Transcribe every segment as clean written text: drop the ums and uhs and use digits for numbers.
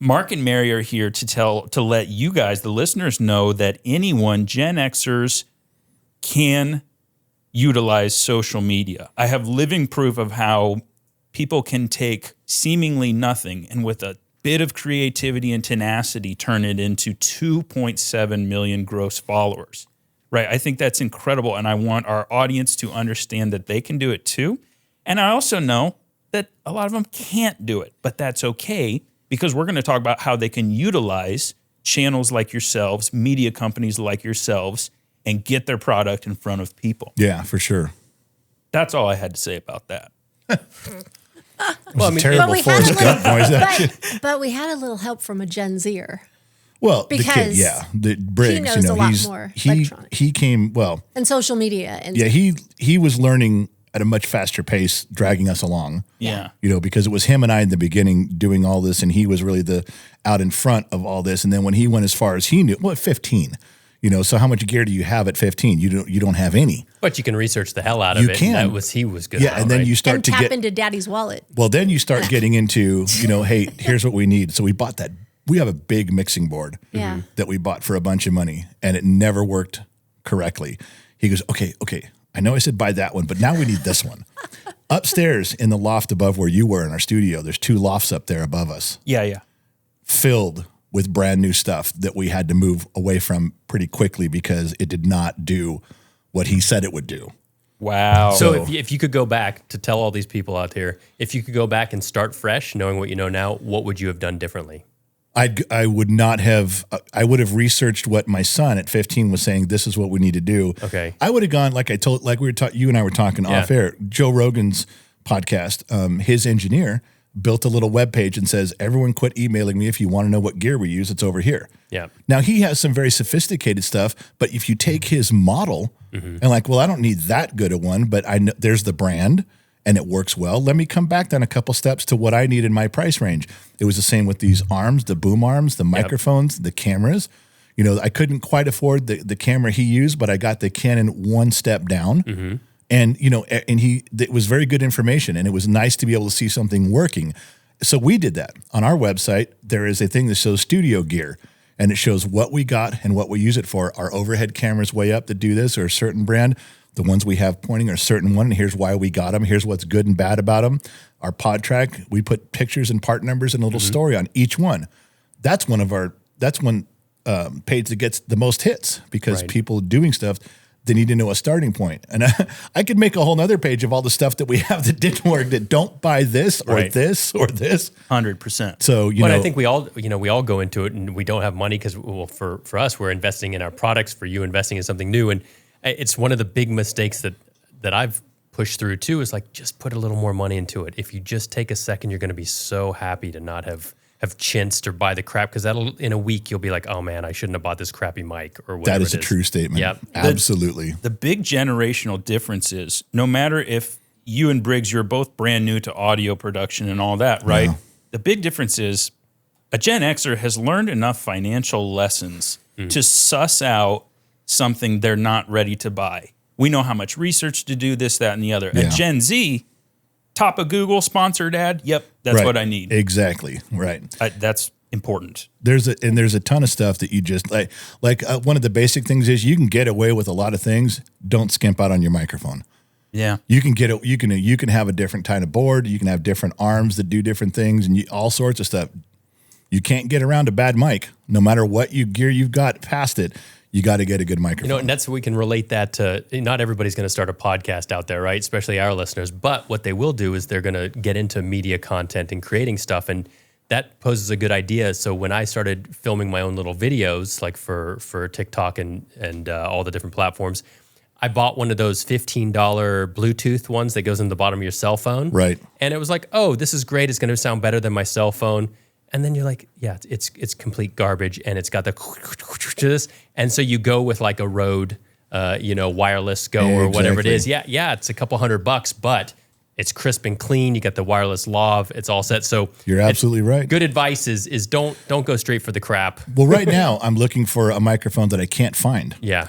Mark and Mary are here to let you guys, the listeners, know that anyone, Gen Xers, can utilize social media. I have living proof of how people can take seemingly nothing and with a bit of creativity and tenacity turn it into 2.7 million gross followers. Right? I think that's incredible, and I want our audience to understand that they can do it too. And I also know that a lot of them can't do it, but that's okay, because we're going to talk about how they can utilize channels like yourselves, media companies like yourselves, and get their product in front of people. Yeah, for sure. That's all I had to say about that. Well, terrible Forrest Gump voice. But we had a little help from a Gen Zer. Well, because the Briggs, he knows a lot more electronics. He came, and social media. And he was learning at a much faster pace, dragging us along. Yeah. Because it was him and I in the beginning doing all this, and he was really out in front of all this. And then when he went as far as he knew, at 15, so how much gear do you have at 15? You don't have any. But you can research the hell out of it. Can. And he was good. Yeah, and then you start to tap into Daddy's wallet. Well, then you start getting into, hey, here's what we need. So we bought that. We have a big mixing board that we bought for a bunch of money, and it never worked correctly. He goes, okay, I know I said buy that one, but now we need this one. Upstairs in the loft above where you were in our studio, there's 2 lofts up there above us. Yeah. Filled with brand new stuff that we had to move away from pretty quickly because it did not do what he said it would do. Wow. So if you could go back to tell all these people out there, if you could go back and start fresh, knowing what you know now, what would you have done differently? I would not have. I would have researched what my son at 15 was saying. This is what we need to do. Okay. I would have gone you and I were talking off air. Joe Rogan's podcast. His engineer built a little web page and says, "Everyone, quit emailing me if you want to know what gear we use. It's over here." Yeah. Now he has some very sophisticated stuff, but if you take his model and I don't need that good a one, but I know there's the brand. And it works well. Let me come back then a couple steps to what I need in my price range. It was the same with these arms, the boom arms, the microphones, the cameras. I couldn't quite afford the camera he used, but I got the Canon one step down. And, it was very good information, and it was nice to be able to see something working. So we did that. On our website, there is a thing that shows studio gear, and it shows what we got and what we use it for. Our overhead cameras way up to do this, or a certain brand. The ones we have pointing are a certain one, and here's why we got them. Here's what's good and bad about them. Our pod track, we put pictures and part numbers and a little story on each one. That's one page that gets the most hits because people doing stuff, they need to know a starting point. And I could make a whole nother page of all the stuff that we have that didn't work, that don't buy this or this or this. 100%. So, I think we all go into it and we don't have money because, for us, we're investing in our products, for you investing in something new. And it's one of the big mistakes that I've pushed through too, is just put a little more money into it. If you just take a second, you're going to be so happy to not have chinced or buy the crap, because in a week you'll be like, oh man, I shouldn't have bought this crappy mic or whatever. That is a true statement. Yep. Absolutely. The big generational difference is, no matter if you and Briggs, you're both brand new to audio production and all that, right? Yeah. The big difference is a Gen Xer has learned enough financial lessons to suss out something they're not ready to buy. We know how much research to do, this, that, and the other. Yeah. A Gen Z, top of Google, sponsored ad, yep, that's what I need. Exactly, right. That's important. There's a ton of stuff that you just, one of the basic things is you can get away with a lot of things. Don't skimp out on your microphone. Yeah. You can have a different kind of board. You can have different arms that do different things and all sorts of stuff. You can't get around a bad mic. No matter what gear you've got past it, you got to get a good microphone. And we can relate that to, not everybody's going to start a podcast out there, right? Especially our listeners. But what they will do is they're going to get into media content and creating stuff. And that poses a good idea. So when I started filming my own little videos, like for TikTok and all the different platforms, I bought one of those $15 Bluetooth ones that goes in the bottom of your cell phone. Right. And it was like, oh, this is great. It's going to sound better than my cell phone. And then you're like, yeah, it's complete garbage, and it's got the and so you go with like a Rode, wireless Go or whatever it is. Yeah, it's a couple $100, but it's crisp and clean. You got the wireless lav. It's all set. So you're absolutely right. Good advice is don't go straight for the crap. Well, right now I'm looking for a microphone that I can't find. Yeah.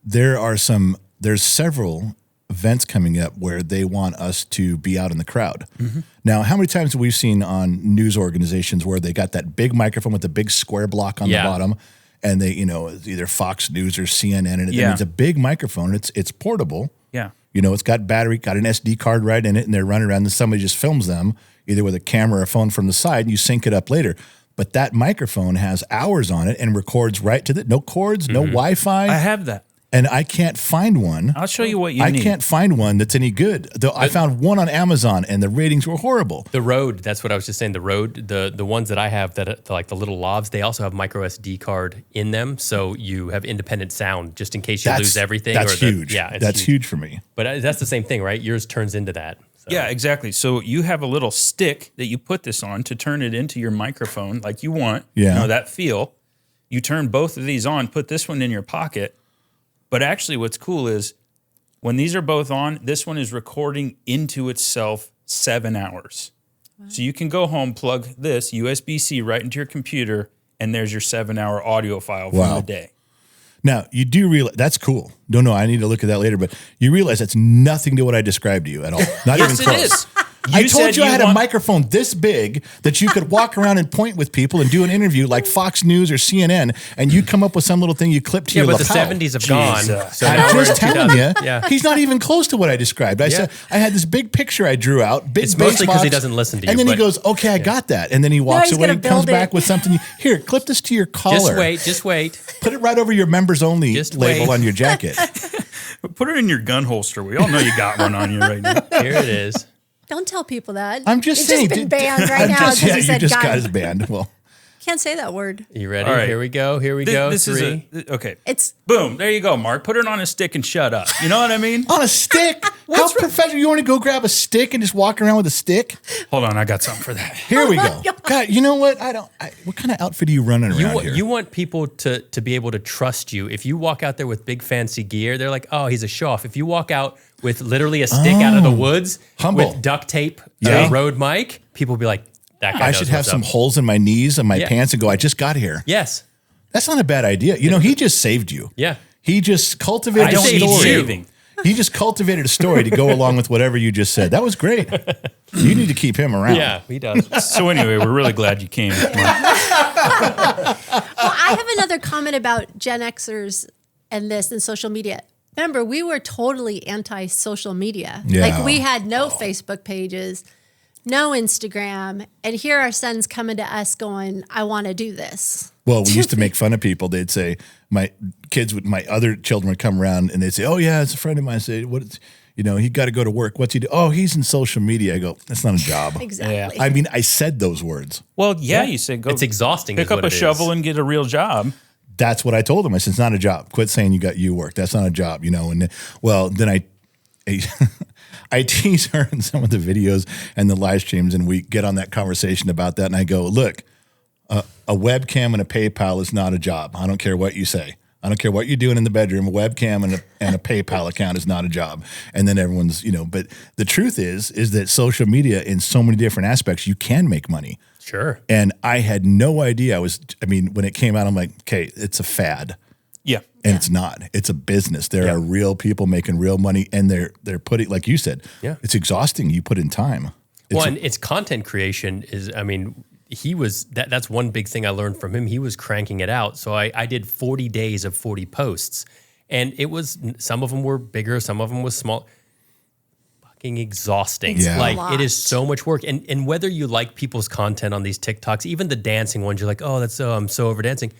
There's several events coming up where they want us to be out in the crowd. Now, how many times have we seen on news organizations where they got that big microphone with the big square block on the bottom, and they, it's either Fox News or CNN, and it's a big microphone. It's portable. Yeah. It's got battery, got an SD card right in it, and they're running around, and somebody just films them either with a camera or a phone from the side, and you sync it up later. But that microphone has hours on it and records right to no cords, no Wi-Fi. I have that. And I can't find one. I'll show you what you need. I can't find one that's any good. Though I found one on Amazon, and the ratings were horrible. The Rode, that's what I was just saying. The Rode, the ones that I have that like the little lavs, they also have micro SD card in them, so you have independent sound just in case you lose everything. That's huge. Yeah, that's huge for me. But that's the same thing, right? Yours turns into that. So. Yeah, exactly. So you have a little stick that you put this on to turn it into your microphone like you want. Yeah. That feel. You turn both of these on, put this one in your pocket. But actually what's cool is when these are both on, this one is recording into itself 7 hours. Wow. So you can go home, plug this USB-C right into your computer, and there's your 7-hour audio file from the day. Now, you do realize, that's cool. No, I need to look at that later, but you realize that's nothing to what I described to you at all. Not even close. It is. I told you I had a microphone this big that you could walk around and point with people and do an interview like Fox News or CNN, and you come up with some little thing you clip to your lapel. Yeah, but the 70s have gone. So I'm just telling you, he's not even close to what I described. I said I had this big picture I drew out, big It's mostly because he doesn't listen to you. And then he goes, okay, I got that. And then he walks away and comes back with something. Here, clip this to your collar. Just wait. Put it right over your members only label on your jacket. Put it in your gun holster. We all know you got one on you right now. Here it is. Don't tell people that. I'm just saying. It's just been banned right now because you said got his banned. Well, can't say that word. You ready? All right. Here we go. This Three. Okay. It's boom. There you go, Mark. Put it on a stick and shut up. You know what I mean? On a stick? How professional? You want to go grab a stick and just walk around with a stick? Hold on. I got something for that. Here we go. God, you know what? What kind of outfit are you running around here? You want people to be able to trust you. If you walk out there with big fancy gear, they're like, oh, he's a show off. If you walk out with literally a stick out of the woods with duct tape, Rode mic, people will be like, that guy I should have some holes in my knees and my pants and go, I just got here. Yes. That's not a bad idea. He just saved you. Yeah. He just cultivated a story. He just cultivated a story to go along with whatever you just said. That was great. You need to keep him around. Yeah, he does. So anyway, we're really glad you came. Well, I have another comment about Gen Xers and this and social media. Remember, we were totally anti-social media. Yeah. Like we had no Facebook pages, no Instagram, and here our son's coming to us going, I want to do this. Well, we used to make fun of people. They'd say, my other children would come around and they'd say, oh yeah, it's a friend of mine. I say, he got to go to work. What's he do? Oh, he's in social media. I go, that's not a job. Exactly. Yeah. I mean, I said those words. Well, you said go. It's exhausting. Pick up a shovel and get a real job. That's what I told him. I said, it's not a job. Quit saying you work. That's not a job, And then I tease her in some of the videos and the live streams, and we get on that conversation about that. And I go, look, a webcam and a PayPal is not a job. I don't care what you say. I don't care what you're doing in the bedroom. A webcam and a PayPal account is not a job. And then everyone's, but the truth is that social media in so many different aspects, you can make money. Sure. And I had no idea. When it came out, I'm like, okay, it's a fad. Yeah. And it's not. It's a business. There are real people making real money, and they're putting, like you said, it's exhausting. You put in time. And it's content creation is, that's one big thing I learned from him. He was cranking it out. So I did 40 days of 40 posts, and some of them were bigger, some of them was small. Fucking exhausting. Yeah. Like it is so much work. And whether you like people's content on these TikToks, even the dancing ones, you're like, oh, I'm so over dancing.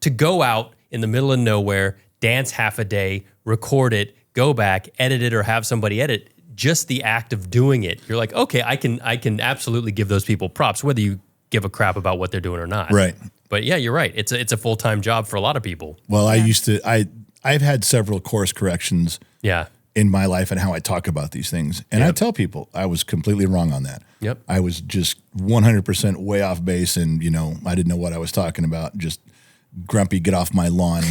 To go out in the middle of nowhere, dance half a day, record it, go back, edit it, or have somebody edit. Just the act of doing it, you're like, okay, I can absolutely give those people props, whether you give a crap about what they're doing or not. Right. But yeah, you're right. It's a full-time job for a lot of people. Well, I've had several course corrections in my life and how I talk about these things. And I tell people I was completely wrong on that. Yep. I was just 100% way off base, and I didn't know what I was talking about. Just grumpy, get off my lawn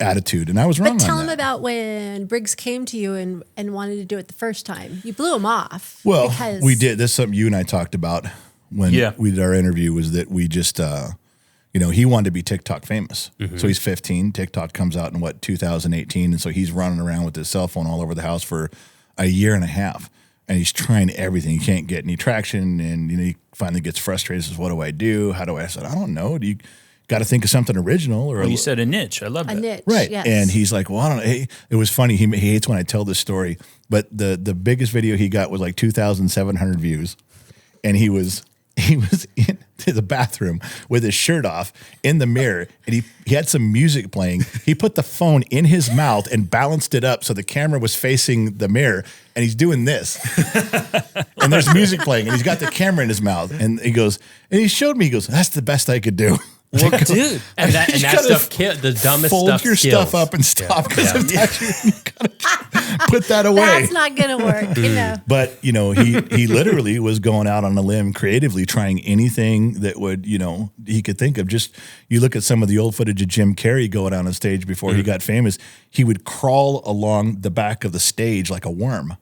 attitude. And I was wrong on that. But tell him about when Briggs came to you and wanted to do it the first time. You blew him off. Well, we did. That's something you and I talked about when we did our interview, was that we just, he wanted to be TikTok famous. Mm-hmm. So he's 15. TikTok comes out in 2018. And so he's running around with his cell phone all over the house for a year and a half, and he's trying everything. He can't get any traction, and he finally gets frustrated. Says, "What do I do? How do I?" said, "I don't know. Do you got to think of something original?" Or you said a niche. I love that. A niche, right? yes. And he's like, "Well, I don't know." It was funny. He hates when I tell this story, but the biggest video he got was like 2,700 views, and he was into the bathroom with his shirt off in the mirror, and he had some music playing. He put the phone in his mouth and balanced it up so the camera was facing the mirror, and he's doing this. And there's music playing, and he's got the camera in his mouth, and he showed me, he goes, "That's the best I could do." Well, dude. And that stuff, the dumbest fold stuff your skills. stuff up and stop, because you gotta put that away. That's not going to work, But he literally was going out on a limb creatively, trying anything that would he could think of. Just you look at some of the old footage of Jim Carrey going out on stage before he got famous. He would crawl along the back of the stage like a worm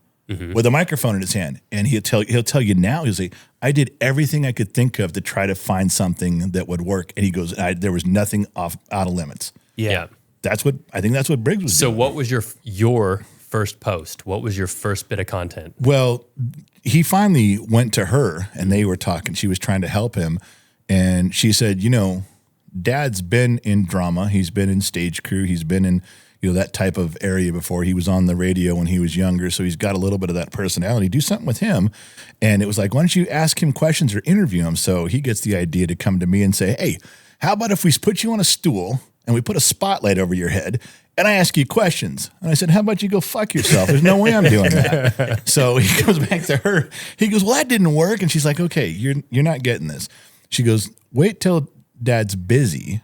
with a microphone in his hand, and he'll tell you now. He'll say, "I did everything I could think of to try to find something that would work," and he goes, "There was nothing out of limits." Yeah. I think that's what Briggs was doing. So what was your first post? What was your first bit of content? Well, he finally went to her, and they were talking. She was trying to help him, and she said, Dad's been in drama. He's been in stage crew. He's been in that type of area before. He was on the radio when he was younger, so he's got a little bit of that personality. Do something with him. And it was like, why don't you ask him questions or interview him? So he gets the idea to come to me and say, "Hey, how about if we put you on a stool and we put a spotlight over your head and I ask you questions?" And I said, "How about you go fuck yourself? There's no way I'm doing that." So he goes back to her. He goes, "Well, that didn't work." And she's like, "Okay, you're not getting this." She goes, "Wait till Dad's busy,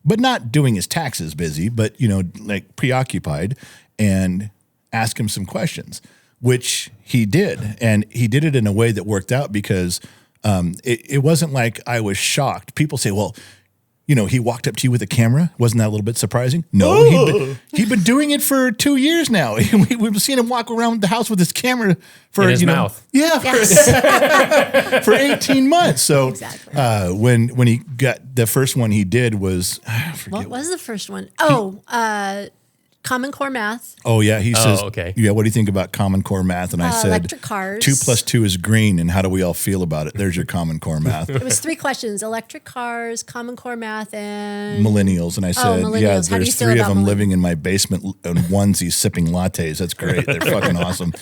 but not doing his taxes busy, but, like preoccupied, and ask him some questions," which he did. And he did it in a way that worked out because it wasn't like I was shocked. People say, "Well, he walked up to you with a camera." Wasn't that a little bit surprising? No, he'd been doing it for 2 years now. We've seen him walk around the house with his camera for in his mouth. Yeah, for 18 months. So Exactly. When he got the first one he did was, I forget What was the first one? Common Core Math. Oh yeah, he says. Okay. Yeah, what do you think about Common Core Math? And I said, Electric cars. 2 + 2 is green, and how do we all feel about it? There's your Common Core Math. It was 3 questions: electric cars, Common Core Math, and Millennials, and I said, millennials. yeah, How do you there's feel 3 of about them millennials? living in my basement in onesies sipping lattes. That's great. They're fucking awesome.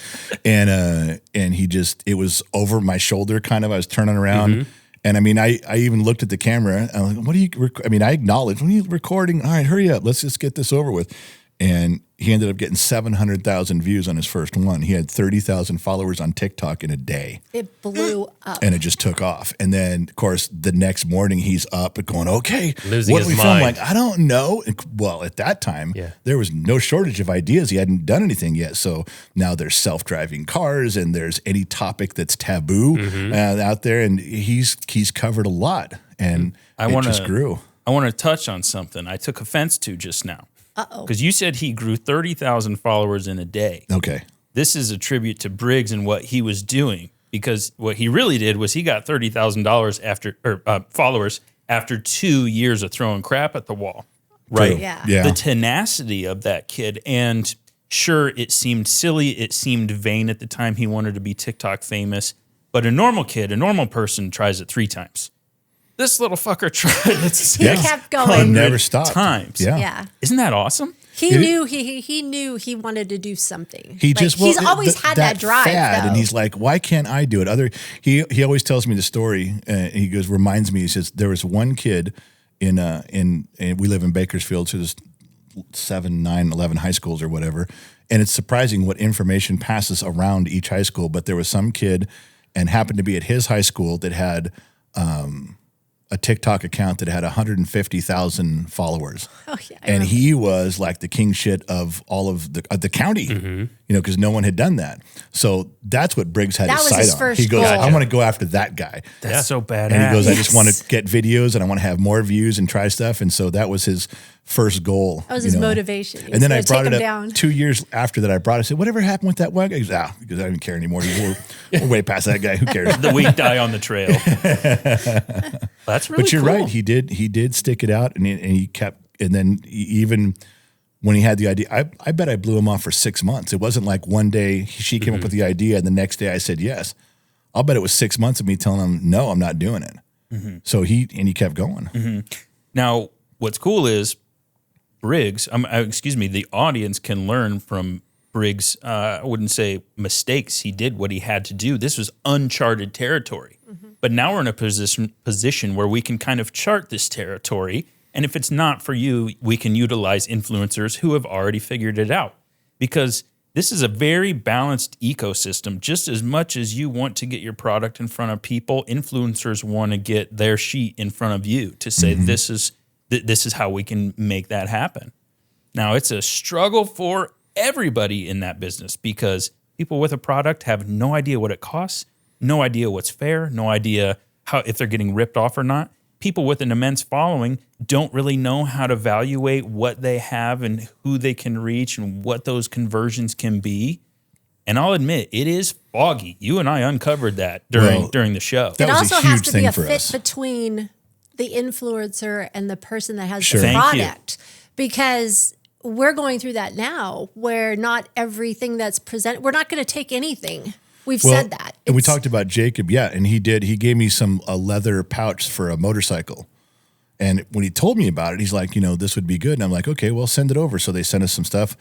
And it was over my shoulder, kind of. I was turning around. And I mean, I even looked at the camera. And I'm like, "What are you?" I acknowledged, "When are you recording? All right, hurry up. Let's just get this over with." And he ended up getting 700,000 views on his first one. He had 30,000 followers on TikTok in a day. it blew up. And it just took off. And then, of course, the next morning he's up and going, "Okay, Losing what do his we film?" mind. Like, I don't know. Well, at that time, there was no shortage of ideas. He hadn't done anything yet. So now there's self-driving cars, and there's any topic that's taboo out there. And he's covered a lot. And it just grew. I want to touch on something I took offense to just now. Because you said he grew 30,000 followers in a day. Okay. This is a tribute to Briggs and what he was doing, because what he really did was he got $30,000 followers after 2 years of throwing crap at the wall. Right? True. Yeah. The tenacity of that kid. And sure, it seemed silly. It seemed vain at the time. He wanted to be TikTok famous. But a normal kid, a normal person tries it 3 times. This little fucker tried it He kept going. Never stopped. times. Yeah. Yeah. Isn't that awesome? He knew he wanted to do something. He's always had that drive, fad, though. and he's like, "Why can't I do it?" He always tells me the story. He reminds me. He says there was one kid in we live in Bakersfield, so there's 7, 9, 11 high schools or whatever, and it's surprising what information passes around each high school. But there was some kid, and happened to be at his high school, that had a TikTok account that had 150,000 followers. Oh yeah. And he was like the king shit of all of the county, because no one had done that. So that's what Briggs had That his was sight his on. first He goes, goal. "I want to go after that guy." That's so badass. And he goes, "I just want to get videos and I want to have more views and try stuff." And so that was his first goal. That was his motivation. He And then was I gonna brought take it him up down. 2 years after that. I brought it. I said, "Whatever happened with that one guy?" He goes, because I don't even care anymore. We're way past that guy. Who cares? The weak die on the trail. That's really But you're cool. right. He did stick it out, and he kept. And then even when he had the idea, I bet I blew him off for 6 months. It wasn't like one day she came up with the idea and the next day I said yes. I'll bet it was 6 months of me telling him, no, I'm not doing it. So he kept going. Now, what's cool is Briggs, the audience can learn from Briggs, I wouldn't say mistakes. He did what he had to do. This was uncharted territory. But now we're in a position where we can kind of chart this territory. And if it's not for you, we can utilize influencers who have already figured it out. Because this is a very balanced ecosystem. Just as much as you want to get your product in front of people, influencers want to get their sheet in front of you to say, this is how we can make that happen. Now, it's a struggle for everybody in that business because people with a product have no idea what it costs, no idea what's fair, no idea how if they're getting ripped off or not. People with an immense following don't really know how to evaluate what they have and who they can reach and what those conversions can be. And I'll admit, it is foggy. You and I uncovered that during the show. That it was also a huge has to be thing a for fit us. between the influencer and the person that has Sure. the Thank you. product. Because we're going through that now where not everything that's presented, we're not going to take anything. We've said that. And we It's- talked about Jacob, and he gave me a leather pouch for a motorcycle. And when he told me about it, he's like, this would be good. And I'm like, okay, well, send it over. So they sent us some stuff.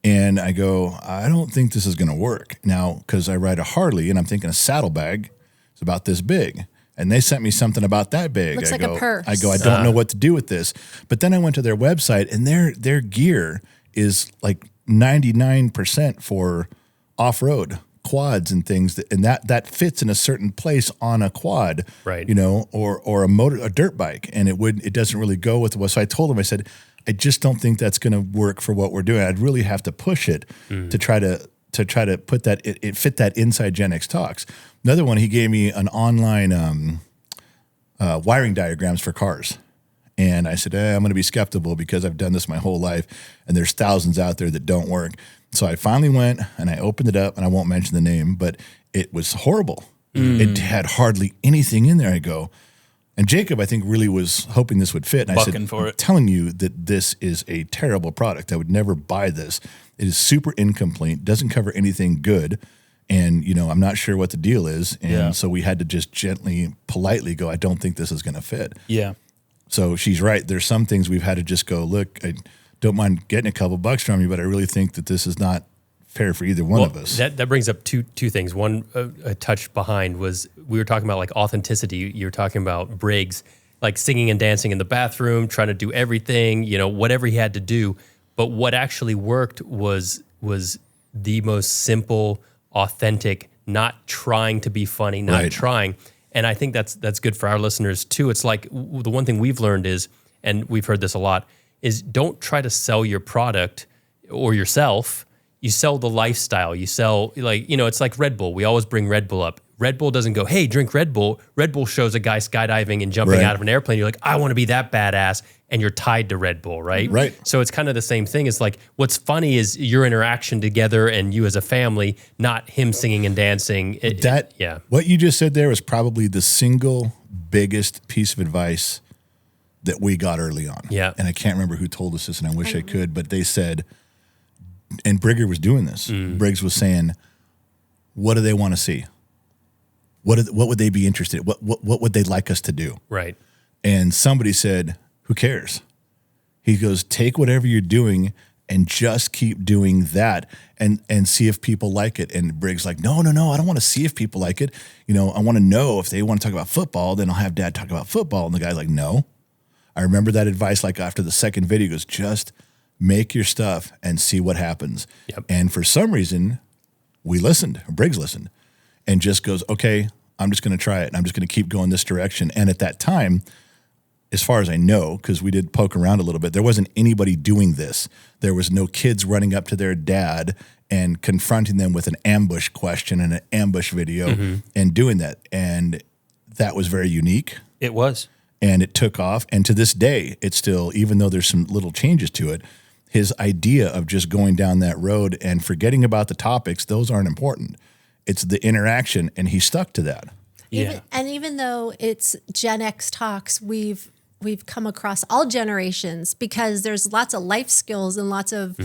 And I go, I don't think this is going to work. Now, because I ride a Harley and I'm thinking a saddlebag is about this big. And they sent me something about that big. Looks I like a go, purse. I go, I don't know what to do with this. But then I went to their website and their gear is like 99% for off-road quads and things that fits in a certain place on a quad, Right. or a dirt bike. And it doesn't really go with what. So I told him, I said, I just don't think that's going to work for what we're doing. I'd really have to push it to try to put that, it fit that inside Gen X Talks. Another one, he gave me an online wiring diagrams for cars. And I said, I'm going to be skeptical because I've done this my whole life and there's thousands out there that don't work. So I finally went and I opened it up, and I won't mention the name, but it was horrible. It had hardly anything in there. I go, and Jacob, I think, really was hoping this would fit. And I said, for I'm it. telling you that this is a terrible product. I would never buy this. It is super incomplete, doesn't cover anything good. And, I'm not sure what the deal is. And so we had to just gently, politely go, I don't think this is going to fit. Yeah. So she's right. There's some things we've had to just go, look, I don't mind getting a couple bucks from you, but I really think that this is not fair for either one of us. That brings up two things. One, a touch behind was we were talking about like authenticity. You were talking about Briggs, like singing and dancing in the bathroom, trying to do everything, whatever he had to do. But what actually worked was the most simple, authentic, not trying to be funny, not Right. trying. And I think that's good for our listeners too. It's like the one thing we've learned is, and we've heard this a lot, is don't try to sell your product or yourself. You sell the lifestyle. You sell it's like Red Bull. We always bring Red Bull up. Red Bull doesn't go, hey, drink Red Bull. Red Bull shows a guy skydiving and jumping Right. out of an airplane. You're like, I want to be that badass. And you're tied to Red Bull, right? Right. So it's kind of the same thing. It's like, what's funny is your interaction together and you as a family, not him singing and dancing. What you just said there was probably the single biggest piece of advice that we got early on. Yeah. And I can't remember who told us this, and I wish I could, but they said, and Brigger was doing this. Briggs was saying, what do they want to see? What would they be interested in? What would they like us to do? Right. And somebody said, who cares? He goes, take whatever you're doing and just keep doing that and see if people like it. And Briggs like, no, I don't want to see if people like it. I want to know if they want to talk about football, then I'll have Dad talk about football. And the guy's like, no. I remember that advice, like after the second video, he goes, just make your stuff and see what happens. Yep. And for some reason, Briggs listened, and just goes, okay, I'm just going to try it. And I'm just going to keep going this direction. And at that time, as far as I know, because we did poke around a little bit, there wasn't anybody doing this. There was no kids running up to their dad and confronting them with an ambush question and an ambush video and doing that. And that was very unique. It was. And it took off. And to this day, it's still, even though there's some little changes to it, his idea of just going down that road and forgetting about the topics, those aren't important. It's the interaction, and he stuck to that. Yeah. Even though it's Gen X Talks, we've we've come across all generations, because there's lots of life skills and lots of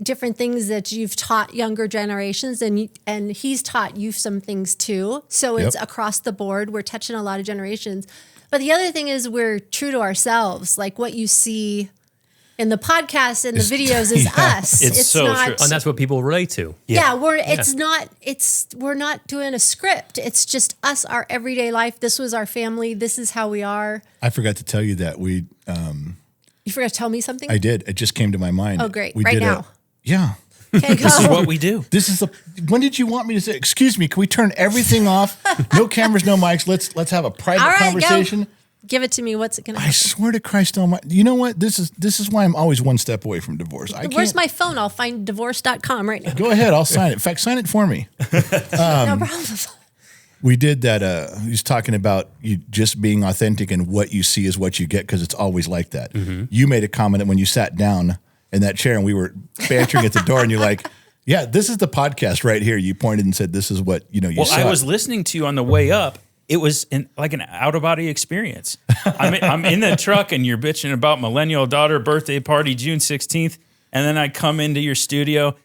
different things that you've taught younger generations, and he's taught you some things too. So it's across the board. We're touching a lot of generations. But the other thing is we're true to ourselves. Like what you see in the podcast and the videos is us. It's so not, true. And that's what people relate to. we're not doing a script. It's just us, our everyday life. This was our family. This is how we are. I forgot to tell you that You forgot to tell me something? I did. It just came to my mind. Oh, great. We Right did now. Yeah. Okay, go. This is what we do. When did you want me to say, excuse me, can we turn everything off? No cameras, no mics. Let's have a private All right, conversation. go. Give it to me. What's it going to I happen? swear to Christ Almighty. You know what? This is why I'm always one step away from divorce. Where's my phone? I'll find divorce.com right now. Go ahead. I'll sign it. In fact, sign it for me. No problem. We did that. He's talking about you just being authentic, and what you see is what you get, because it's always like that. You made a comment when you sat down in that chair and we were bantering at the door, and you're like, yeah, this is the podcast right here. You pointed and said, this is what, you saw. I was listening to you on the way up. It was like an out-of-body experience. I'm in the truck, and you're bitching about millennial daughter birthday party June 16th, and then I come into your studio.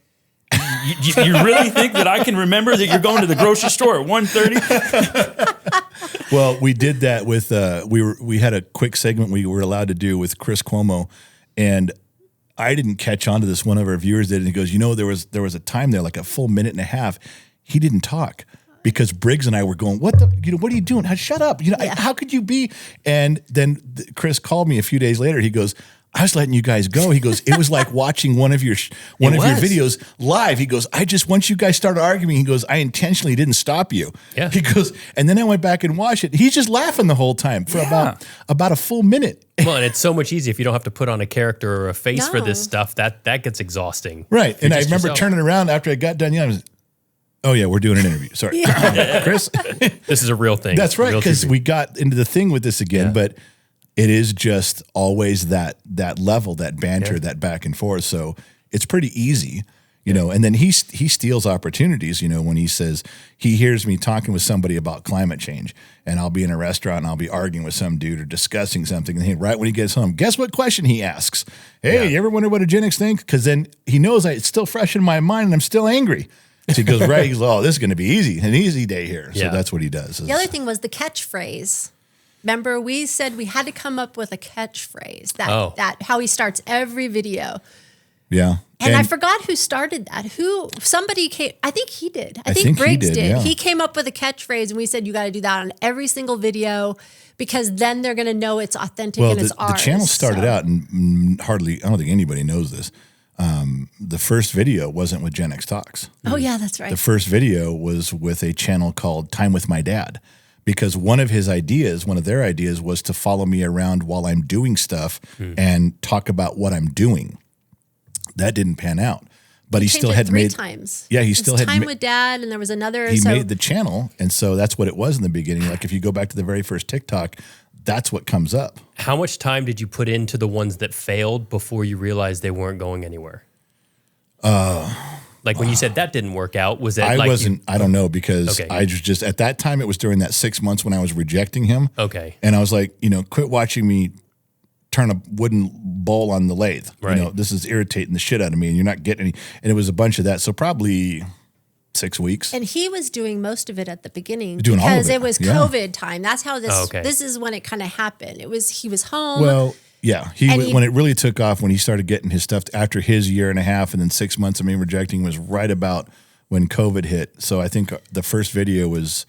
You really think that I can remember that you're going to the grocery store at 1:30? Well, we did that with we had a quick segment we were allowed to do with Chris Cuomo, and I didn't catch on to this. One of our viewers did, and he goes, there was a time there, like a full minute and a half, he didn't talk. Because Briggs and I were going, what are you doing? Shut up. How could you be? And then Chris called me a few days later. He goes, I was letting you guys go. He goes, it was like watching one of your videos live. He goes, once you guys started arguing, he goes, I intentionally didn't stop you. Yeah. He goes, and then I went back and watched it. He's just laughing the whole time for about a full minute. Well, and it's so much easier if you don't have to put on a character or a face for No. this stuff. That gets exhausting. Right. And I just remember yourself. turning around after I got done. I was, oh yeah, we're doing an interview. Sorry, Chris. This is a real thing. That's right, Real because TV. we got into the thing with this again, Yeah. but it is just always that level, that banter, that back and forth. So it's pretty easy, And then he steals opportunities, when he says he hears me talking with somebody about climate change, and I'll be in a restaurant and I'll be arguing with some dude or discussing something, and right when he gets home, guess what question he asks? Hey, you ever wonder what a Gen X thinks? Because then he knows it's still fresh in my mind and I'm still angry. So he goes, right, he's oh, this is going to be easy, an easy day here. So that's what he does. The other thing was the catchphrase. Remember, we said we had to come up with a catchphrase that how he starts every video. Yeah. And I forgot who started that. Somebody came, I think he did. I think Briggs did. Yeah. He came up with a catchphrase, and we said, you got to do that on every single video, because then they're going to know it's authentic and it's ours. The channel started out, and I don't think anybody knows this. The first video wasn't with Gen X Talks. Oh, yeah, that's right. The first video was with a channel called Time with My Dad, because one of their ideas was to follow me around while I'm doing stuff and talk about what I'm doing. That didn't pan out, but he still had three times. Yeah, he still had Time with Dad, and there was another. He made the channel, and so that's what it was in the beginning. Like if you go back to the very first TikTok, that's what comes up. How much time did you put into the ones that failed before you realized they weren't going anywhere? Like when you said that didn't work out, was that I don't know, because Okay. I was just, at that time, it was during that 6 months when I was rejecting him. Okay. And I was like, quit watching me turn a wooden bowl on the lathe. Right. This is irritating the shit out of me, and you're not getting any. And it was a bunch of that. So probably 6 weeks. And he was doing most of it at the beginning Doing all of because it, it was yeah. COVID time. That's how this. Oh, okay. This is when it kind of happened. He was home. Well, yeah. When it really took off, when he started getting his stuff after his year and a half and then 6 months of me rejecting, was right about when COVID hit. So I think the first video was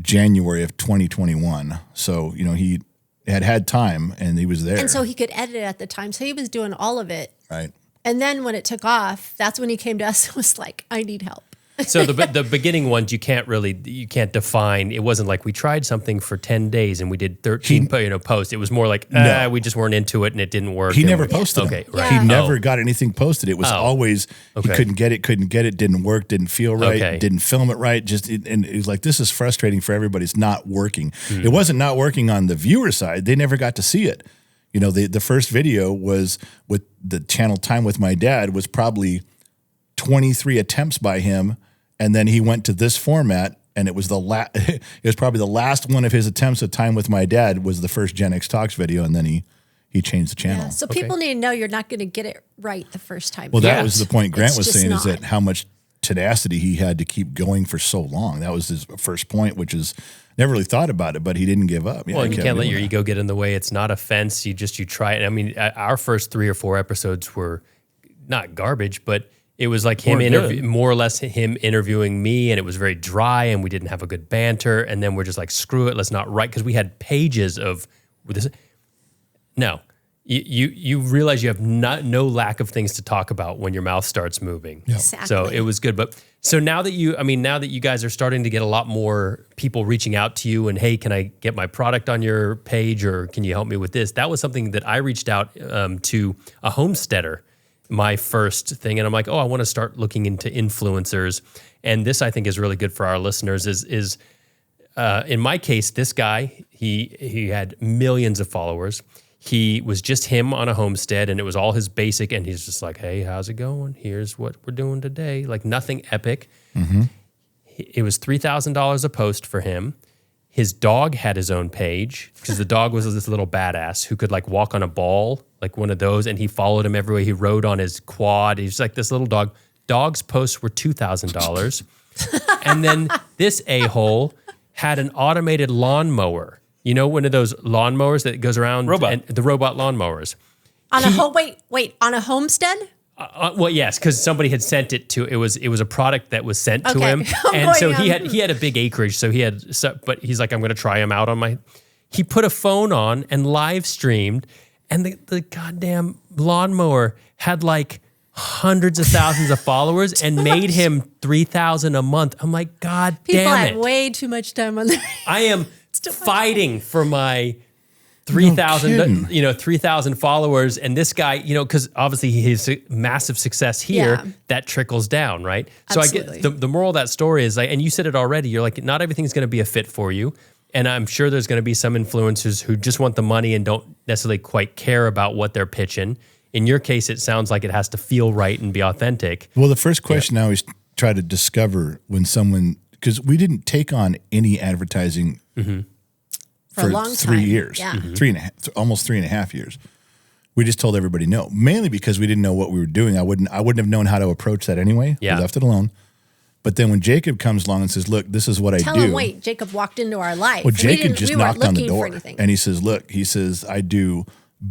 January of 2021. So, he had time and he was there. And so he could edit it at the time. So he was doing all of it. Right. And then when it took off, that's when he came to us and was like, I need help. So the beginning ones you can't define. It wasn't like we tried something for 10 days and we did 13 posts. It was more like we just weren't into it and it didn't work. He never posted them. Okay, right. Yeah. He never got anything posted. It was always he couldn't get it, didn't work, didn't feel right, didn't film it right. And it was like, this is frustrating for everybody. It's not working. It wasn't not working on the viewer side. They never got to see it. The first video was with the channel Time with My Dad was probably 23 attempts by him. And then he went to this format And it was it was probably the last one of his attempts at time with my dad was the first Gen X Talks video, and then he changed the channel. Yeah, so people need to know you're not going to get it right the first time. Well, that was the point Grant It's was just saying, not. is that how much tenacity he had to keep going for so long. That was his first point, which is never really thought about it, but he didn't give up. Yeah, Well, he you kept can't let doing your that. ego get in the way. It's not a fence. You try it. I mean, our first 3 or 4 episodes were not garbage, but it was like him more or less him interviewing me, and it was very dry, and we didn't have a good banter. And then we're just like, screw it, let's not write, because we had pages of this. No, you realize you have no lack of things to talk about when your mouth starts moving. Yep. Exactly. So it was good. But so now that you guys are starting to get a lot more people reaching out to you and, hey, can I get my product on your page, or can you help me with this? That was something that I reached out to a homesteader, my first thing. And I'm like, I want to start looking into influencers. And this, I think, is really good for our listeners is in my case, this guy, he had millions of followers. He was just him on a homestead, and it was all his basic, and he's just like, hey, how's it going? Here's what we're doing today. Like, nothing epic. Mm-hmm. It was $3,000 a post for him. His dog had his own page, because the dog was this little badass who could like walk on a ball, like one of those, and he followed him everywhere. He rode on his quad. He's like this little dog. Dog's posts were $2,000. And then this a-hole had an automated lawnmower. You know, one of those lawnmowers that goes around? Robot. And the robot lawnmowers. On a homestead? Well, yes, because somebody had sent it to. It was a product that was sent to Okay. him, I'm and so going, he had a big acreage. So he had, but he's like, I'm going to try him out on my. He put a phone on and live streamed, and the goddamn lawnmower had like hundreds of thousands of followers and made him $3,000 a month. I'm like, God People damn had it! way too much time on their I am fighting for my No 3,000, kidding. 3,000 followers. And this guy, because obviously his massive success here, Yeah. that trickles down, right? So Absolutely. I get the moral of that story is like, and you said it already, you're like, not everything's going to be a fit for you. And I'm sure there's going to be some influencers who just want the money and don't necessarily quite care about what they're pitching. In your case, it sounds like it has to feel right and be authentic. Well, the first question I always try to discover when someone, because we didn't take on any advertising for a long 3 time. years, Yeah. almost 3.5 years. We just told everybody no, mainly because we didn't know what we were doing. I wouldn't have known how to approach that anyway. Yeah. We left it alone. But then when Jacob comes along and says, look, this is what I Tell do. him, wait, Jacob walked into our life. Well, Jacob just we weren't knocked on the looking for door anything. and he says, look, I do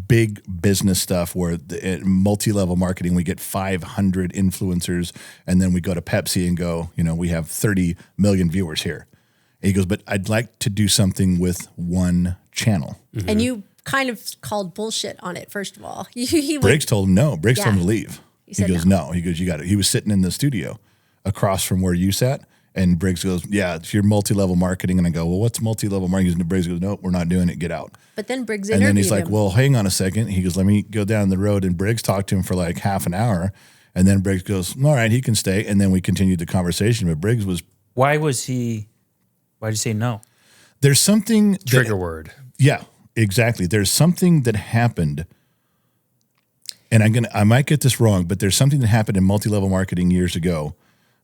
big business stuff where multi-level marketing, we get 500 influencers, and then we go to Pepsi and go, we have 30 million viewers here. And he goes, but I'd like to do something with one channel. And you kind of called bullshit on it, first of all. Briggs told him no. Briggs told him Yeah. to leave. He said goes, no. He goes, you got it. He was sitting in the studio across from where you sat. And Briggs goes, yeah, if you're multi-level marketing. And I go, well, what's multi-level marketing? And Briggs goes, nope, we're not doing it. Get out. But then Briggs And interviewed then he's like, him. well, hang on a second. He goes, let me go down the road. And Briggs talked to him for like half an hour. And then Briggs goes, all right, he can stay. And then we continued the conversation. But Briggs was, Why'd you say no? there's something. Trigger word. Yeah, exactly. There's something that happened. And I might get this wrong, but there's something that happened in multi-level marketing years ago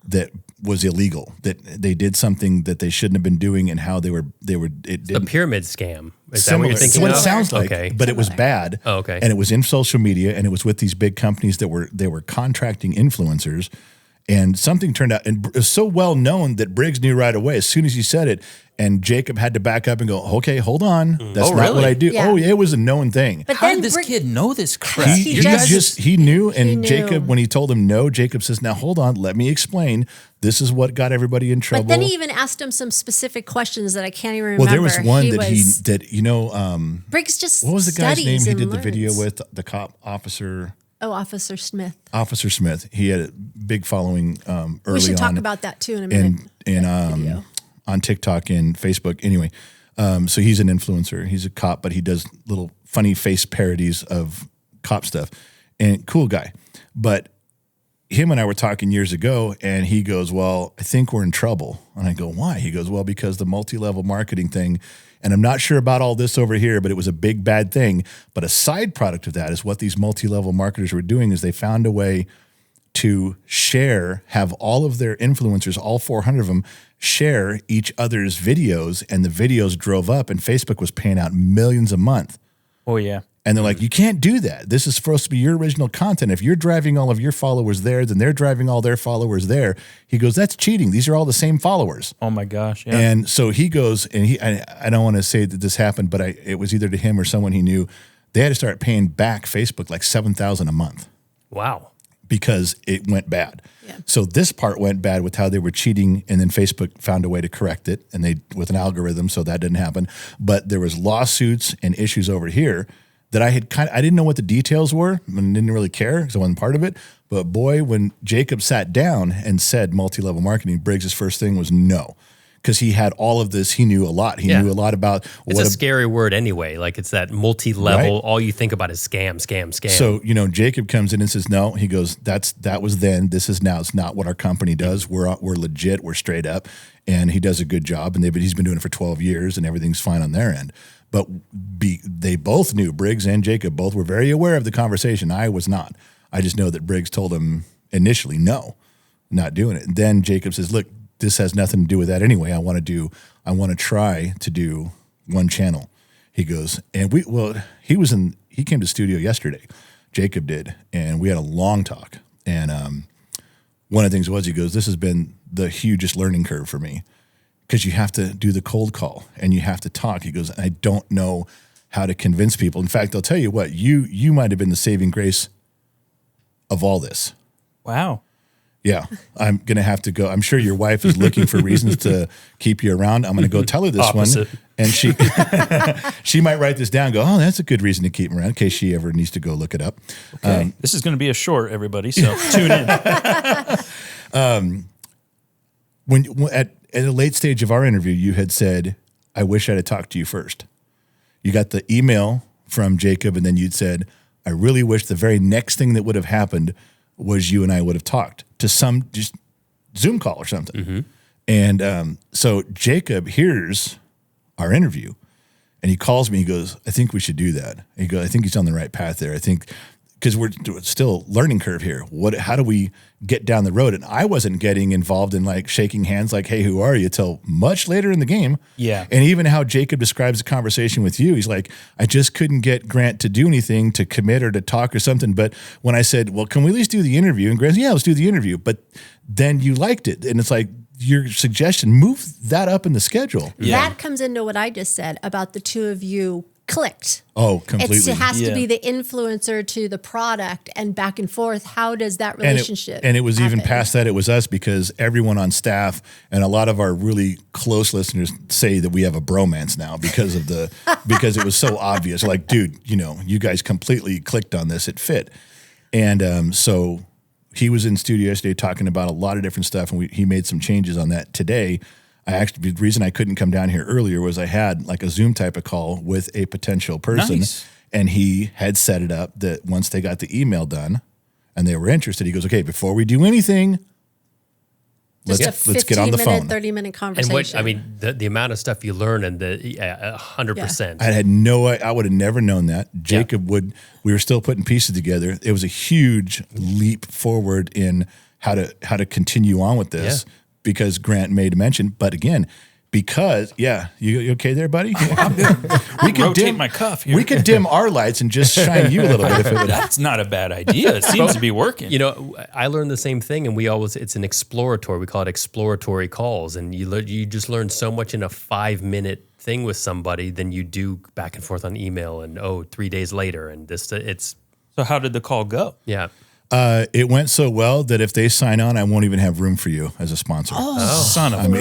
that was illegal, that they did something that they shouldn't have been doing, and how it The didn't. pyramid scam. Is that Similar. what you're thinking What of? it sounds like, Okay. but it was bad. Oh, okay. And it was in social media, and it was with these big companies that were contracting influencers, and something turned out, and it was so well known that Briggs knew right away as soon as he said it, and Jacob had to back up and go, okay, hold on, that's Oh, not really? what I do. Yeah. Oh, yeah, it was a known thing. But How then did this Brig- kid know this crap? He just- He knew, and he knew. Jacob, when he told him no, Jacob says, now hold on, let me explain. This is what got everybody in trouble. But then he even asked him some specific questions that I can't even remember. well, there was one Briggs just what was the guy's name studies he and did the video learns. with, the cop officer? Oh, Officer Smith. Officer Smith. He had a big following early We should talk on about that too in a minute. and on TikTok and Facebook. Anyway, so he's an influencer. He's a cop, but he does little funny face parodies of cop stuff. And cool guy. But him and I were talking years ago, and he goes, well, I think we're in trouble. And I go, why? He goes, well, because the multi-level marketing thing, and I'm not sure about all this over here, but it was a big bad thing. But a side product of that is what these multi-level marketers were doing is they found a way to have all of their influencers, all 400 of them, share each other's videos, and the videos drove up, and Facebook was paying out millions a month. Oh, yeah. And they're like, you can't do that. This is supposed to be your original content. If you're driving all of your followers there, then they're driving all their followers there. He goes, that's cheating. These are all the same followers. Oh, my gosh. Yeah. And so he goes, and I don't want to say that this happened, but it was either to him or someone he knew. They had to start paying back Facebook like $7,000 a month. Wow. Because it went bad. Yeah. So this part went bad with how they were cheating, and then Facebook found a way to correct it, and they with an algorithm, so that didn't happen. But there was lawsuits and issues over here that I didn't know what the details were and didn't really care because I wasn't part of it. But boy, when Jacob sat down and said multi-level marketing, Briggs' first thing was no. Because he had all of this, he knew a lot. He knew a lot about it's a scary word anyway. Like it's that multi-level. Right? All you think about is scam. So Jacob comes in and says no. He goes, that was then. This is now. It's not what our company does. We're legit. We're straight up, and he does a good job. And he's been doing it for 12 years, and everything's fine on their end. But they both knew, Briggs and Jacob both were very aware of the conversation. I was not. I just know that Briggs told him initially no, not doing it. And then Jacob says, look, this has nothing to do with that anyway. I want to try to do one channel. He goes, and he came to the studio yesterday. Jacob did, and we had a long talk. And one of the things was, he goes, this has been the hugest learning curve for me because you have to do the cold call and you have to talk. He goes, I don't know how to convince people. In fact, I'll tell you what, you might have been the saving grace of all this. Wow. Yeah, I'm going to have to go. I'm sure your wife is looking for reasons to keep you around. I'm going to go tell her this Opposite. one. And she might write this down and go, oh, that's a good reason to keep him around in case she ever needs to go look it up. Okay. This is going to be a short, everybody, so tune in. When at a late stage of our interview, you had said, I wish I'd have talked to you first. You got the email from Jacob, and then you'd said, I really wish the very next thing that would have happened was you and I would have talked to some just Zoom call or something. Mm-hmm. And so Jacob hears our interview and he calls me. He goes, I think we should do that. And he goes, I think he's on the right path there. I think because we're still learning curve here. How do we get down the road? And I wasn't getting involved in like shaking hands like, hey, who are you? Till much later in the game. Yeah. And even how Jacob describes the conversation with you, he's like, I just couldn't get Grant to do anything, to commit or to talk or something. But when I said, well, can we at least do the interview? And Grant said, yeah, let's do the interview. But then you liked it. And it's like, your suggestion, move that up in the schedule. Yeah. That comes into what I just said about the two of you clicked. Oh, completely. It has to be the influencer to the product and back and forth. How does that relationship And it was happen? even past that. It was us because everyone on staff and a lot of our really close listeners say that we have a bromance now because it was so obvious. Like, dude, you guys completely clicked on this. It fit. And so he was in studio yesterday talking about a lot of different stuff, and he made some changes on that today. The reason I couldn't come down here earlier was I had like a Zoom type of call with a potential person, and he had set it up that once they got the email done and they were interested, he goes, okay, before we do anything, let's get on the phone. 30-minute conversation. And the amount of stuff you learn and 100%. I had I would have never known that. Jacob we were still putting pieces together. It was a huge leap forward in how to continue on with this. Yeah. Because Grant made a mention, but again, you okay there, buddy? We could rotate my cuff here. We could dim our lights and just shine you a little bit. That's not a bad idea. It seems to be working. I learned the same thing, and it's an exploratory. We call it exploratory calls, and you just learn so much in a 5-minute thing with somebody than you do back and forth on email and 3 days later, and it's. So how did the call go? Yeah. It went so well that if they sign on, I won't even have room for you as a sponsor. Oh. Son of a bitch.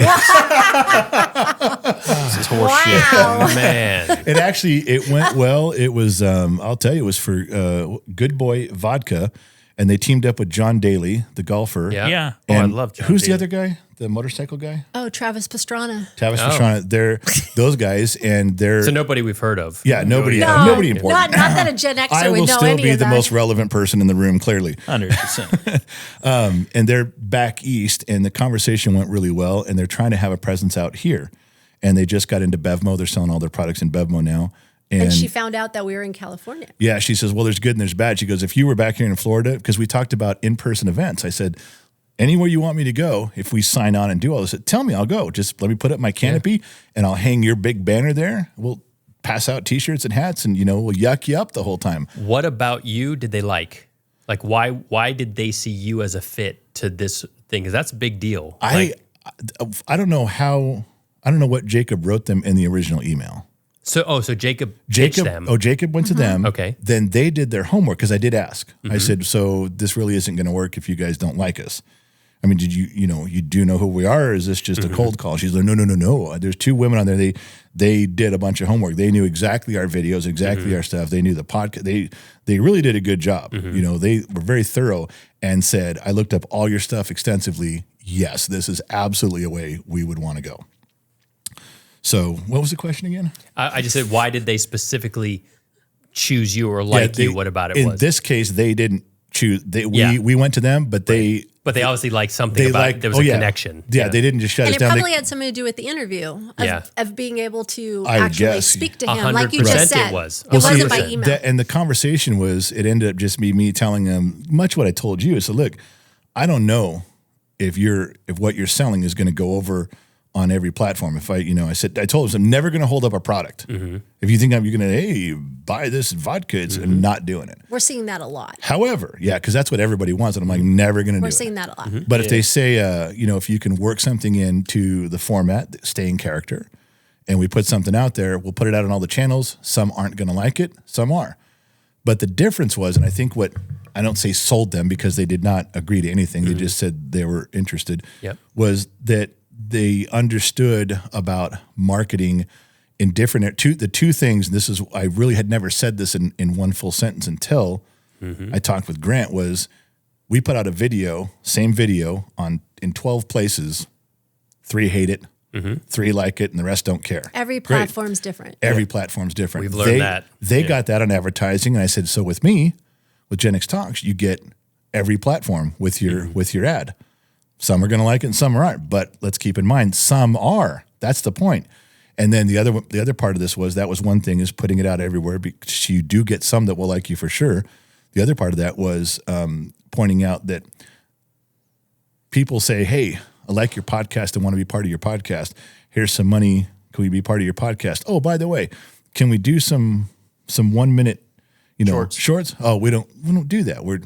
This is horseshit. Wow. Man. It went well. It was, I'll tell you, it was for Good Boy Vodka, and they teamed up with John Daly, the golfer. Yeah. Oh, I love John Who's Daly. the other guy? The motorcycle guy? Oh, Travis Pastrana. Pastrana. They're those guys, and they're so nobody we've heard of. Yeah, nobody important. Not that a Gen Xer I would will know still any be of the that. most relevant person in the room, clearly. 100%. And they're back east, and the conversation went really well, and they're trying to have a presence out here. And they just got into Bevmo. They're selling all their products in Bevmo now. And she found out that we were in California. Yeah, she says, well, there's good and there's bad. She goes, if you were back here in Florida, because we talked about in-person events, I said, anywhere you want me to go, if we sign on and do all this, tell me, I'll go. Just let me put up my canopy and I'll hang your big banner there. We'll pass out T-shirts and hats and, we'll yuck you up the whole time. What about you did they like? Like, why did they see you as a fit to this thing? Because that's a big deal. I don't know what Jacob wrote them in the original email. So Jacob pitched them. Oh, Jacob went to them. Okay. Then they did their homework because I did ask. I said, so this really isn't going to work if you guys don't like us. I mean, did you do know who we are, or is this just a cold call? She's like, no. There's 2 women on there. They did a bunch of homework. They knew exactly our videos, exactly our stuff. They knew the podcast. They really did a good job. They were very thorough and said, I looked up all your stuff extensively. Yes, this is absolutely a way we would want to go. So what was the question again? I just said, why did they specifically choose you or like you? What about it was? In this case, they didn't choose. We went to them, but they obviously liked something about it. There was a connection. Yeah, they didn't just shut us And down. it probably had something to do with the interview of being able to actually speak to him. 100% Like you just said. it was. It wasn't by email. And the conversation it ended up just me telling them much what I told you. So look, I don't know if what you're selling is going to go over on every platform. If I told them I'm never going to hold up a product. If you think you're going to, buy this vodka, it's not doing it. We're seeing that a lot. However, because that's what everybody wants, and I'm like, never going to do it. We're seeing that a lot. But if they say, if you can work something into the format, stay in character, and we put something out there, we'll put it out on all the channels. Some aren't going to like it, some are. But the difference was, and I think I don't say sold them because they did not agree to anything. They just said they were interested. Was that they understood about marketing in different the 2 things. And this is, I really had never said this in one full sentence until I talked with Grant, was we put out a video, same video in 12 places. 3 hate it, 3 like it, and the rest don't care. Every platform's different. Every platform's different. We've learned that. They got that on advertising. And I said, so with me, with Gen X Talks, you get every platform with your ad. Some are going to like it and some aren't, but let's keep in mind, some are. That's the point. And then the other part of this was, that was one thing, is putting it out everywhere, because you do get some that will like you for sure. The other part of that was pointing out that people say, hey, I like your podcast and want to be part of your podcast. Here's some money. Can we be part of your podcast? Oh, by the way, can we do some 1 minute, shorts? Oh, we don't do that. We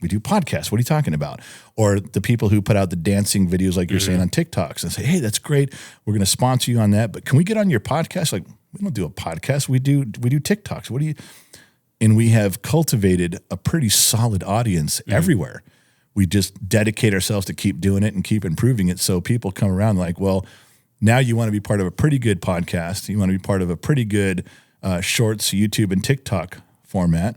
do podcasts. What are you talking about? Or the people who put out the dancing videos, like you're saying, on TikToks, and say, hey, that's great. We're going to sponsor you on that, but can we get on your podcast? Like, we don't do a podcast. We do TikToks. And we have cultivated a pretty solid audience everywhere. We just dedicate ourselves to keep doing it and keep improving it. So people come around like, well, now you want to be part of a pretty good podcast. You want to be part of a pretty good shorts, YouTube, and TikTok format.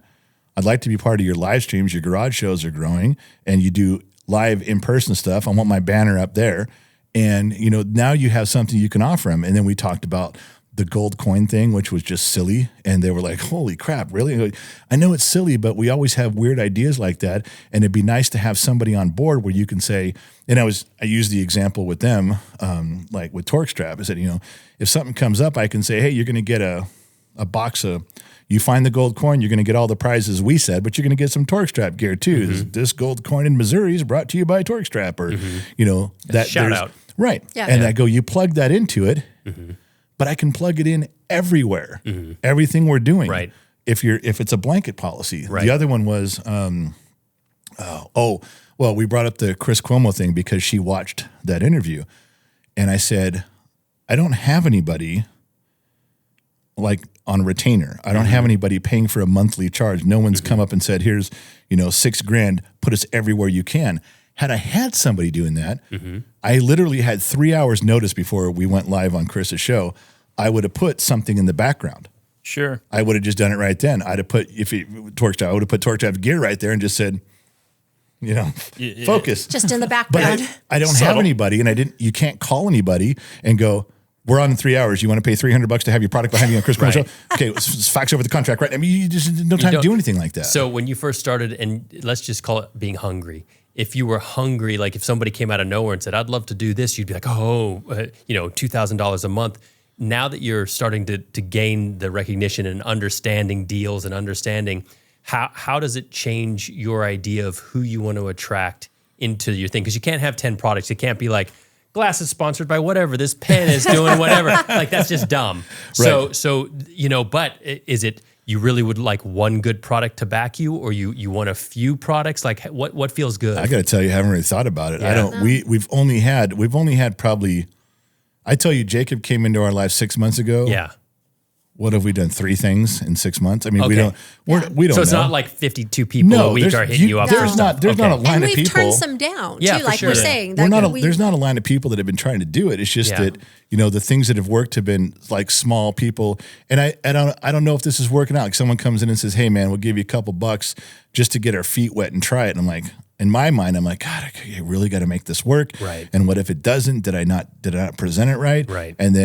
I'd like to be part of your live streams. Your garage shows are growing, and you do live in-person stuff. I want my banner up there. And, now you have something you can offer them. And then we talked about the gold coin thing, which was just silly. And they were like, holy crap, really? I know it's silly, but we always have weird ideas like that. And it'd be nice to have somebody on board where you can say, and I used the example with them, like with TorkStrap. I said, if something comes up, I can say, hey, you're going to get a box of, you find the gold coin, you're going to get all the prizes we said, but you're going to get some TorkStrap gear too. This gold coin in Missouri is brought to you by TorkStrap, or, that shout out. Right. Yeah. And I go, you plug that into it, but I can plug it in everywhere. Everything we're doing. Right. If it's a blanket policy. Right. The other one was, we brought up the Chris Cuomo thing because she watched that interview. And I said, I don't have anybody like on retainer. I don't have anybody paying for a monthly charge. No one's come up and said, here's, $6,000, put us everywhere you can. Had I had somebody doing that, I literally had 3 hours notice before we went live on Chris's show. I would have put something in the background. Sure. I would have just done it right then. I'd have put, TorkStrap, I would have put TorkStrap's gear right there and just said, focus. Just in the But background. I don't have anybody, and you can't call anybody and go, we're on in 3 hours. You want to pay $300 to have your product behind you on Chris Cuomo show? Okay, let's fax over the contract, right? I mean, you just no time to do anything like that. So when you first started, and let's just call it being hungry. If you were hungry, like if somebody came out of nowhere and said, I'd love to do this, you'd be like, $2,000 a month. now that you're starting to gain the recognition and understanding deals and understanding, how does it change your idea of who you want to attract into your thing? Because you can't have 10 products. You can't be like, glasses sponsored by whatever, this pen is doing whatever. Like, that's just dumb. Right. So but is it, you really would like one good product to back you, or you want a few products? Like, what feels good? I got to tell you, I haven't really thought about it. Yeah. I don't. We've only had probably. I tell you, Jacob came into our life 6 months ago. Yeah. What have we done? 3 things in 6 months. I mean, Okay. we don't. So it's know. not like 52 people a week are hitting you up. There's for not. stuff. There's not a line And of we've people. turned some down Yeah, too, for like sure. we're saying. There's not a line of people that have been trying to do it. It's just Yeah. that the things that have worked have been like small people. And I don't know if this is working out. Like someone comes in and says, "Hey man, we'll give you a couple bucks just to get our feet wet and try it." And I'm like, in my mind, I'm like, God, I really got to make this work. Right. And what if it doesn't? Did I not present it right? Right. And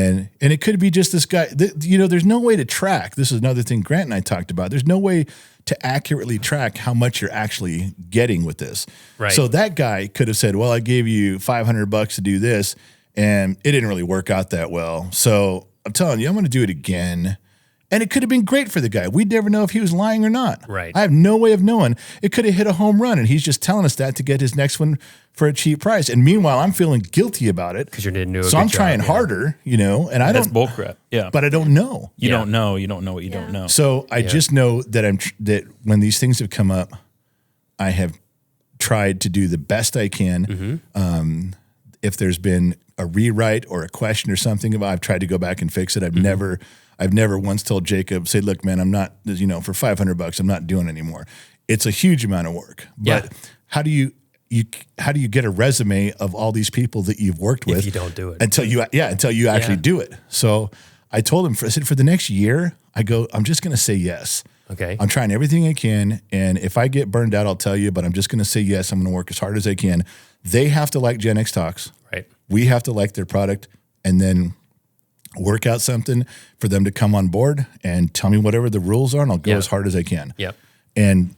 it could be just this guy. There's no way to track. This is another thing Grant and I talked about. There's no way to accurately track how much you're actually getting with this. Right. So that guy could have said, "Well, I gave you $500 to do this, and it didn't really work out that well. So I'm telling you, I'm going to do it again." And it could have been great for the guy. We'd never know if he was lying or not. Right. I have no way of knowing. It could have hit a home run, and he's just telling us that to get his next one for a cheap price. And meanwhile, I'm feeling guilty about it. Because you didn't do a So good I'm trying job, yeah. harder, and I That's don't. bullcrap. Yeah. But I don't know. you Yeah. don't know. You don't know what you don't know. So I just know that that when these things have come up, I have tried to do the best I can. If there's been a rewrite or a question or something about, I've tried to go back and fix it. I've never once told Jacob, say, "Look, man, I'm not, for $500, I'm not doing anymore." It's a huge amount of work. But Yeah. how do you get a resume of all these people that you've worked with If you don't do it. until you actually do it? So I told him, I said, for the next year, I'm just going to say yes. Okay. I'm trying everything I can. And if I get burned out, I'll tell you, but I'm just going to say yes. I'm going to work as hard as I can. They have to like Gen X Talks. Right. We have to like their product, and then work out something for them to come on board and tell me whatever the rules are, and I'll go Yeah. as hard as I can. Yep. And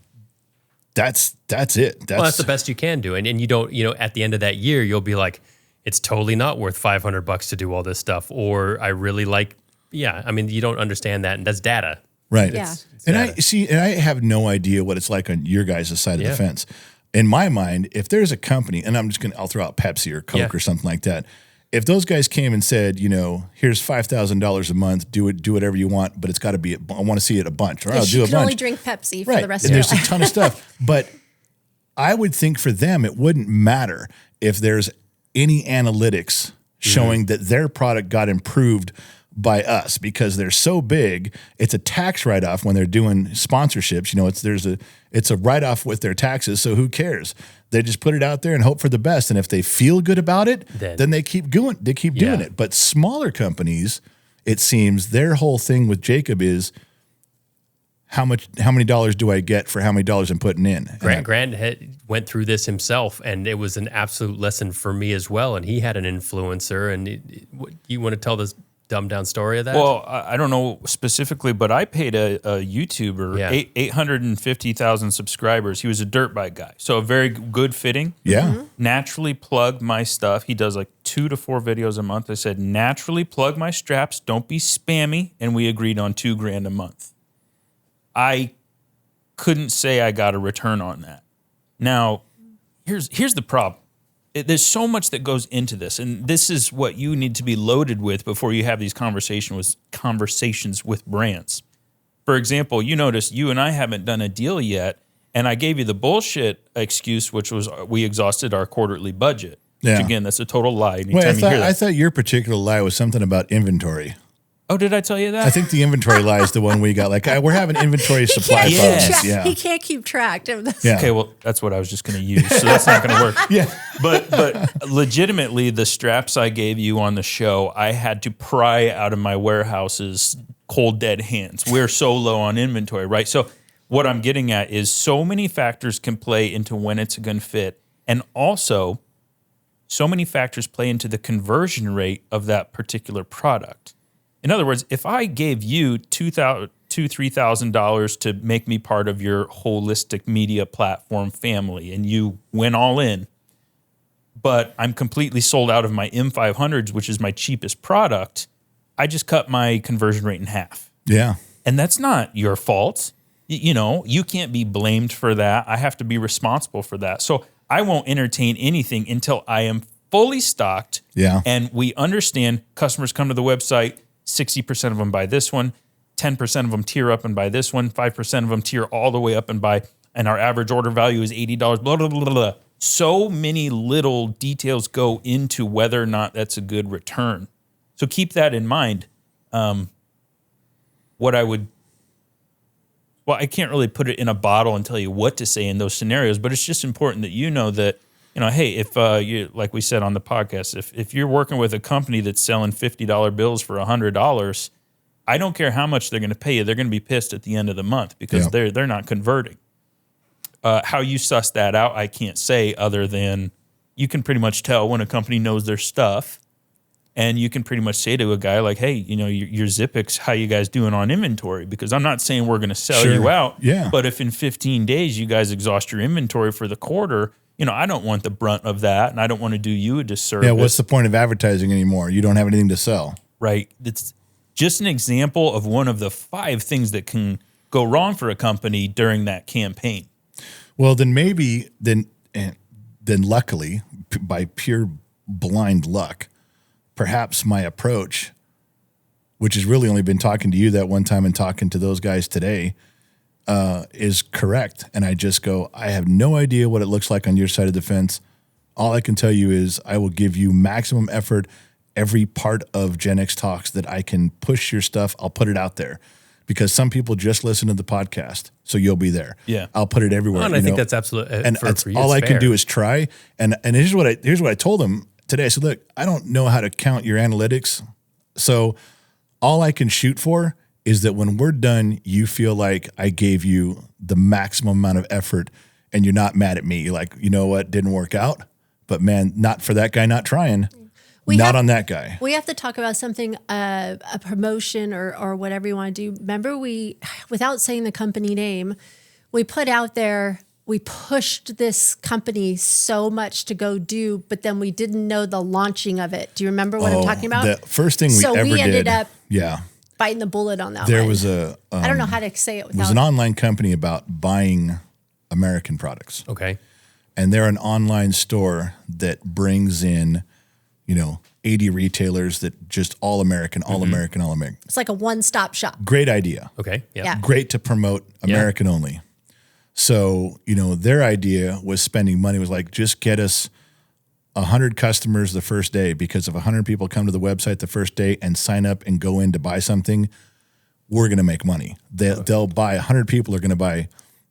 that's it. That's the best you can do. And you don't, at the end of that year, you'll be like, it's totally not worth $500 to do all this stuff. Or I really like, you don't understand that. And that's data. right. Yeah. It's And data. I have no idea what it's like on your guys' side of Yeah. the fence. In my mind, if there's a company, and I'll throw out Pepsi or Coke Yeah. or something like that. If those guys came and said, here's $5,000 a month, do whatever you want, but it's got to be, I want to see it a bunch, or I'll do You a can only bunch. drink Pepsi for Right. the rest And of your there's a life. ton of stuff. But I would think for them, it wouldn't matter if there's any analytics showing that their product got improved by us, because they're so big. It's a tax write-off when they're doing sponsorships. It's a write-off with their taxes. So who cares? They just put it out there and hope for the best. And if they feel good about it, then they keep going. They keep doing Yeah. it. But smaller companies, it seems their whole thing with Jacob is how many dollars do I get for how many dollars I'm putting in? Grant went through this himself, and it was an absolute lesson for me as well. And he had an influencer. And you want to tell this dumbed down story of that? Well, I don't know specifically, but I paid a YouTuber Yeah. 850,000 subscribers. He was a dirt bike guy, so a very good fitting. Yeah. Naturally plug my stuff. He does like 2 to 4 videos a month. I said, naturally plug my straps. Don't be spammy. And we agreed on $2,000 a month. I couldn't say I got a return on that. Now, here's the problem. There's so much that goes into this, and this is what you need to be loaded with before you have these conversations with brands. For example, you notice you and I haven't done a deal yet, and I gave you the bullshit excuse, which was we exhausted our quarterly budget. Yeah. Which again, that's a total lie. Wait, Anytime you hear that. I thought your particular lie was something about inventory. Oh, did I tell you that? I think the inventory lie is the one we got. Like, we're having inventory supply Can't keep Yes. problems. track- Yeah. He can't keep track of this. Yeah. Okay, well, that's what I was just going to use, so that's not going to work. Yeah. But legitimately, the straps I gave you on the show, I had to pry out of my warehouses cold dead hands. We're so low on inventory, right? So what I'm getting at is so many factors can play into when it's going to fit, and also so many factors play into the conversion rate of that particular product. In other words, if I gave you $3,000 to make me part of your holistic media platform family, and you went all in, but I'm completely sold out of my M500s, which is my cheapest product, I just cut my conversion rate in half. Yeah. And that's not your fault. You can't be blamed for that. I have to be responsible for that. So I won't entertain anything until I am fully stocked. Yeah. And we understand customers come to the website, 60% of them buy this one, 10% of them tier up and buy this one, 5% of them tier all the way up and buy, and our average order value is $80, blah, blah, blah, blah. So many little details go into whether or not that's a good return. So keep that in mind. I can't really put it in a bottle and tell you what to say in those scenarios, but it's just important that you know that, hey, if you, like we said on the podcast, if you're working with a company that's selling $50 bills for $100, I don't care how much they're going to pay you. They're going to be pissed at the end of the month because they're not converting. How you suss that out, I can't say, other than you can pretty much tell when a company knows their stuff. And you can pretty much say to a guy like, hey, your Zippix, how you guys doing on inventory? Because I'm not saying we're going to sell you out. Yeah. But if in 15 days you guys exhaust your inventory for the quarter, I don't want the brunt of that. And I don't want to do you a disservice. Yeah, what's the point of advertising anymore? You don't have anything to sell. Right. It's just an example of one of the 5 things that can go wrong for a company during that campaign. Well, then luckily, by pure blind luck, perhaps my approach, which has really only been talking to you that one time and talking to those guys today, is correct. And I just go, I have no idea what it looks like on your side of the fence. All I can tell you is I will give you maximum effort every part of Gen X Talks that I can push your stuff. I'll put it out there because some people just listen to the podcast. So you'll be there. Yeah. I'll put it everywhere. Well, and I think that's absolutely, and that's all I can do is try. And here's what I told them today. I said, look, I don't know how to count your analytics. So all I can shoot for is that when we're done, you feel like I gave you the maximum amount of effort and you're not mad at me. You're like, you know what, didn't work out. But man, not for that guy not trying. On that guy. We have to talk about something, a promotion or whatever you want to do. Remember without saying the company name, we put out there, we pushed this company so much to go do, but then we didn't know the launching of it. Do you remember what I'm talking about? The first thing we ended up biting the bullet on that there one. Was a I don't know how to say it without. It was an online company about buying American products. Okay. And they're an online store that brings in 80 retailers that just all American. It's like a one-stop shop. Great idea. Okay. Yeah. Great to promote American only. So, their idea was spending money was like, just get us 100 customers the first day, because if 100 people come to the website the first day and sign up and go in to buy something, we're going to make money. They'll buy 100 people are going to buy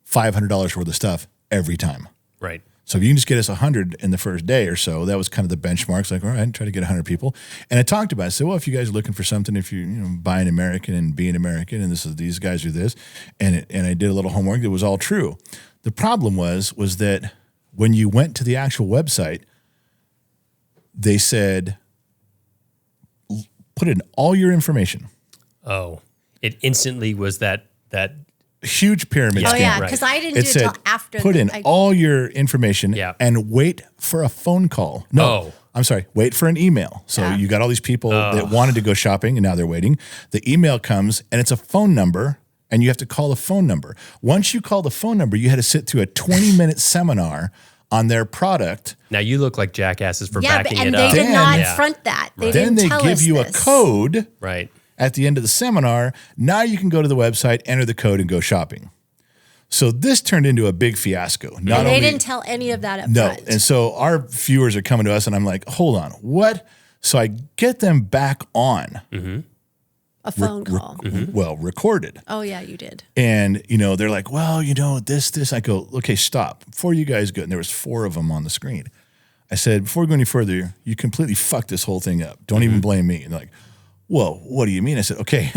$500 worth of stuff every time. Right. So if you can just get us 100 in the first day or so, that was kind of the benchmarks. Like, all right, try to get 100 people. And I talked about it. I said, well, if you guys are looking for something, if you buying American and being American, and these guys do this, and I did a little homework. It was all true. The problem was that when you went to the actual website, they said, put in all your information. Oh, it instantly was that huge pyramid scheme. Oh yeah, because I didn't do it until after. Put in all your information and wait for a phone call. No, I'm sorry, wait for an email. So you got all these people that wanted to go shopping and now they're waiting. The email comes and it's a phone number and you have to call the phone number. Once you call the phone number, you had to sit through a 20-minute seminar on their product. Now you look like jackasses for backing it and up. they did not front that. They didn't tell us Then they give you a code. Right. At the end of the seminar, now you can go to the website, enter the code, and go shopping. So this turned into a big fiasco. And they didn't tell any of that up front. And so our viewers are coming to us, and I'm like, hold on, what? So I get them back on. A phone call. Well, recorded. Oh, yeah, you did. And, they're like, well, this. I go, okay, stop. Before you guys go, and there was 4 of them on the screen. I said, before we go any further, you completely fucked this whole thing up. Don't even blame me. And they're like, whoa, what do you mean? I said, okay,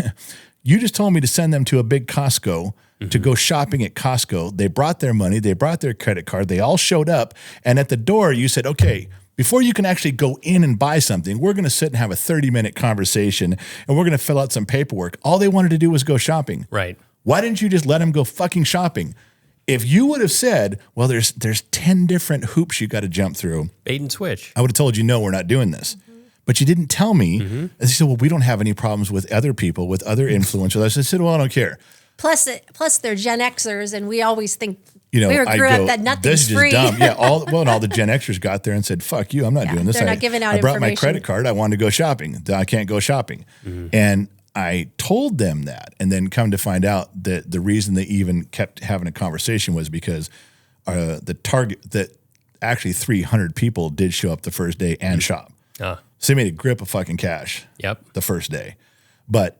you just told me to send them to a big Costco to go shopping at Costco. They brought their money. They brought their credit card. They all showed up. And at the door, you said, okay, before you can actually go in and buy something, we're going to sit and have a 30-minute conversation and we're going to fill out some paperwork. All they wanted to do was go shopping. Right. Why didn't you just let them go fucking shopping? If you would have said, well, there's 10 different hoops you got to jump through. Bait and switch. I would have told you, no, we're not doing this. but you didn't tell me. And she said, well, we don't have any problems with other people, with other influencers. I said, well, I don't care. Plus they're Gen Xers, and we always think You know, we I grew go, up that nothing's this is just free. dumb. Yeah, and all the Gen Xers got there and said, fuck you, I'm not doing this. They're not giving out I brought my information. credit card. I wanted to go shopping. I can't go shopping. And I told them that, and then come to find out that the reason they even kept having a conversation was because the target that actually 300 people did show up the first day and shop. So they made a grip of fucking cash the first day. But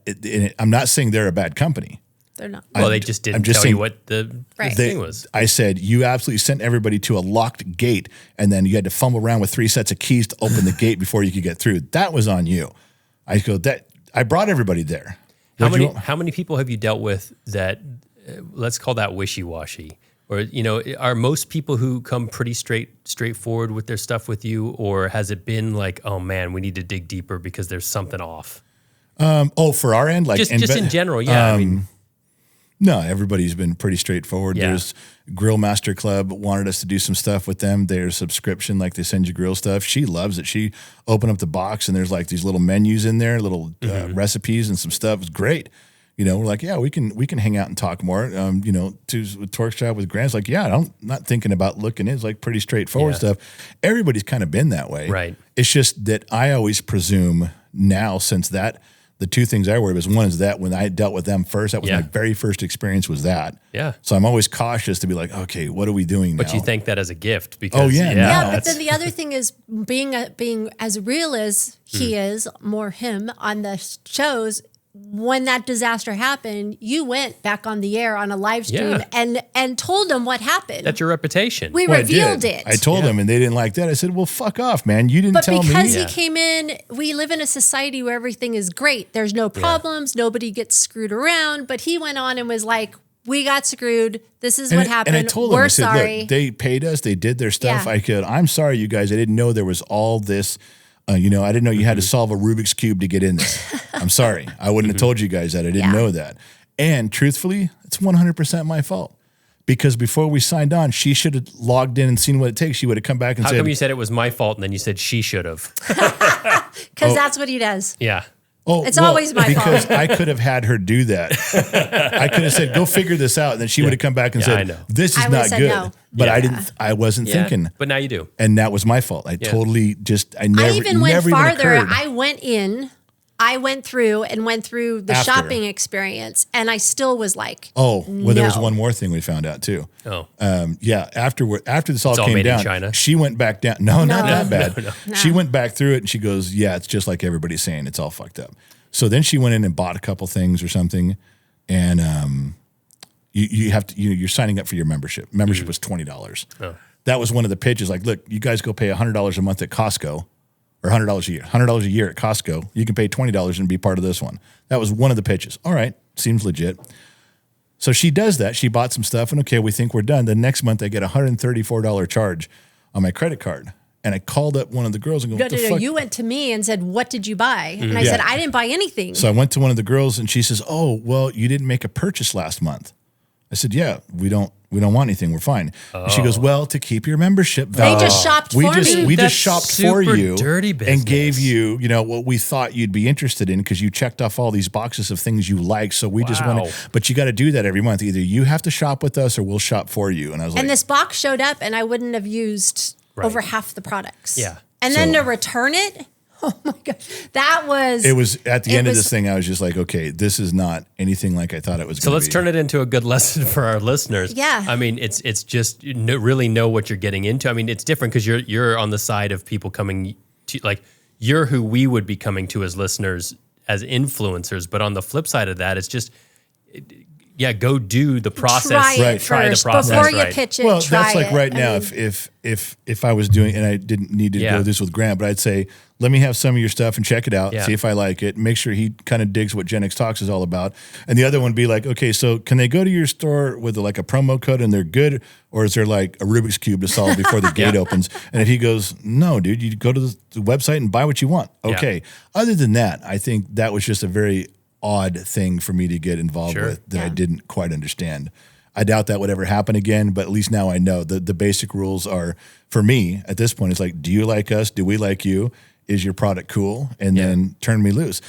I'm not saying they're a bad company. They're not. Well, they just didn't tell you what the thing was. I said, you absolutely sent everybody to a locked gate, and then you had to fumble around with 3 sets of keys to open the gate before you could get through. That was on you. I go, I brought everybody there. How many people have you dealt with that, let's call that wishy-washy? Or, you know, are most people who come pretty straightforward with their stuff with you, or has it been like, oh man, we need to dig deeper because there's something off? For our end? Like just in general, yeah. I mean, no, everybody's been pretty straightforward. Yeah. There's Grill Master Club wanted us to do some stuff with them. Their subscription, like they send you grill stuff. She loves it. She opened up the box and there's like these little menus in there, little recipes and some stuff. It's great. You know, we're like, yeah, we can hang out and talk more. You know, with TorkStrap with Grant's like, yeah, I'm not thinking about looking. It's like pretty straightforward stuff. Everybody's kind of been that way. Right. It's just that I always presume now, since that. The two things I worry about is, one is that when I dealt with them first, that was my very first experience was that. Yeah. So I'm always cautious to be like, okay, what are we doing now? But you think that as a gift because But then the other thing is being as real as he is, more him on the shows. When that disaster happened, you went back on the air on a live stream and told them what happened. That's your reputation. We revealed it. I told them, and they didn't like that. I said, well, fuck off, man. You didn't tell me. But because he came in, we live in a society where everything is great. There's no problems. Nobody gets screwed around. But he went on and was like, we got screwed. This is what happened. And I told them, We're I said, sorry. look, they paid us. They did their stuff. Yeah. I'm sorry, you guys. I didn't know there was all this. You know, I didn't know you had to solve a Rubik's Cube to get in there. I'm sorry. I wouldn't have told you guys that. I didn't know that. And truthfully, it's 100% my fault. Because before we signed on, she should have logged in and seen what it takes. She would have come back and said... How come you said it was my fault and then you said she should have? Because that's what he does. Yeah. Oh, it's always my fault. Because I could have had her do that. I could have said, go figure this out. And then she would have come back and said, this is not good. No. But I wasn't thinking. But now you do. And that was my fault. I totally just, I even went farther. Even I went in. I went through the shopping experience, and I still was like, there was one more thing we found out too. After this all came made down, in China. she went back down. No, not that bad. No. She went back through it and she goes, yeah, it's just like everybody's saying. It's all fucked up. So then she went in and bought a couple things or something, and you have to, you're signing up for your membership. Membership was $20. Oh. That was one of the pitches. Like, look, you guys go pay $100 a month at Costco. Or $100 a year. $100 a year at Costco. You can pay $20 and be part of this one. That was one of the pitches. All right, seems legit. So she does that. She bought some stuff, and okay, we think we're done. The next month, I get a $134 charge on my credit card. And I called up one of the girls and go, No, you went to me and said, what did you buy? And I said, I didn't buy anything. So I went to one of the girls, and she says, oh, well, you didn't make a purchase last month. I said, yeah, we don't want anything. We're fine. And she goes, well, to keep your membership valid. They just shopped for me. We That's just shopped for you dirty business. and gave you, what we thought you'd be interested in because you checked off all these boxes of things you like. So we just want to, but you got to do that every month. Either you have to shop with us or we'll shop for you. And I was like, and this box showed up and I wouldn't have used over half the products. Yeah. And then to return it, oh my God, it was at the end of this thing. I was just like, okay, this is not anything like I thought it was. So let's turn it into a good lesson for our listeners. Yeah. I mean, it's just really know what you're getting into. I mean, it's different because you're on the side of people coming to, like, you're who we would be coming to as listeners, as influencers. But on the flip side of that, it's just, go do the process. Try the process before you pitch it. Well, try that's like it. right now. If I was doing, and I didn't need to go this with Grant, but I'd say, let me have some of your stuff and check it out, see if I like it. Make sure he kind of digs what Gen X Talks is all about. And the other one be like, okay, so can they go to your store with like a promo code and they're good, or is there like a Rubik's Cube to solve before the gate opens? And if he goes, no, dude, you go to the website and buy what you want. Okay. Yeah. Other than that, I think that was just a very odd thing for me to get involved with that I didn't quite understand. I doubt that would ever happen again, but at least now I know the basic rules are, for me at this point, it's like, do you like us? Do we like you? is your product cool? And then turn me loose.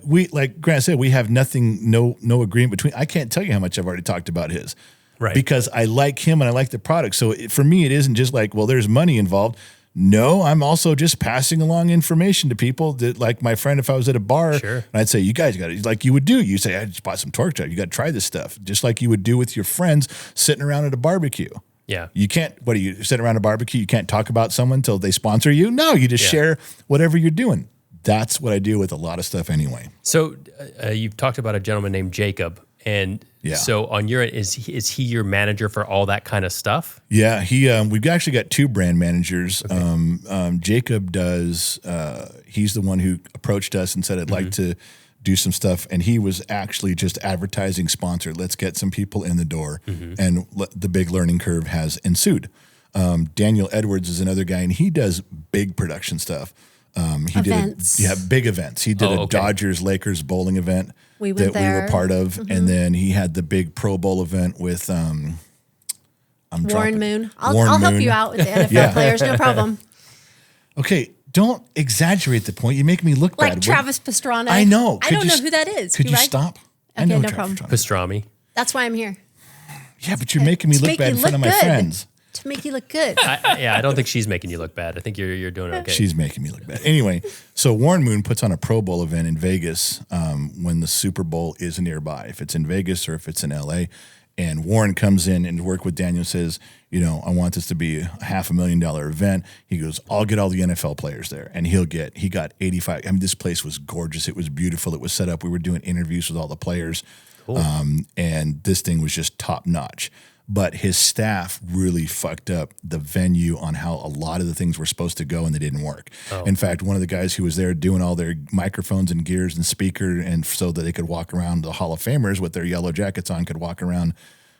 We, like Grant said, we have nothing, no agreement between. I can't tell you how much I've already talked about his. Right. Because I like him and I like the product. So for me, it isn't just like, well, there's money involved. No, I'm also just passing along information to people that, like my friend, if I was at a bar, and I'd say, you guys got to, like you would do. You say, I just bought some TorkStrap. You got to try this stuff. Just like you would do with your friends sitting around at a barbecue. Yeah. You can't, what do you sit around a barbecue? You can't talk about someone until they sponsor you? No, you just share whatever you're doing. That's what I do with a lot of stuff anyway. So you've talked about a gentleman named Jacob. And so on your end, is he your manager for all that kind of stuff? Yeah, we've actually got two brand managers. Okay. Jacob does, he's the one who approached us and said, I'd like to do some stuff. And he was actually just advertising sponsored. Let's get some people in the door. And the big learning curve has ensued. Daniel Edwards is another guy, and he does big production stuff. He events. did big events. He did a Dodgers Lakers bowling event we were part of, and then he had the big Pro Bowl event with Warren Moon. I'll help you out with the NFL players, no problem. Okay, don't exaggerate the point. You make me look like bad. Travis Pastrana. I know. I don't know who that is. Could you stop? Okay, I know no problem. Pastrami. That's why I'm here. Yeah, but you're making me look bad in front of my friends. To make you look good. I don't think she's making you look bad. I think you're doing okay. She's making me look bad. Anyway, so Warren Moon puts on a Pro Bowl event in Vegas when the Super Bowl is nearby, if it's in Vegas or if it's in LA. And Warren comes in and work with Daniel, says, I want this to be a $500,000 event. He goes, I'll get all the NFL players there. And he got 85. I mean, this place was gorgeous. It was beautiful. It was set up. We were doing interviews with all the players. Cool. And this thing was just top notch. But his staff really fucked up the venue on how a lot of the things were supposed to go, and they didn't work. Oh. In fact, one of the guys who was there doing all their microphones and gears and speaker, and so that they could walk around, the Hall of Famers with their yellow jackets on could walk around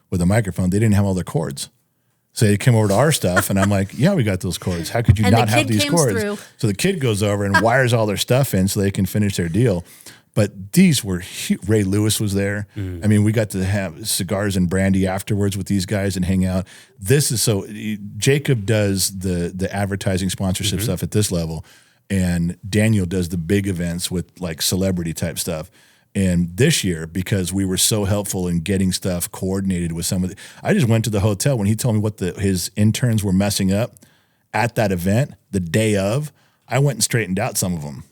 with a microphone. They didn't have all their cords. So they came over to our stuff, and I'm like, yeah, we got those cords. How could you not have these cords? Through. So the kid goes over and wires all their stuff in so they can finish their deal. But these were, Ray Lewis was there. I mean, we got to have cigars and brandy afterwards with these guys and hang out. Jacob does the advertising sponsorship stuff at this level, and Daniel does the big events with like celebrity type stuff. And this year, because we were so helpful in getting stuff coordinated with some of I just went to the hotel when he told me what his interns were messing up at that event the day of. I went and straightened out some of them.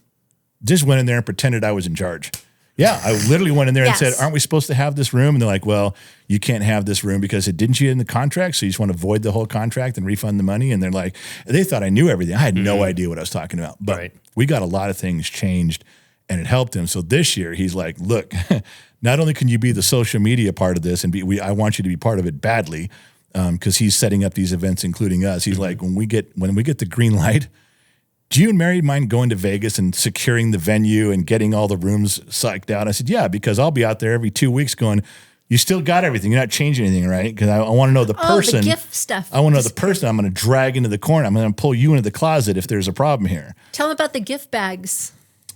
Just went in there and pretended I was in charge. Yeah, I literally went in there and said, aren't we supposed to have this room? And they're like, well, you can't have this room because it didn't you in the contract, so you just want to void the whole contract and refund the money. And they're like, they thought I knew everything. I had no idea what I was talking about. But we got a lot of things changed, and it helped him. So this year, he's like, look, not only can you be the social media part of this, and I want you to be part of it badly, because he's setting up these events, including us. He's like, when we get the green light, do you and Mary mind going to Vegas and securing the venue and getting all the rooms psyched out? I said, yeah, because I'll be out there every 2 weeks going, you still got everything. You're not changing anything, right? Because I want to know the person. The gift stuff. I want to know the person I'm going to drag into the corner. I'm going to pull you into the closet if there's a problem here. Tell him about the gift bags.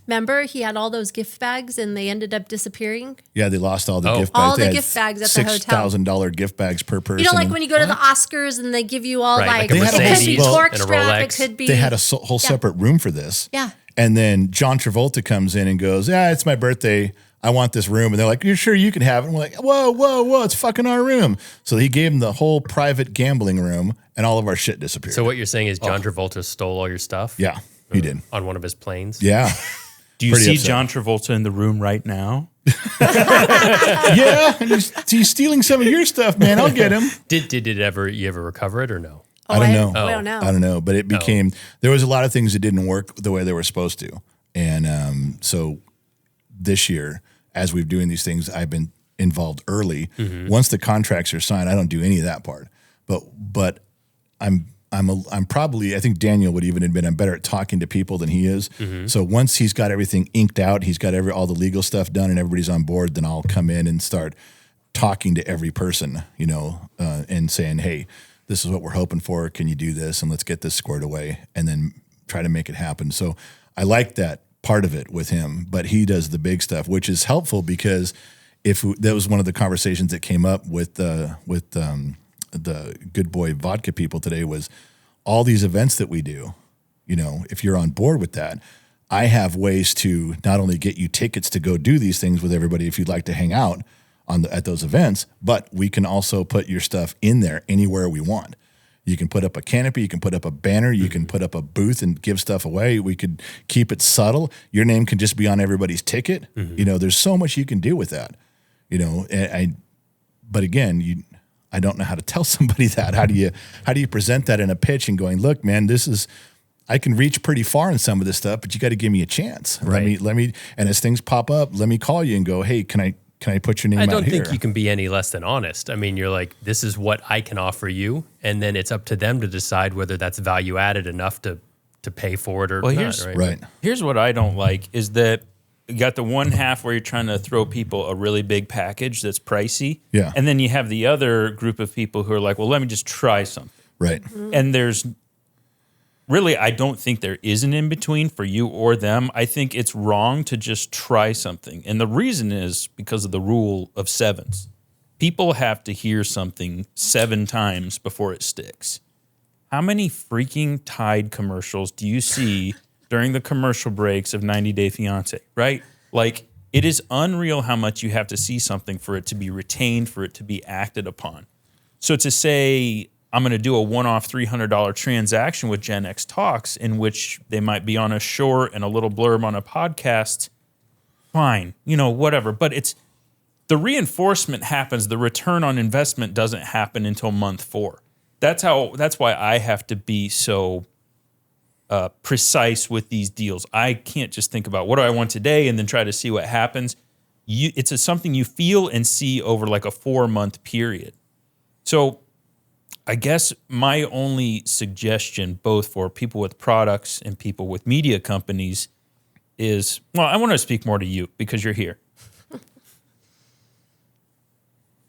Remember, he had all those gift bags and they ended up disappearing? Yeah, they lost all the gift bags. All the gift bags at the hotel. $6,000 gift bags per person. You know, like when you go to the Oscars and they give you all like it a could be TorkStrap, it Rolex. could be. They had a whole separate room for this. Yeah. And then John Travolta comes in and goes, yeah, it's my birthday. I want this room. And they're like, you're sure you can have it? And we're like, whoa, it's fucking our room. So he gave him the whole private gambling room and all of our shit disappeared. So what you're saying is John Travolta stole all your stuff? Yeah, he did. On one of his planes? Yeah. Do you see John Travolta in the room right now? Yeah, and he's stealing some of your stuff, man. I'll get him. Did you ever recover it or no? I don't know. I don't know. But it became, there was a lot of things that didn't work the way they were supposed to. And so this year, as we've doing these things, I've been involved early. Once the contracts are signed, I don't do any of that part. But I'm probably, I think Daniel would even admit I'm better at talking to people than he is. So once he's got everything inked out, he's got all the legal stuff done and everybody's on board, then I'll come in and start talking to every person, and saying, hey, this is what we're hoping for. Can you do this? And let's get this squared away and then try to make it happen. So I like that part of it with him, but he does the big stuff, which is helpful because that was one of the conversations that came up with the Good Boy Vodka people today was all these events that we do, if you're on board with that, I have ways to not only get you tickets to go do these things with everybody if you'd like to hang out at those events, but we can also put your stuff in there anywhere we want. You can put up a canopy, you can put up a banner, you can put up a booth and give stuff away. We could keep it subtle. Your name can just be on everybody's ticket. There's so much you can do with that. But again, I don't know how to tell somebody that. How do you present that in a pitch and going, look, man, I can reach pretty far in some of this stuff, but you got to give me a chance. Right. Let me, and as things pop up, let me call you and go, hey, can I put your name out here? I don't think you can be any less than honest. I mean, you're like, this is what I can offer you, and then it's up to them to decide whether that's value added enough to pay for it or not. Right. Here's what I don't like is that you got the one half where you're trying to throw people a really big package that's pricey. Yeah. And then you have the other group of people who are like, well, let me just try something. Right. And I don't think there is an in-between for you or them. I think it's wrong to just try something. And the reason is because of the rule of sevens. People have to hear something 7 times before it sticks. How many freaking Tide commercials do you see during the commercial breaks of 90 Day Fiancé, right? Like, it is unreal how much you have to see something for it to be retained, for it to be acted upon. So to say, I'm going to do a one-off $300 transaction with Gen X Talks in which they might be on a short and a little blurb on a podcast, fine, whatever. But the reinforcement happens. The return on investment doesn't happen until month 4. That's why I have to be so precise with these deals. I can't just think about what do I want today and then try to see what happens. It's something you feel and see over like a 4-month period. So I guess my only suggestion, both for people with products and people with media companies, is, well, I want to speak more to you because you're here.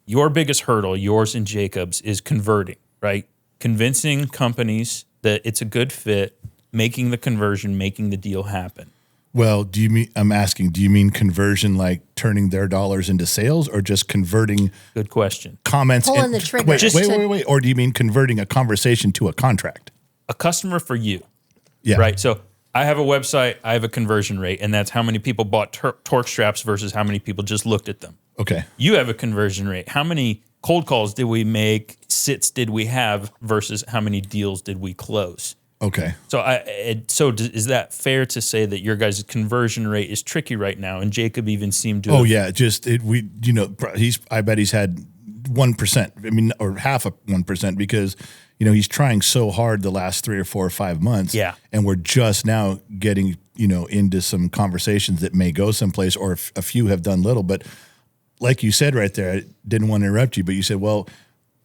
Your biggest hurdle, yours and Jacob's, is converting, right? Convincing companies that it's a good fit, making the conversion, making the deal happen. Well, do you mean conversion like turning their dollars into sales or just converting? Good question. Comments. Pulling the trigger. Wait. Or do you mean converting a conversation to a contract? A customer for you. Yeah. Right. So I have a website, I have a conversion rate, and that's how many people bought TorkStraps versus how many people just looked at them. Okay. You have a conversion rate. How many cold calls did we make, sits did we have versus how many deals did we close? Okay. So is that fair to say that your guys' conversion rate is tricky right now? And Jacob even seemed to. Oh yeah, I bet he's had 1%. I mean, or half of 1% because he's trying so hard the last 3 or 4 or 5 months. Yeah. And we're just now getting into some conversations that may go someplace, or a few have done little. But like you said right there, I didn't want to interrupt you, but you said, well,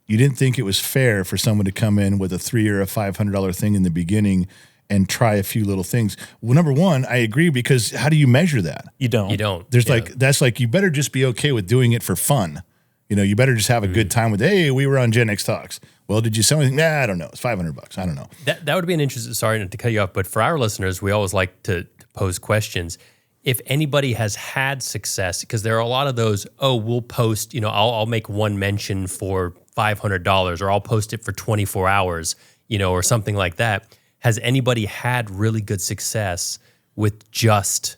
you didn't think it was fair for someone to come in with a $300 or a $500 thing in the beginning and try a few little things. Well, number one, I agree, because how do you measure that? You don't. There's you better just be okay with doing it for fun. You better just have a good time with, hey, we were on Gen X Talks. Well, did you sell anything? Nah, I don't know. It's $500. I don't know. That would be an interesting, sorry to cut you off, but for our listeners, we always like to pose questions. If anybody has had success, because there are a lot of those, we'll post, I'll make one mention for $500, or I'll post it for 24 hours, or something like that. Has anybody had really good success with just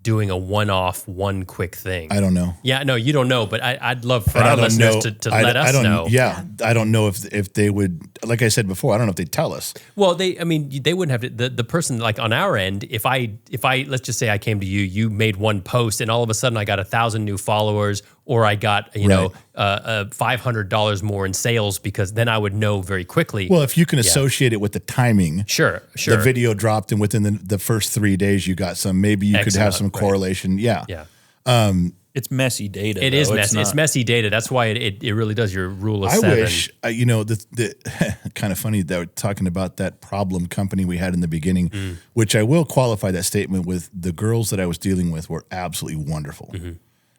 doing a one-off, one quick thing? I don't know. Yeah, no, you don't know, but I'd love for our listeners to let us know. Yeah, I don't know if they would, like I said before, I don't know if they'd tell us. Well, they wouldn't have to, the person, like on our end, if I let's just say I came to you, you made one post and all of a sudden I got 1,000 new followers, or I got, $500 more in sales, because then I would know very quickly. Well, if you can associate it with the timing. Sure. The video dropped and within the first 3 days you got some, maybe you could have some correlation. Yeah. Yeah. It's messy data. It is messy. It's messy data. That's why it really does your rule of 7. I wish, the kind of funny that we're talking about that problem company we had in the beginning, which I will qualify that statement with, the girls that I was dealing with were absolutely wonderful. Mm-hmm.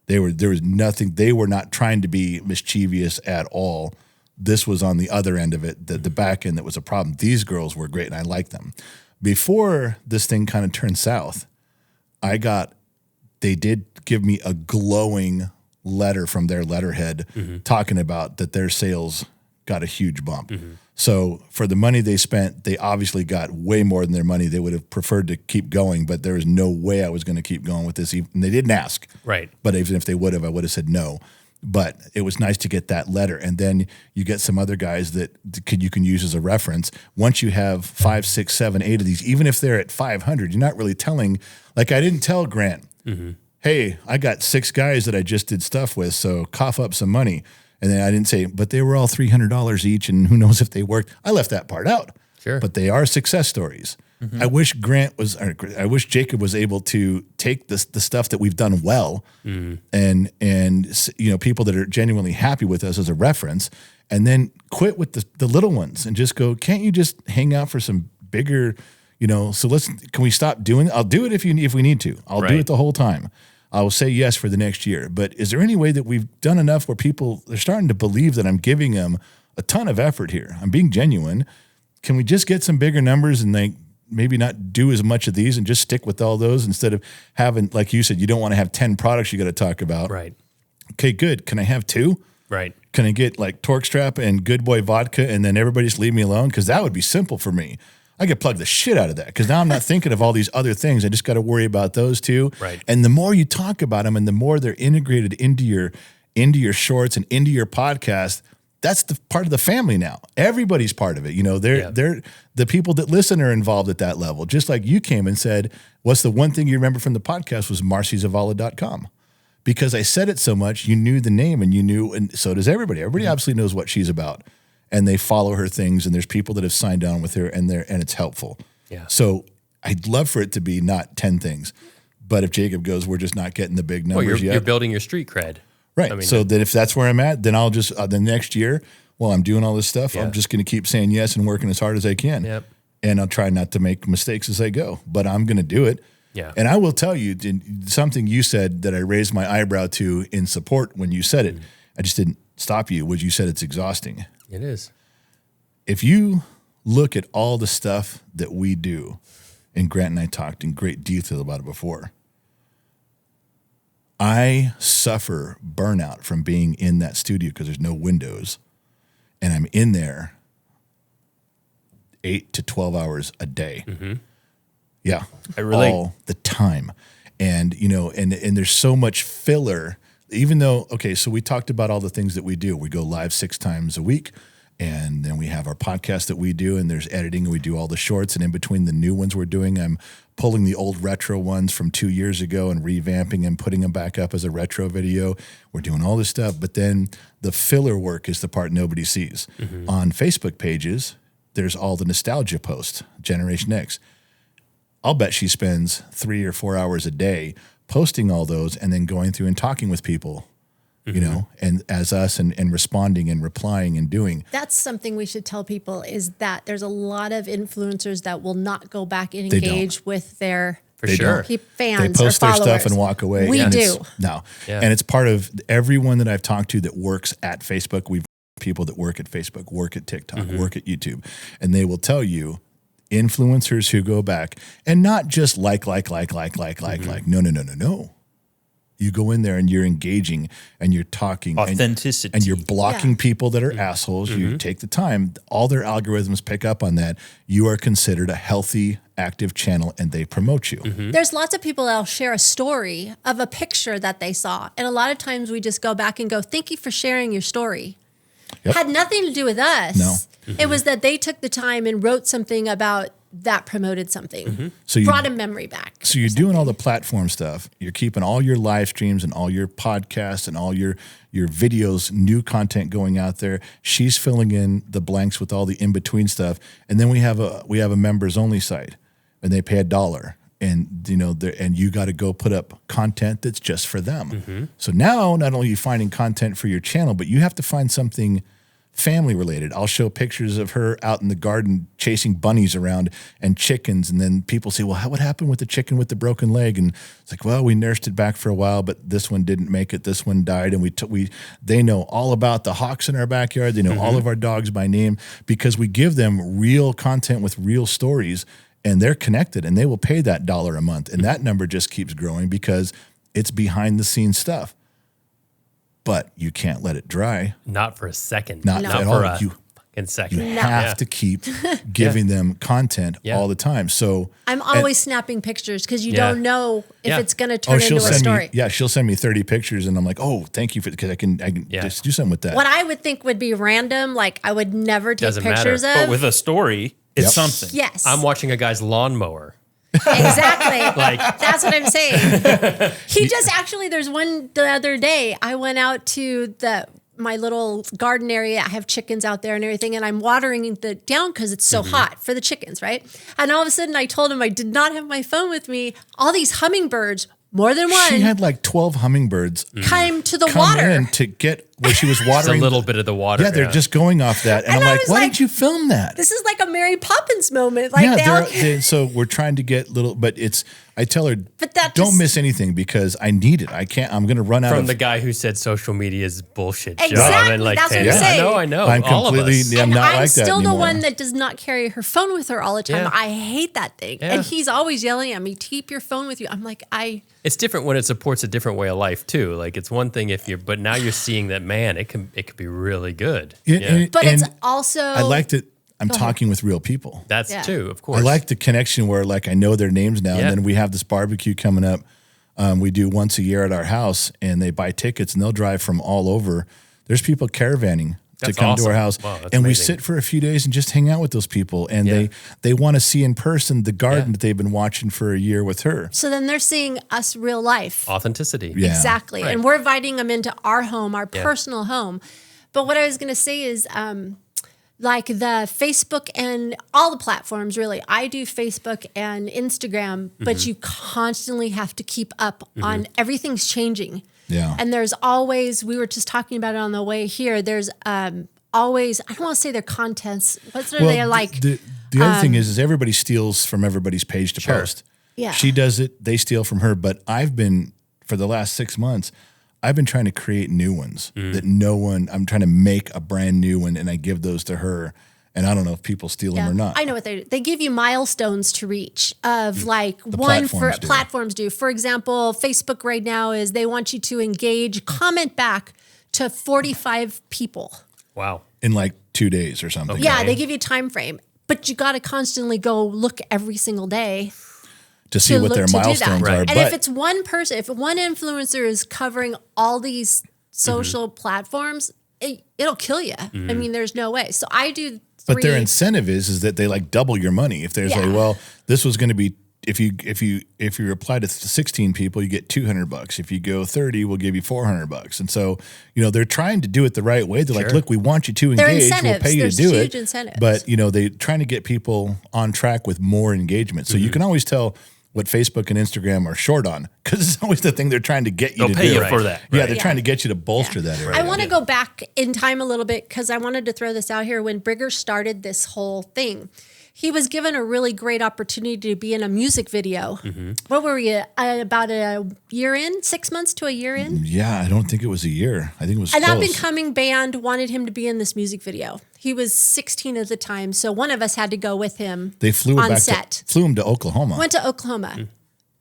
There was nothing, they were not trying to be mischievous at all. This was on the other end of it, the back end that was a problem. These girls were great and I liked them. Before this thing kind of turned south, they did give me a glowing letter from their letterhead talking about that their sales got a huge bump. So for the money they spent, they obviously got way more than their money. They would have preferred to keep going, but there was no way I was going to keep going with this. And they didn't ask. Right. But even if they would have, I would have said no. But it was nice to get that letter. And then you get some other guys that you can use as a reference. Once you have 5, 6, 7, 8 of these, even if they're at 500, you're not really telling, like I didn't tell Grant, hey, I got 6 guys that I just did stuff with, so cough up some money. And then I didn't say, but they were all $300 each, and who knows if they worked. I left that part out. Sure. But they are success stories. I wish I wish Jacob was able to take the stuff that we've done well, and people that are genuinely happy with us as a reference, and then quit with the little ones and just go, can't you just hang out for some bigger, so can we stop doing it? I'll do it if we need to. I'll do it the whole time. I will say yes for the next year. But is there any way that we've done enough where they're starting to believe that I'm giving them a ton of effort here? I'm being genuine. Can we just get some bigger numbers and maybe not do as much of these and just stick with all those instead of having, like you said, you don't want to have 10 products you got to talk about. Right. Okay, good. Can I have 2? Right. Can I get like TorkStrap and Good Boy Vodka and then everybody just leave me alone? Because that would be simple for me. I could plug the shit out of that because now I'm not thinking of all these other things. I just got to worry about those 2. Right. And the more you talk about them and the more they're integrated into your shorts and into your podcast, that's the part of the family now. Everybody's part of it. They're the people that listen are involved at that level. Just like you came and said, what's the one thing you remember from the podcast was marcyzavala.com. Because I said it so much, you knew the name and you knew, and so does everybody. Everybody absolutely knows what she's about. And they follow her things, and there's people that have signed on with her, and it's helpful. Yeah. So I'd love for it to be not 10 things, but if Jacob goes, we're just not getting the big numbers yet. You're building your street cred. Right. So that if that's where I'm at, then I'll just the next year, while I'm doing all this stuff, I'm just going to keep saying yes and working as hard as I can. Yep. And I'll try not to make mistakes as I go, but I'm going to do it. Yeah. And I will tell you something you said that I raised my eyebrow to in support when you said it. I just didn't stop you. Was you said it's exhausting. It is. If you look at all the stuff that we do, and Grant and I talked in great detail about it before, I suffer burnout from being in that studio because there's no windows, and I'm in there 8 to 12 hours a day. Yeah, all the time. And, and there's so much filler, even though, okay, so we talked about all the things that we do. We go live 6 times a week. And then we have our podcast that we do, and there's editing, and we do all the shorts. And in between the new ones we're doing, I'm pulling the old retro ones from 2 years ago and revamping and putting them back up as a retro video. We're doing all this stuff. But then the filler work is the part nobody sees. On Facebook pages, there's all the nostalgia posts, Generation X. I'll bet she spends 3 or 4 hours a day posting all those and then going through and talking with people. And as us and responding and replying and doing. That's something we should tell people is that there's a lot of influencers that will not go back and engage with their fans They or post their followers. stuff and walk away. We and do. And it's part of everyone that I've talked to that works at Facebook. We've people that work at Facebook, work at TikTok, work at YouTube, and they will tell you influencers who go back and not just like. No. You go in there and you're engaging and you're talking. Authenticity. And you're blocking people that are assholes. You take the time. All their algorithms pick up on that. You are considered a healthy, active channel, and they promote you. There's lots of people that'll share a story of a picture that they saw. And a lot of times we just go back and go, thank you for sharing your story. Yep. Had nothing to do with us. No. It was that they took the time and wrote something about that promoted something. So you brought a memory back. So you're doing all the platform stuff. You're keeping all your live streams and all your podcasts and all your videos, new content going out there. She's filling in the blanks with all the in-between stuff. And then we have a members only site, and they pay $1. And and you got to go put up content that's just for them. So now not only are you finding content for your channel, but you have to find something family related. I'll show pictures of her out in the garden chasing bunnies around and chickens, and then people say, well, what happened with the chicken with the broken leg? And it's like, well, we nursed it back for a while, but this one didn't make it. This one died, and they know all about the hawks in our backyard. They know all of our dogs by name because we give them real content with real stories, and they're connected, and they will pay that $1 a month, and that number just keeps growing because it's behind the scenes stuff. but you can't let it dry. Not for a second. Not No. at for all. a You fucking second. have to keep giving them content all the time. So I'm always snapping pictures because you Yeah. don't know if Yeah. it's going to turn into a send story. me, she'll send me 30 pictures and I'm like, oh, thank you because I can just do something with that. What I would think would be random, like I would never take Doesn't matter. pictures of. But with a story, it's something. Yes. I'm watching a guy's lawnmower. Exactly. Like, That's what I'm saying. He just actually, there's one the other day, I went out to my little garden area. I have chickens out there and everything, and I'm watering the down because it's so hot for the chickens, right? And all of a sudden I told him I did not have my phone with me. All these hummingbirds, more than one, She had like 12 hummingbirds came to the come water. in to get where she was just a watering. little bit of the water. Yeah, they're just going off that. And And I'm I like, was why like, did you film that? This is like a Mary Poppins moment. Like So we're trying to get little, but I tell her, But that don't just- miss anything because I need it. I'm going to run out from of the guy who said social media is bullshit. Joe. Exactly, And like, that's what I'm yeah, saying. I know. I'm all completely- of us. yeah, I'm And not I'm like that still the anymore. one that does not carry her phone with her all the time. Yeah. I hate that thing. Yeah. And he's always yelling at me, keep your phone with you. I'm like, It's different when it supports a different way of life too. Like it's one thing but now you're seeing that, man, it could be really good. but it's also. I like that I'm talking with real people. That's Yeah. too, of course. I like the connection where like I know their names now, Yeah. and then we have this barbecue coming up. We do once a year at our house, and they buy tickets and they'll drive from all over. There's people caravanning That's to come to awesome. our house, Wow, that's and we amazing. sit for a few days and just hang out with those people. And they want to see in person the garden that they've been watching for a year with her. So then they're seeing us real life. Authenticity. Yeah. Exactly. Right. And we're inviting them into our home, our personal home. But what I was going to say is like the Facebook and all the platforms, really. I do Facebook and Instagram, but you constantly have to keep up on everything's changing. Yeah. And there's always, we were just talking about it on the way here, there's always, I don't want to say they're contents. What's they like? The other thing is everybody steals from everybody's page to post. Yeah. She does it, they steal from her. But I've been, for the last 6 months, I've been trying to create new ones that I'm trying to make a brand new one and I give those to her. And I don't know if people steal them or not. I know what they do. They give you milestones to reach of like one for platforms do. For example, Facebook right now is they want you to engage, comment back to 45 people. Wow. In like 2 days or something. Yeah, they give you a time frame, but you got to constantly go look every single day To see what their to do that. milestones are. And But if it's one person, if one influencer is covering all these social platforms, it'll kill you. I mean, there's no way. So I do. But their incentive is that they like double your money. If there's like, well, this was going to be if you reply to 16 people, you get $200. If you go 30, we'll give you $400. And so, they're trying to do it the right way. They're like, look, we want you to engage. We'll pay you There's to do huge it. incentives. But they're trying to get people on track with more engagement. So you can always tell what Facebook and Instagram are short on because it's always the thing they're trying to get you to pay do. you for that. Yeah, they're trying to get you to bolster that area. I want to go back in time a little bit because I wanted to throw this out here. When Brigger started this whole thing, he was given a really great opportunity to be in a music video. What were we, about a year in, 6 months to a year in? Yeah, I don't think it was a year. I think it was An close. up-and-coming band wanted him to be in this music video. He was 16 at the time, so one of us had to go with him. They flew on back set. flew him to Oklahoma. Went to Oklahoma.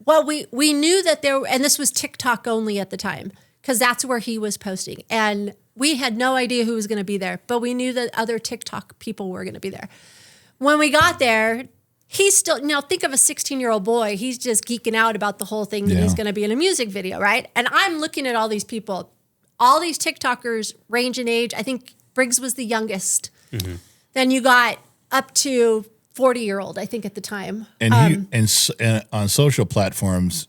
Well, we knew that and this was TikTok only at the time, because that's where he was posting. And we had no idea who was going to be there, but we knew that other TikTok people were going to be there. When we got there, he's still, now think of a 16-year-old boy. He's just geeking out about the whole thing that he's going to be in a music video, right? And I'm looking at all these people. All these TikTokers range in age. I think Briggs was the youngest. Then you got up to 40-year-old, I think, at the time. And and on social platforms,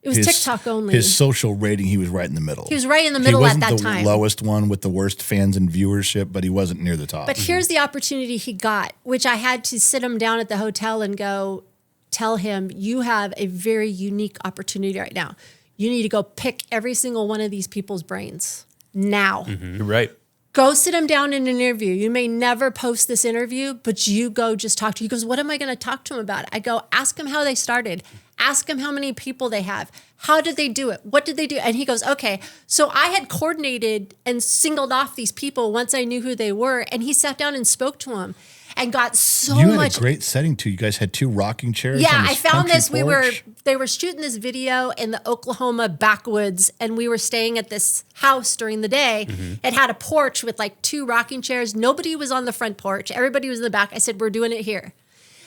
It was TikTok only. His social rating, he was right in the middle. He was right in the middle at that time. He time. wasn't the lowest one with the worst fans and viewership, but he wasn't near the top. But here's the opportunity he got, which I had to sit him down at the hotel and go tell him, you have a very unique opportunity right now. You need to go pick every single one of these people's brains now. You're right. Go sit him down in an interview. You may never post this interview, but you go just talk to him. He goes, what am I going to talk to him about? I go, ask him how they started. Ask him how many people they have. How did they do it? What did they do? And he goes, okay. So I had coordinated and singled off these people once I knew who they were. And he sat down and spoke to them. and got so You had much. a great setting too. You guys had 2 rocking chairs. Yeah, on I found country this. porch. They were shooting this video in the Oklahoma backwoods, and we were staying at this house during the day. It had a porch with like 2 rocking chairs. Nobody was on the front porch. Everybody was in the back. I said, "We're doing it here."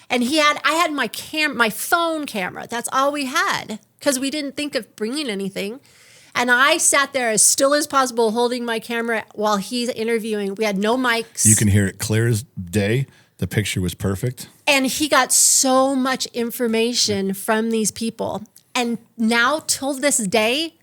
And I had my phone camera. That's all we had because we didn't think of bringing anything. And I sat there as still as possible, holding my camera while he's interviewing. We had no mics. You can hear it clear as day. The picture was perfect. And he got so much information from these people. And now, till this day,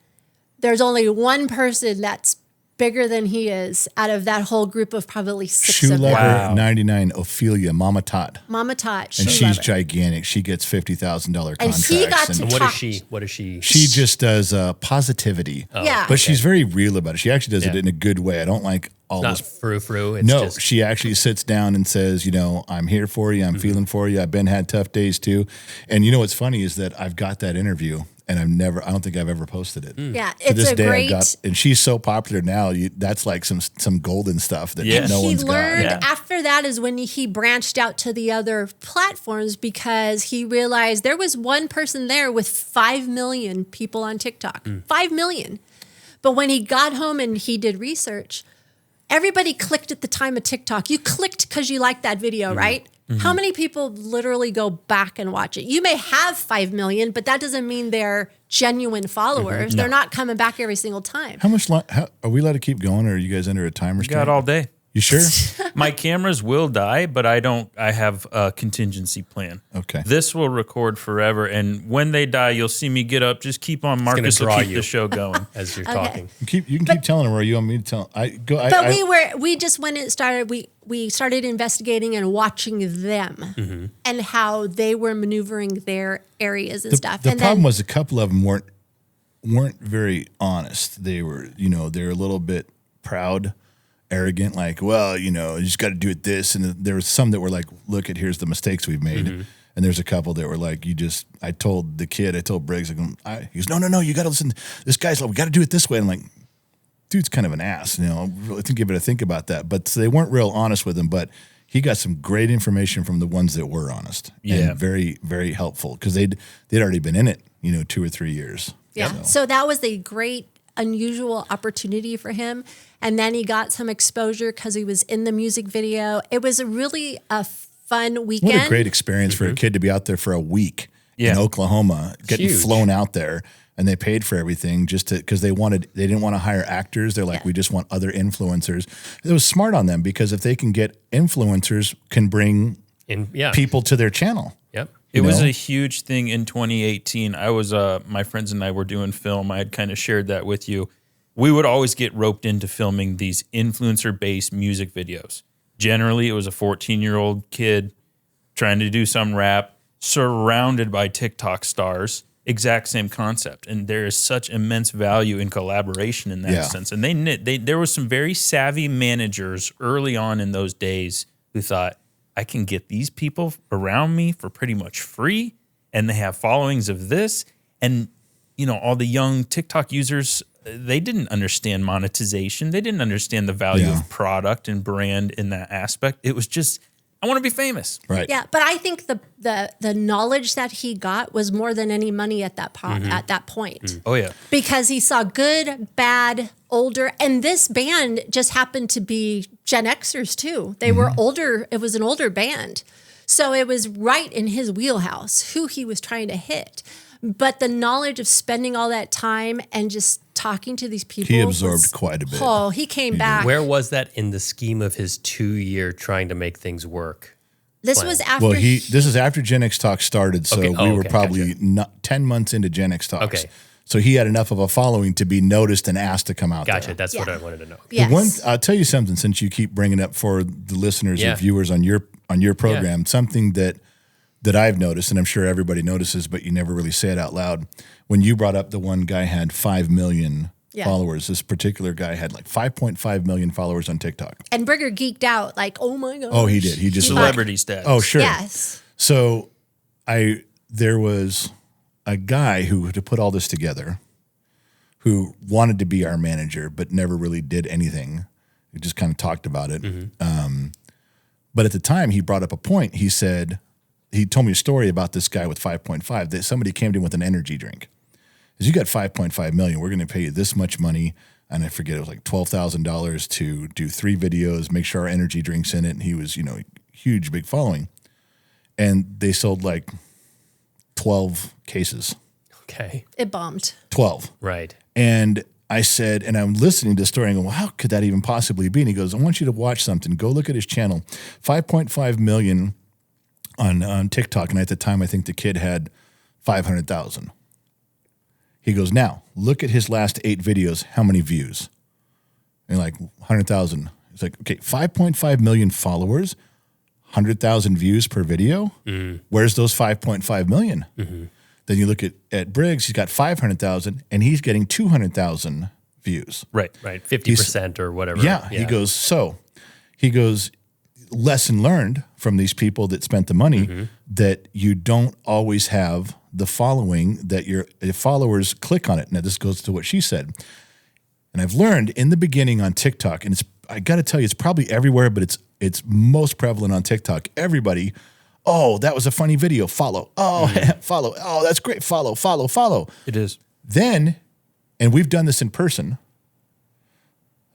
there's only one person that's bigger than he is out of that whole group of probably 6 Shoe of them. Lover 99, Ophelia, Mama Tot. Mama Tot, And Shoe she's Lover. gigantic. She gets $50,000 contracts. he got to And what talk. is she? What is she? She just does positivity. Yeah. But she's very real about it. She actually does it Yeah. in a good way. I don't like all Not this. frou-frou. It's No, just, she actually sits down and says, I'm here for you. I'm feeling for you. I've had tough days too. And what's funny is that I've got that interview and I don't think I've ever posted it. Yeah, To it's this a day, great. and she's so popular now. That's like some golden stuff that Yeah. no He one's learned got. after that is when he branched out to the other platforms because he realized there was one person there with 5 million people on TikTok. 5 million. But when he got home and he did research, everybody clicked at the time of TikTok. You clicked because you liked that video, right? How many people literally go back and watch it? You may have 5 million, but that doesn't mean they're genuine followers. They're not coming back every single time. How much? How, are we allowed to keep going, or are you guys under a time restraint? Got all day. You sure? My cameras will die, but I have a contingency plan. Okay. This will record forever, and when they die, you'll see me get up. Just keep on. Marcus will draw keep you. the show going. as you're talking. You can keep telling them, or you want me to tell? We just went and started. We started investigating and watching them and how they were maneuvering their areas and stuff. The and problem then, was a couple of them weren't very honest. They were, they're a little bit proud, arrogant, like, well, you just got to do it this. And there was some that were like, look at, here's the mistakes we've made. And there's a couple that were like, I told Briggs, he goes, no, you got to listen. This guy's like, we got to do it this way. And I'm like, dude's kind of an ass, really give it a think about that. But so they weren't real honest with him, but he got some great information from the ones that were honest. Yeah. And very, very helpful because they'd already been in it, 2 or 3 years. yeah. So that was a great, unusual opportunity for him. And then he got some exposure because he was in the music video. It was really a fun weekend. What a great experience for a kid to be out there for a week in Oklahoma, getting Huge. flown out there. And they paid for everything just because they didn't want to hire actors. They're like, we just want other influencers. It was smart on them because if they can get influencers, can bring people to their channel. Yep. It was a huge thing in 2018. I was, my friends and I were doing film. I had kind of shared that with you. We would always get roped into filming these influencer-based music videos. Generally, it was a 14-year-old kid trying to do some rap, surrounded by TikTok stars. Exact same concept, and there is such immense value in collaboration in that sense. And there was some very savvy managers early on in those days who thought, I can get these people around me for pretty much free, and they have followings of this. And all the young TikTok users, they didn't understand monetization. They didn't understand the value of product and brand in that aspect. It was just, I want to be famous. Right. Yeah, but I think the knowledge that he got was more than any money at that point. Oh, yeah. Because he saw good, bad, older, and this band just happened to be Gen Xers too. They were older. It was an older band. So it was right in his wheelhouse, who he was trying to hit. But the knowledge of spending all that time and just talking to these people. He absorbed quite a bit. Oh, he came back. Where was that in the scheme of his 2-year trying to make things work? This was after. Well, this is after Gen X Talk started, so Okay. we were Okay. probably 10 months into Gen X Talks. Okay. So he had enough of a following to be noticed and asked to come out Gotcha. there. That's what Yeah. I wanted to know. Yes. I'll tell you something, since you keep bringing up for the listeners or viewers on your program, something that I've noticed, and I'm sure everybody notices, but you never really say it out loud. When you brought up the one guy had 5 million followers, this particular guy had like 5.5 million followers on TikTok. And Brigger geeked out, like, oh my gosh. Oh, he did. He just Celebrity status. Oh, sure. Yes. So there was a guy who, to put all this together, who wanted to be our manager, but never really did anything. We just kind of talked about it. But at the time, he brought up a point. He said, he told me a story about this guy with 5.5, that somebody came to him with an energy drink. He said, you got 5.5 million. We're going to pay you this much money. And I forget, it was like $12,000 to do 3 videos, make sure our energy drink's in it. And he was, huge, big following. And they sold like 12 cases. Okay. It bombed. 12. Right. And I said, and I'm listening to the story and go, well, how could that even possibly be? And he goes, I want you to watch something. Go look at his channel. 5.5 million on TikTok. And at the time, I think the kid had 500,000. He goes, now, look at his last 8 videos. How many views? And like 100,000. It's like, okay, 5.5 million followers, 100,000 views per video. Where's those 5.5 million? Then you look at Briggs, he's got 500,000 and he's getting 200,000 views. Right. 50% or whatever. Yeah. He goes, lesson learned from these people that spent the money that you don't always have the following that your followers click on it. Now, this goes to what she said. And I've learned in the beginning on TikTok, and I got to tell you, it's probably everywhere, but it's most prevalent on TikTok. Everybody, oh, that was a funny video. Follow. Oh, follow. Oh, that's great. Follow. It is. Then, and we've done this in person.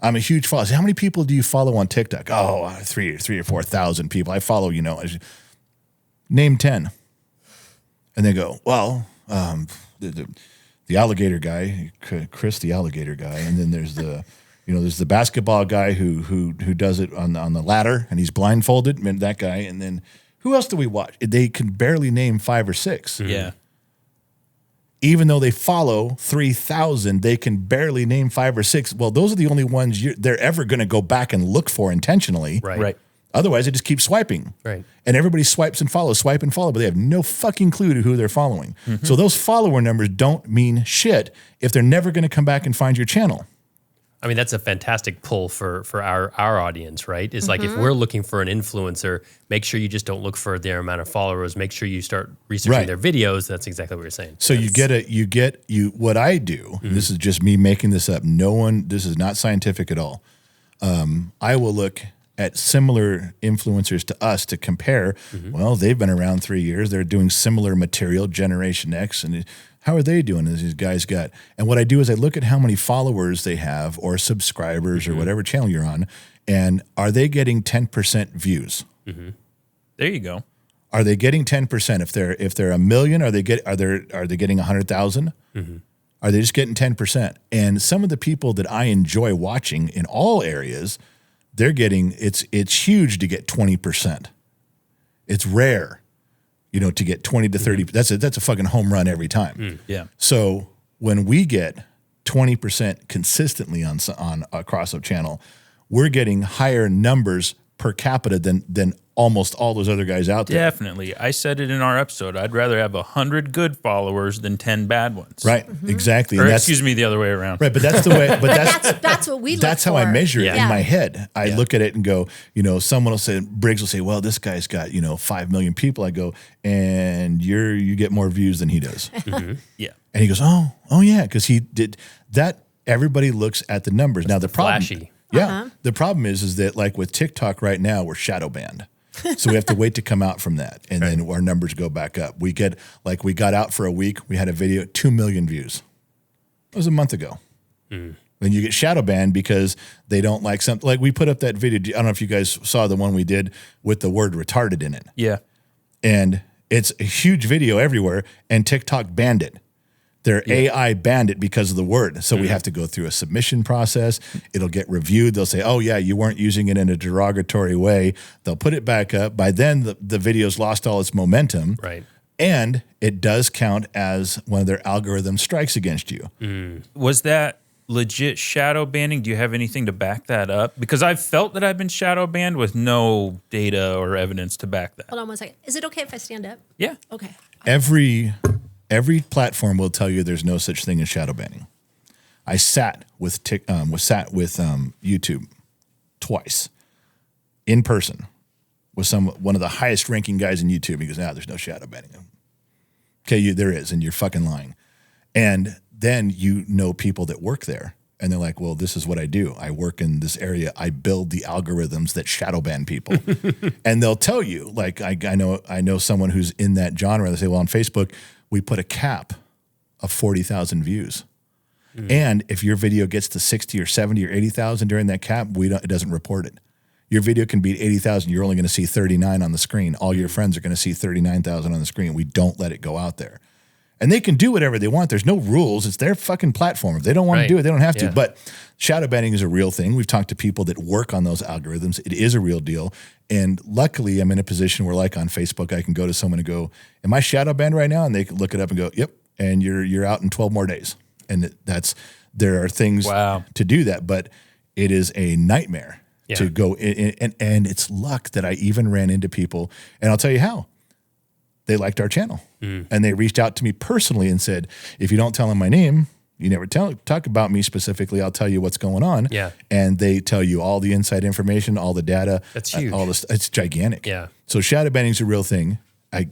I'm a huge follower. How many people do you follow on TikTok? Oh, 3,000 or 4,000 people. I follow, name 10. And they go, well, the alligator guy, Chris, the alligator guy. And then there's there's the basketball guy who does it on the ladder and he's blindfolded. And that guy. And then who else do we watch? They can barely name 5 or 6. Yeah. Even though they follow 3,000, they can barely name 5 or 6. Well, those are the only ones they're ever going to go back and look for intentionally. Right. Otherwise, they just keep swiping. Right. And everybody swipes and follows, swipe and follow, but they have no fucking clue to who they're following. So those follower numbers don't mean shit if they're never going to come back and find your channel. I mean, that's a fantastic pull for our audience, right? It's like if we're looking for an influencer, make sure you just don't look for their amount of followers. Make sure you start researching their videos. That's exactly what you're saying. So what I do, this is just me making this up. This is not scientific at all. I will look at similar influencers to us to compare. Well, they've been around 3 years. They're doing similar material, Generation X, and how are they doing? These guys got, and what I do is I look at how many followers they have or subscribers or whatever channel you're on, and are they getting 10% views? There you go. Are they getting 10%? If they're a million, are they getting 100,000? Are they just getting 10%? And some of the people that I enjoy watching in all areas, they're getting, it's huge to get 20%. It's rare, to get 20 to 30. That's a fucking home run every time. Yeah. So when we get 20% consistently on across a channel, we're getting higher numbers per capita than almost all those other guys out there. Definitely. I said it in our episode. I'd rather have 100 good followers than 10 bad ones. Right. Exactly. Or And excuse me, the other way around. Right, but that's the way. But That's what we look that's how for. I measure it Yeah. in my head. I look at it and go, someone will say, Briggs will say, well, this guy's got 5 million people. I go, and you get more views than he does. Yeah. And he goes, oh yeah, because he did that. Everybody looks at the numbers. Now the problem, flashy. yeah, the problem is that like with TikTok right now, we're shadow banned. So we have to wait to come out from that, and then our numbers go back up. We got out for a week. We had a video, 2 million views. It was a month ago. Then you get shadow banned because they don't like something. Like we put up that video. I don't know if you guys saw the one we did with the word retarded in it. Yeah. And it's a huge video everywhere, and TikTok banned it. Their AI banned it because of the word. So we have to go through a submission process. It'll get reviewed. They'll say, oh, yeah, you weren't using it in a derogatory way. They'll put it back up. By then, the video's lost all its momentum. Right. And it does count as one of their algorithm strikes against you. Was that legit shadow banning? Do you have anything to back that up? Because I've felt that I've been shadow banned with no data or evidence to back that. Hold on 1 second. Is it okay if I stand up? Yeah. Okay. Every platform will tell you there's no such thing as shadow banning. I sat with YouTube twice in person with one of the highest ranking guys in YouTube. He goes, there's no shadow banning. Okay, there is, and you're fucking lying. And then people that work there, And they're like, well, this is what I do. I work in this area. I build the algorithms that shadow ban people. And they'll tell you, like, I know someone who's in that genre. They say, well, on Facebook, we put a cap of 40,000 views. And if your video gets to 60 or 70 or 80,000 during that cap, it doesn't report it. Your video can beat 80,000. You're only going to see 39 on the screen. All your friends are going to see 39,000 on the screen. We don't let it go out there. And they can do whatever they want. There's no rules. It's their fucking platform. If they don't want to do it, they don't have to. But shadow banning is a real thing. We've talked to people that work on those algorithms. It is a real deal. And luckily, I'm in a position where, like on Facebook, I can go to someone and go, am I shadow banned right now? And they can look it up and go, yep. And you're out in 12 more days. And there are things to do that. But it is a nightmare to go in. And it's luck that I even ran into people. And I'll tell you how. They liked our channel. And they reached out to me personally and said, if you don't tell them my name, you never talk about me specifically, I'll tell you what's going on. Yeah. And they tell you all the inside information, all the data. That's huge. It's gigantic. Yeah. So shadow banning is a real thing.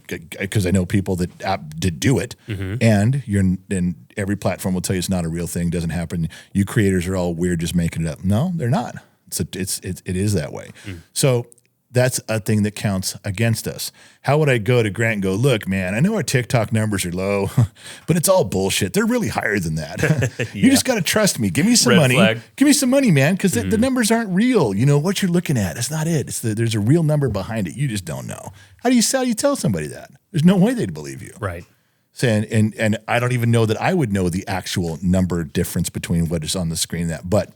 Because I know people that do it, and every platform will tell you it's not a real thing, doesn't happen. You creators are all weird, just making it up. No, they're not. It is that way. So that's a thing that counts against us. How would I go to Grant and go, look, man, I know our TikTok numbers are low, but it's all bullshit. They're really higher than that. You just got to trust me. Give me some money. Flag. Give me some money, man, because the numbers aren't real. You know, what you're looking at, it's not it. There's a real number behind it. You just don't know. How do you tell somebody that? There's no way they'd believe you. Right. And I don't even know that I would know the actual number difference between what is on the screen but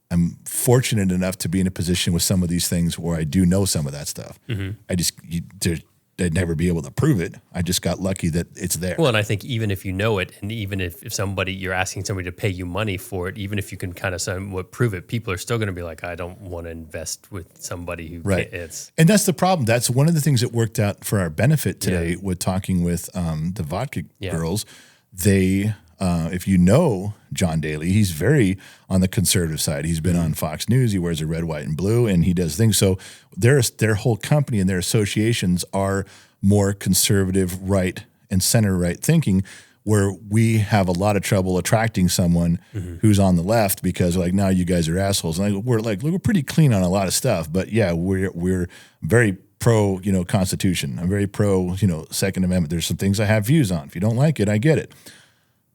I'm fortunate enough to be in a position with some of these things where I do know some of that stuff. I'd never be able to prove it. I just got lucky that it's there. Well, and I think even if you know it, and even if you're asking somebody to pay you money for it, even if you can kind of somewhat prove it, people are still going to be like, I don't want to invest with somebody who And that's the problem. That's one of the things that worked out for our benefit today with talking with the vodka girls. They, if you know John Daly, he's very on the conservative side. He's been on Fox News. He wears a red, white, and blue, and he does things. So their whole company and their associations are more conservative, right, and center right thinking, where we have a lot of trouble attracting someone who's on the left because they're like, no, you guys are assholes. And we're pretty clean on a lot of stuff, but yeah, we're very pro, Constitution. I'm very pro, Second Amendment. There's some things I have views on. If you don't like it, I get it.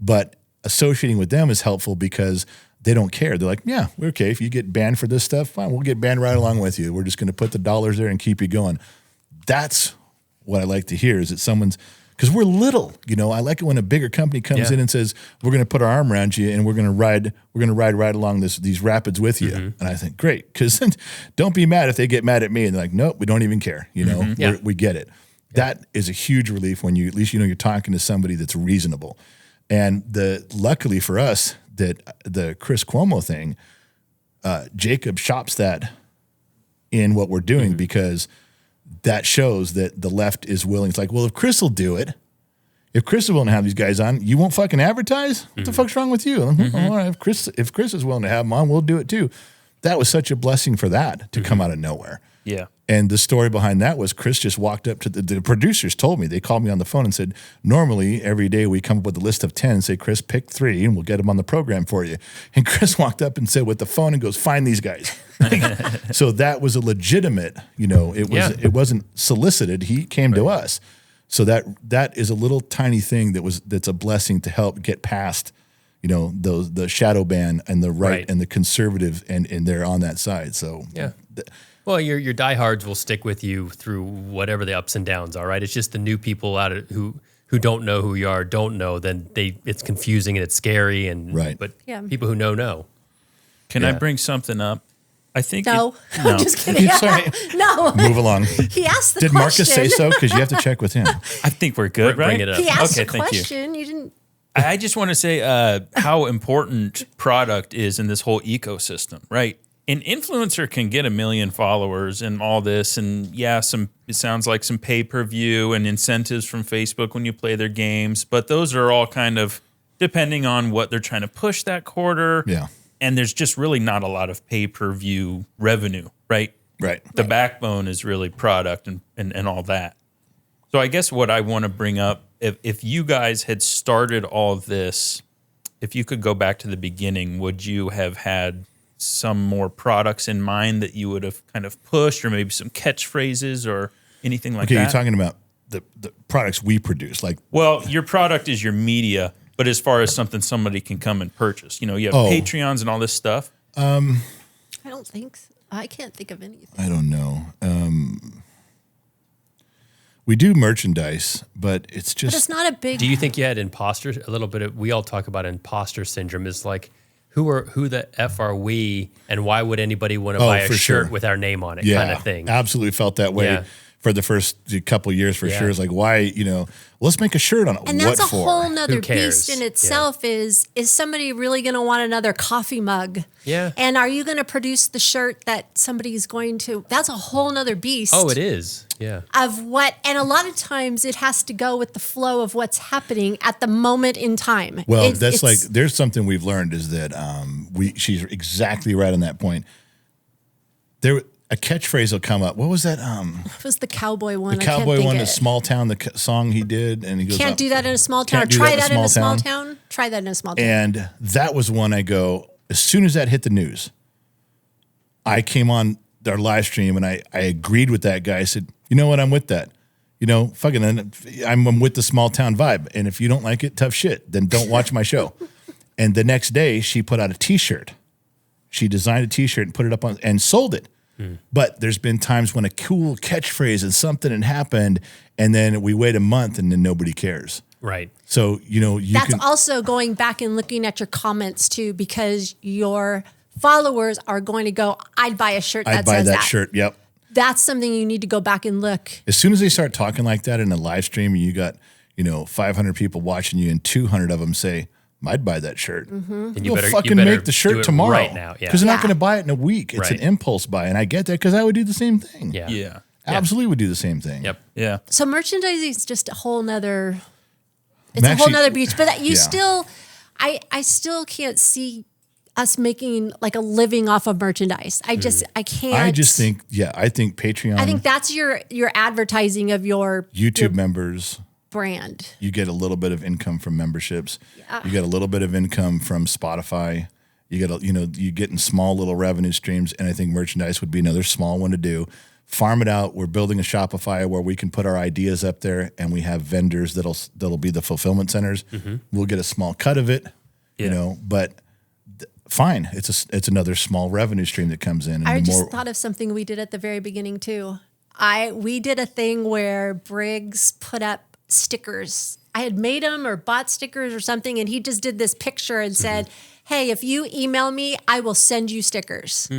But associating with them is helpful because they don't care. They're like, yeah, we're okay. If you get banned for this stuff, fine, we'll get banned right along with you. We're just going to put the dollars there and keep you going. That's what I like to hear is that someone's, because we're little, I like it when a bigger company comes in and says, we're going to put our arm around you and we're going to ride right along these rapids with you. And I think, great, because don't be mad if they get mad at me and they're like, nope, we don't even care. We get it. That is a huge relief when at least you're talking to somebody that's reasonable. And luckily for us that the Chris Cuomo thing, Jacob shops that in what we're doing because that shows that the left is willing. It's like, well, if Chris will do it, if Chris is willing to have these guys on, you won't fucking advertise? What the fuck's wrong with you? All right, if Chris is willing to have them on, we'll do it too. That was such a blessing for that to come out of nowhere. Yeah. And the story behind that was Chris just walked up to the producers told me, they called me on the phone and said, normally every day we come up with a list of 10 and say, Chris, pick 3 and we'll get them on the program for you. And Chris walked up and said with the phone and goes, find these guys. So that was a legitimate, it wasn't solicited. He came to us. So that is a little tiny thing that's a blessing to help get past, the shadow ban and the right. and the conservative and they're on that side. So well, your diehards will stick with you through whatever the ups and downs are, right? It's just the new people out of who don't know who you are, don't know, then it's confusing and it's scary but people who know. Can I bring something up? I think no. I'm just kidding. Sorry. No. Move along. He asked the question. Did Marcus say so? Because you have to check with him. I think we're good, right? Bring it up. He asked the thank question. You didn't. I just want to say how important product is in this whole ecosystem, right? An influencer can get 1 million followers and all this, and it sounds like some pay-per-view and incentives from Facebook when you play their games, but those are all kind of depending on what they're trying to push that quarter. Yeah. And there's just really not a lot of pay-per-view revenue, right? Right. The backbone is really product and all that. So I guess what I want to bring up, if you guys had started all of this if you could go back to the beginning, would you have had some more products in mind that you would have kind of pushed, or maybe some catchphrases or anything like that? Okay, you're talking about the products we produce. Like, well, your product is your media, but as far as something somebody can come and purchase, you have Patreons and all this stuff. I don't think so. I can't think of anything. I don't know. We do merchandise, but it's just. But it's not a big. Do you think you had imposter? A little bit of. We all talk about imposter syndrome. Is like, who the F are we, and why would anybody want to buy a shirt with our name on it, kind of thing? Absolutely felt that way for the first couple of years for sure. It's like, why, let's make a shirt on it. And that's what a for? whole nother beast in itself. Is somebody really going to want another coffee mug? Yeah. And are you going to produce the shirt that somebody's going to? That's a whole nother beast. Oh, it is. Yeah. Of what, and a lot of times it has to go with the flow of what's happening at the moment in time. Well, that's like, there's something we've learned is that she's exactly right on that point. A catchphrase will come up. What was that? It was the cowboy one. The cowboy one, the small town, the song he did, and he goes, "Can't do that in a small town." Or try that in a small town. Try that in a small town. And that was one I go. As soon as that hit the news, I came on our live stream and I agreed with that guy. I said, "You know what? I'm with that. I'm with the small town vibe. And if you don't like it, tough shit. Then don't watch my show." And the next day, she put out a T-shirt. She designed a T-shirt and put it up on and sold it. But there's been times when a cool catchphrase and something had happened, and then we wait a month and then nobody cares. Right. So, that's also going back and looking at your comments too, because your followers are going to go, I'd buy a shirt that says that. I'd buy that shirt, yep. That's something you need to go back and look. As soon as they start talking like that in a live stream, and you got, 500 people watching you and 200 of them say, I'd buy that shirt. Mm-hmm. And you better make the shirt tomorrow right now, because they're not going to buy it in a week. It's an impulse buy, and I get that because I would do the same thing. Yeah. Absolutely would do the same thing. Yep. Yeah. So merchandising is just a whole nother. It's a whole nother beach, but you still, I still can't see us making like a living off of merchandise. I can't. I just think, I think Patreon. I think that's your advertising of your YouTube members. Brand. You get a little bit of income from memberships. You get a little bit of income from Spotify. You get you get in small little revenue streams, and I think merchandise would be another small one to do. Farm it out. We're building a Shopify where we can put our ideas up there, and we have vendors that'll be the fulfillment centers. Mm-hmm. We'll get a small cut of it, but fine. It's another small revenue stream that comes in. And I just thought of something we did at the very beginning too. We did a thing where Briggs put up stickers. I had made them or bought stickers or something, and he just did this picture and said, "Hey, if you email me, I will send you stickers."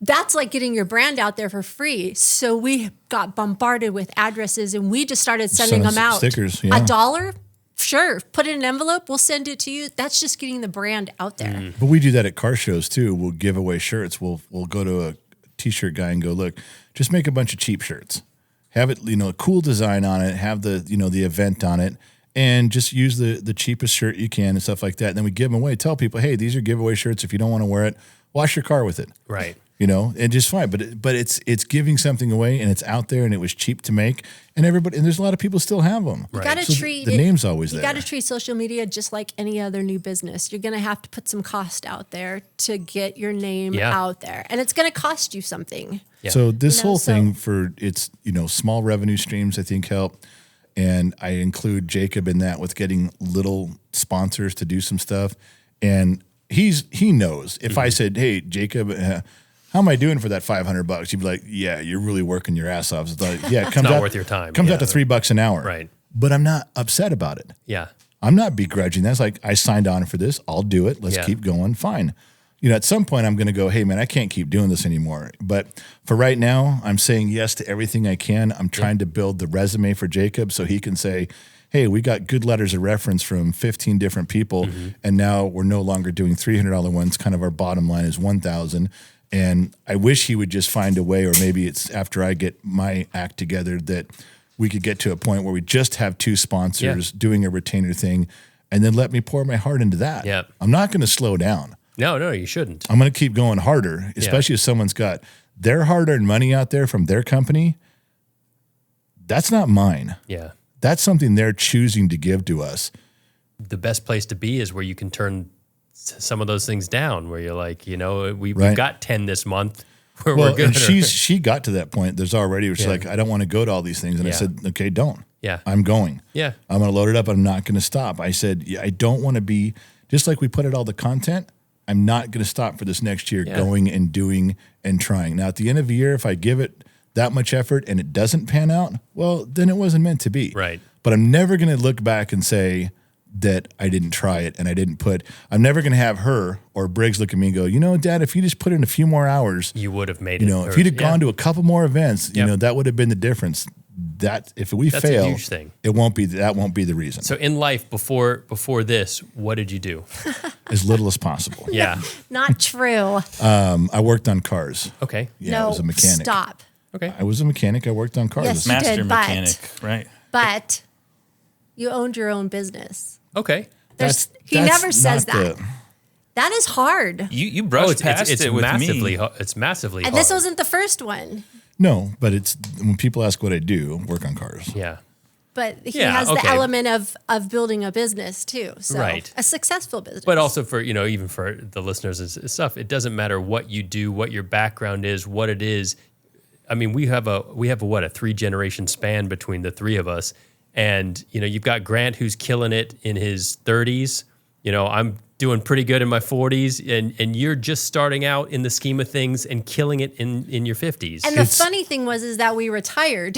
That's like getting your brand out there for free. So we got bombarded with addresses, and we just started sending them out. Stickers, $1? Sure. Put it in an envelope. We'll send it to you. That's just getting the brand out there. But we do that at car shows too. We'll give away shirts. We'll go to a T-shirt guy and go, look, just make a bunch of cheap shirts. Have it, a cool design on it. Have the, the event on it, and just use the cheapest shirt you can and stuff like that. And then we give them away. Tell people, hey, these are giveaway shirts. If you don't want to wear it, wash your car with it. Right. And just fine. But it's giving something away, and it's out there, and it was cheap to make, and there's a lot of people still have them. You got to treat the name's always there. You got to treat social media just like any other new business. You're going to have to put some cost out there to get your name out there, and it's going to cost you something. Yeah. So this whole thing for it's small revenue streams I think help, and I include Jacob in that with getting little sponsors to do some stuff, and he knows if I said, hey Jacob, how am I doing for that $500? You'd be like, yeah, you're really working your ass off. It's like, it comes not worth your time. Comes out to $3 an hour. Right. But I'm not upset about it. Yeah. I'm not begrudging. That's like, I signed on for this. I'll do it. Let's keep going. Fine. At some point I'm going to go, hey man, I can't keep doing this anymore. But for right now, I'm saying yes to everything I can. I'm trying to build the resume for Jacob so he can say, hey, we got good letters of reference from 15 different people. And now we're no longer doing $300 ones. Kind of our bottom line is $1,000. And I wish he would just find a way, or maybe it's after I get my act together, that we could get to a point where we just have 2 sponsors doing a retainer thing, and then let me pour my heart into that. Yep. I'm not going to slow down. No, you shouldn't. I'm going to keep going harder, especially if someone's got their hard-earned money out there from their company. That's not mine. Yeah. That's something they're choosing to give to us. the best place to be is where you can turn some of those things down, where you're like, we've Right. got 10 this month. Where Well, we're good. and she got to that point. There's already, she's Yeah. like, I don't want to go to all these things. And I Yeah. said, okay, don't. Yeah. I'm going. Yeah. I'm going to load it up. I'm not going to stop. I said, yeah, I don't want to be, just like we put out all the content, I'm not going to stop for this next year going and doing and trying. Now, at the end of the year, if I give it that much effort and it doesn't pan out, well, then it wasn't meant to be. Right. But I'm never going to look back and say that I didn't try it and I didn't I'm never going to have her or Briggs look at me and go, Dad, if you just put in a few more hours, You would have made it. if you'd have gone to a couple more events, Yep. that would have been the difference. That if we That's fail, a huge thing. that won't be the reason. So in life, before this, what did you do? As little as possible. Yeah. Not true. I worked on cars. Okay. Yeah, no, I was a mechanic. stop. Okay. I was a mechanic. I worked on cars. Yes, you Master did, but- mechanic, right? But you owned your own business. Okay. He never says not that. That is hard. You brushed past it's it with massively. me. It's massively. And hard. this wasn't the first one. No, but it's when people ask what I do, work on cars. Yeah. But he Yeah, has the okay. element of building a business too. So Right. a successful business. But also for, even for the listeners and stuff, it doesn't matter what you do, what your background is, what it is. I mean, we have a 3-generation span between the three of us. And, you've got Grant who's killing it in his 30s. I'm doing pretty good in my 40s, and you're just starting out in the scheme of things and killing it in your 50s. And the funny thing is that we retired.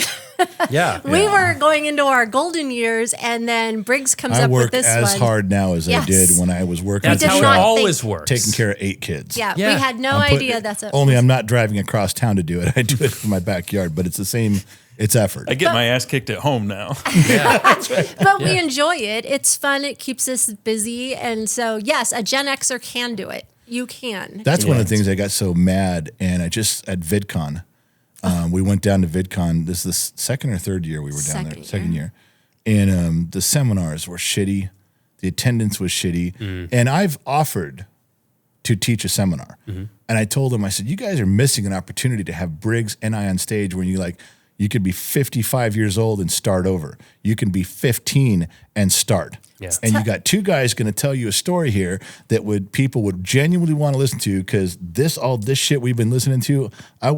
yeah. We were going into our golden years, and then Briggs comes I up with work this as one. hard now as I Yes. did when I was working. That's did how it not always think- works. taking care of 8 kids. Yeah, Yeah. we had no I'm put- idea that's a Only I'm not driving across town to do it. I do it in my backyard, but it's the same. It's effort. I get my ass kicked at home now. But we enjoy it. It's fun. It keeps us busy. And so, yes, a Gen Xer can do it. You can. That's one of the things I got so mad. And I just, at VidCon, we went down to VidCon. This is the second or third year we were down there. Second year. And the seminars were shitty. The attendance was shitty. And I've offered to teach a seminar. And I told them, I said, you guys are missing an opportunity to have Briggs and I on stage when you could be 55 years old and start over. You can be 15 and start. Yeah. And you got 2 guys going to tell you a story here that people would genuinely want to listen to, because all this shit we've been listening to,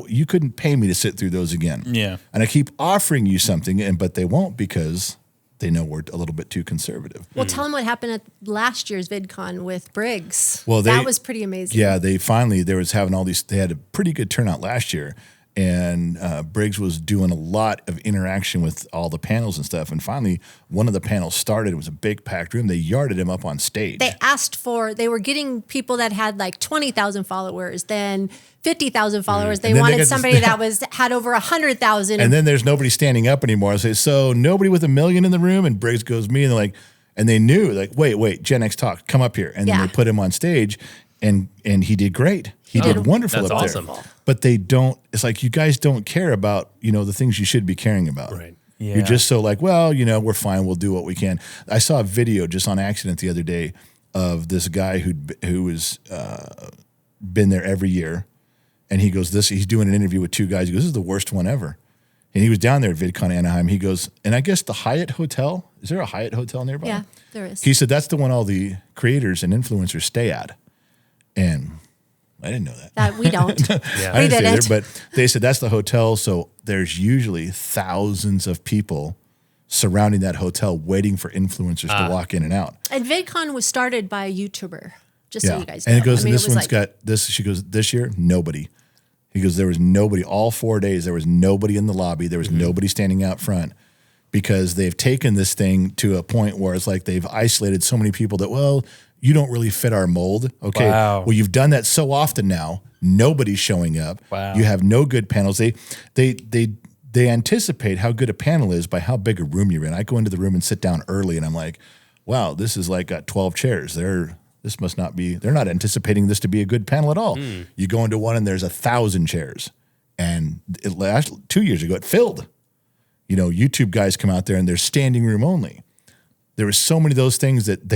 you couldn't pay me to sit through those again. Yeah. And I keep offering you something, but they won't, because they know we're a little bit too conservative. Well, tell them what happened at last year's VidCon with Briggs. Well, that was pretty amazing. Yeah, they had a pretty good turnout last year. And Briggs was doing a lot of interaction with all the panels and stuff. And finally, one of the panels started. It was a big packed room. They yarded him up on stage. They were getting people that had like 20,000 followers, then 50,000 followers. They And then they wanted got somebody that had over 100,000. And then there's nobody standing up anymore. I say, so nobody with 1 million in the room? And Briggs goes, me. And they're like, and they knew, like, wait, Gen X talk, come up here. And then they put him on stage, and he did great. He did wonderful that's up awesome. there. But they don't, it's like, you guys don't care about, the things you should be caring about. Right. Yeah. You're just so like, well, we're fine. We'll do what we can. I saw a video just on accident the other day of this guy who was been there every year. And he goes, he's doing an interview with 2 guys. He goes, this is the worst one ever. And he was down there at VidCon Anaheim. He goes, and I guess the Hyatt Hotel, is there a Hyatt Hotel nearby? Yeah, there is. He said, that's the one all the creators and influencers stay at. And I didn't know that. That we don't. Yeah. I We didn't didn't. stay there, but they said that's the hotel. So there's usually thousands of people surrounding that hotel waiting for influencers to walk in and out. And VidCon was started by a YouTuber, just so you guys know. And it goes, I mean, and this was one's like- got this. She goes, this year, nobody. He goes, there was nobody. All 4 days, there was nobody in the lobby. There was nobody standing out front, because they've taken this thing to a point where it's like they've isolated so many people that, well, you don't really fit our mold. Okay. Wow. Well, you've done that so often now. Nobody's showing up. Wow. You have no good panels. They anticipate how good a panel is by how big a room you're in. I go into the room and sit down early, and I'm like, wow, this is like got 12 chairs. They're not anticipating this to be a good panel at all. You go into one and there's 1,000 chairs. And 2 years ago, it filled. YouTube guys come out there and they're standing room only. There were so many of those things that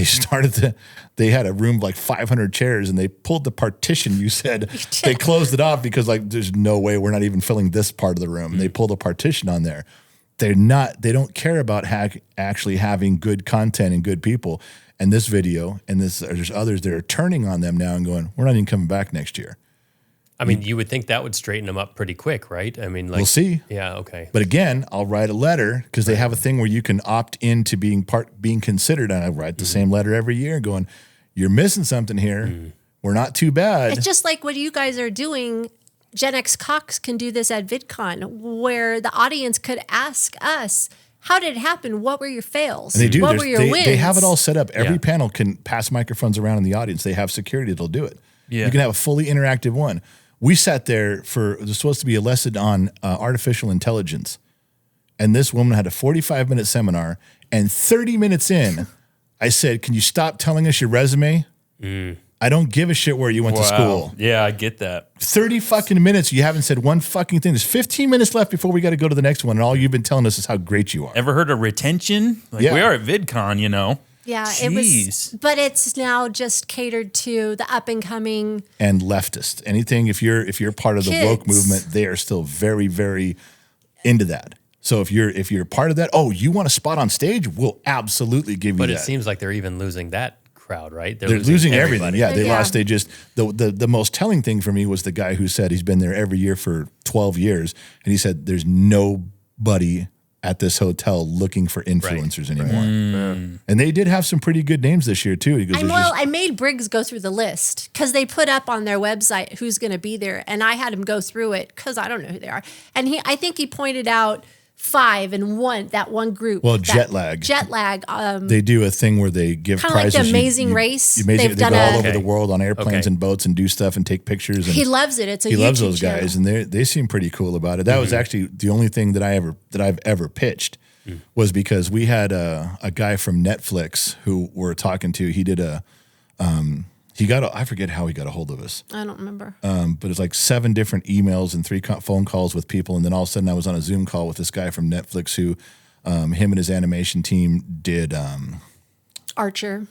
they had a room of like 500 chairs, and they pulled the partition. You said they closed it off because like, there's no way we're not even filling this part of the room. They pulled a partition on there. They don't care about actually having good content and good people. and this video and there's others that are turning on them now and going, we're not even coming back next year. I mean, you would think that would straighten them up pretty quick, right? I mean, like, We'll see. Yeah, okay. But again, I'll write a letter because they have a thing where you can opt into being considered. And I write the same letter every year going, you're missing something here. We're not too bad. It's just like what you guys are doing. Gen X Cox can do this at VidCon, where the audience could ask us, how did it happen? What were your fails? And they do. What were your wins? They have it all set up. Every panel can pass microphones around in the audience. They have security that'll do it. Yeah. You can have a fully interactive one. We sat there there's supposed to be a lesson on artificial intelligence. And this woman had a 45-minute seminar. And 30 minutes in, I said, can you stop telling us your resume? I don't give a shit where you went to school. Yeah, I get that. 30 fucking minutes. You haven't said one fucking thing. There's 15 minutes left before we got to go to the next one. And all you've been telling us is how great you are. Ever heard of retention? Like, Yeah. we are at VidCon, you know. Yeah, Jeez. it was, but it's now just catered to the up and coming. And leftist. Anything, if you're part of the Kids. woke movement, they are still very, very into that. So if you're part of that, you want a spot on stage, we'll absolutely give you But that. it seems like they're even losing that crowd, right? They're losing everything. everybody. Yeah, they Yeah. lost. They just the most telling thing for me was the guy who said he's been there every year for 12 years, and he said there's nobody at this hotel looking for influencers anymore. And they did have some pretty good names this year too. He goes, I made Briggs go through the list because they put up on their website who's going to be there, and I had him go through it because I don't know who they are. And I think he pointed out 5 and that one group. Well, jet lag. Jet lag. They do a thing where they give Kinda like prizes. the Amazing Race. They They've go done all a- over the Okay. world on airplanes Okay. and boats and do stuff and take pictures. And He loves it. It's a he loves YouTube those guys, channel. and they seem pretty cool about it. That was actually the only thing that I've ever pitched was because we had a guy from Netflix who we're talking to. He did I forget how he got a hold of us. I don't remember. But it's like 7 different emails and 3 phone calls with people. And then all of a sudden I was on a Zoom call with this guy from Netflix who him and his animation team did Archer.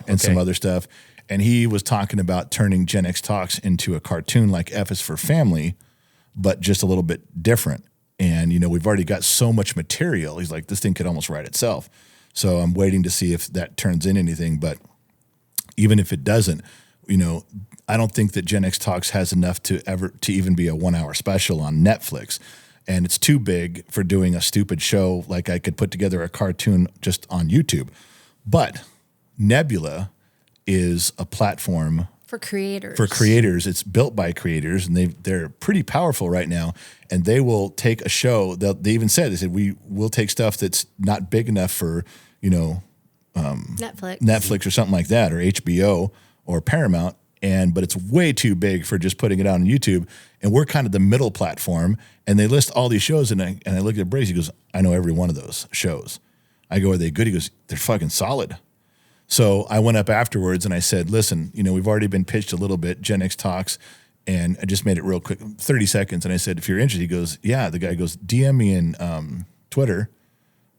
and some other stuff. And he was talking about turning Gen X Talks into a cartoon like F is for Family, but just a little bit different. And, we've already got so much material. He's like, this thing could almost write itself. So I'm waiting to see if that turns in anything. But even if it doesn't, I don't think that Gen X Talks has enough to even be a 1-hour special on Netflix. And it's too big for doing a stupid show. Like I could put together a cartoon just on YouTube. But Nebula is a platform For creators. It's built by creators, and they're pretty powerful right now. And they will take a show. They even said, we will take stuff that's not big enough for Netflix or something like that, or HBO or Paramount, but it's way too big for just putting it out on YouTube. And we're kind of the middle platform. And they list all these shows, and I look at Briggs. He goes, I know every one of those shows. I go, are they good? He goes, they're fucking solid. So I went up afterwards and I said, listen, we've already been pitched a little bit, Gen X Talks, and I just made it real quick, 30 seconds. And I said, if you're interested, he goes, yeah. The guy goes, DM me in Twitter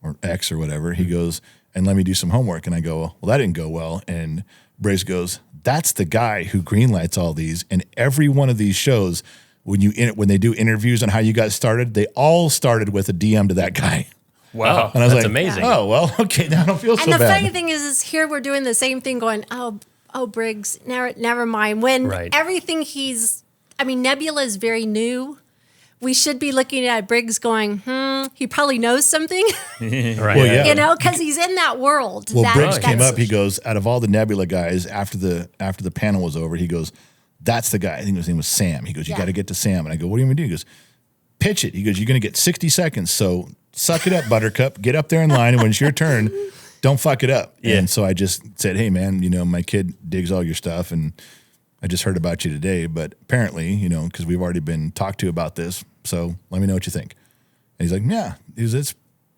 or X or whatever. He goes, and let me do some homework. And I go, well, that didn't go well. And Briggs goes, that's the guy who greenlights all these. And every one of these shows, when they do interviews on how you got started, they all started with a DM to that guy. Wow. And I was That's like, amazing. oh, well, okay, now I don't feel so And the bad. funny thing is here we're doing the same thing going, oh, Briggs, never mind. When Right. everything Nebula is very new. We should be looking at Briggs going, he probably knows something, Right. Well, yeah. because he's in that world. Well, Briggs That's- came up. He goes, out of all the Nebula guys, after the panel was over, he goes, that's the guy. I think his name was Sam. He goes, you Yeah. got to get to Sam. And I go, what do you want me to do? He goes, pitch it. He goes, you're going to get 60 seconds. So suck it up, Buttercup. Get up there in line. And when it's your turn, don't fuck it up. Yeah. And so I just said, hey, man, my kid digs all your stuff. And I just heard about you today. But apparently, because we've already been talked to about this. So let me know what you think. And he's like, yeah,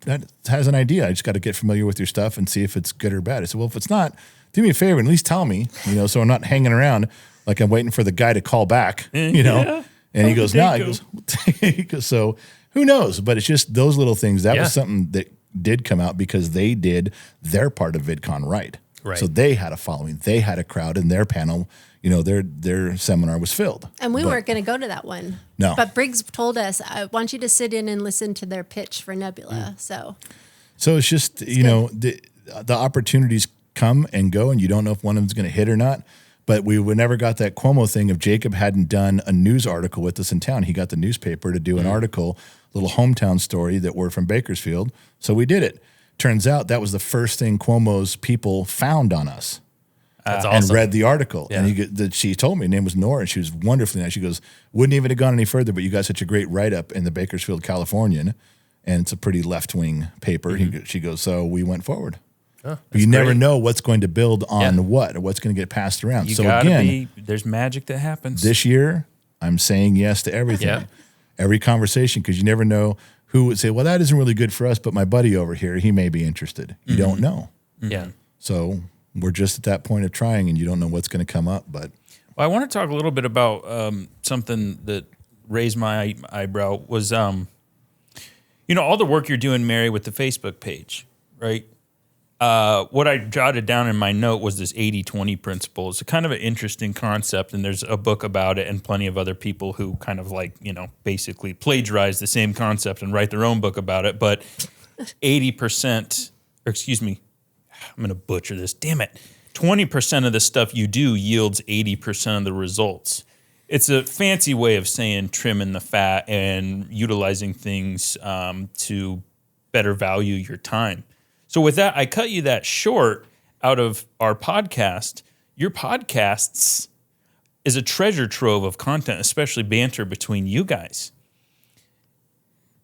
that has an idea. I just got to get familiar with your stuff and see if it's good or bad. I said, well, if it's not, do me a favor and at least tell me, so I'm not hanging around like I'm waiting for the guy to call back, Yeah. And he goes, no, he goes, so who knows? But it's just those little things. That was something that did come out because they did their part of VidCon right. Right. So they had a following, they had a crowd, and their panel, their seminar was filled. And we weren't going to go to that one. No. But Briggs told us, I want you to sit in and listen to their pitch for Nebula. So So it's just, the opportunities come and go, and you don't know if one of them's going to hit or not. But we never got that Cuomo thing. If Jacob hadn't done a news article with us in town, he got the newspaper to do an article, little hometown story that we're from Bakersfield. So we did it. Turns out that was the first thing Cuomo's people found on us. That's And awesome. read the article. Yeah. And she told me, her name was Nora, and she was wonderfully nice. She goes, wouldn't even have gone any further, but you got such a great write-up in the Bakersfield Californian, and it's a pretty left-wing paper. She goes, so we went forward. Oh, But you that's never great. know what's going to build on Yeah. what, or what's going to get passed around. You So gotta again, there's magic that happens. this year, I'm saying yes to everything. Yeah. Every conversation, because you never know who would say, well, that isn't really good for us, but my buddy over here, he may be interested. You don't know. Yeah. So we're just at that point of trying, and you don't know what's going to come up. But Well, I want to talk a little bit about something that raised my eyebrow was, all the work you're doing, Mary, with the Facebook page, right? What I jotted down in my note was this 80-20 principle. It's a kind of an interesting concept, and there's a book about it and plenty of other people who kind of basically plagiarize the same concept and write their own book about it. But 80%, or excuse me, I'm going to butcher this, damn it. 20% of the stuff you do yields 80% of the results. It's a fancy way of saying trimming the fat and utilizing things to better value your time. So with that, I cut you that short out of our podcast. Your podcasts is a treasure trove of content, especially banter between you guys.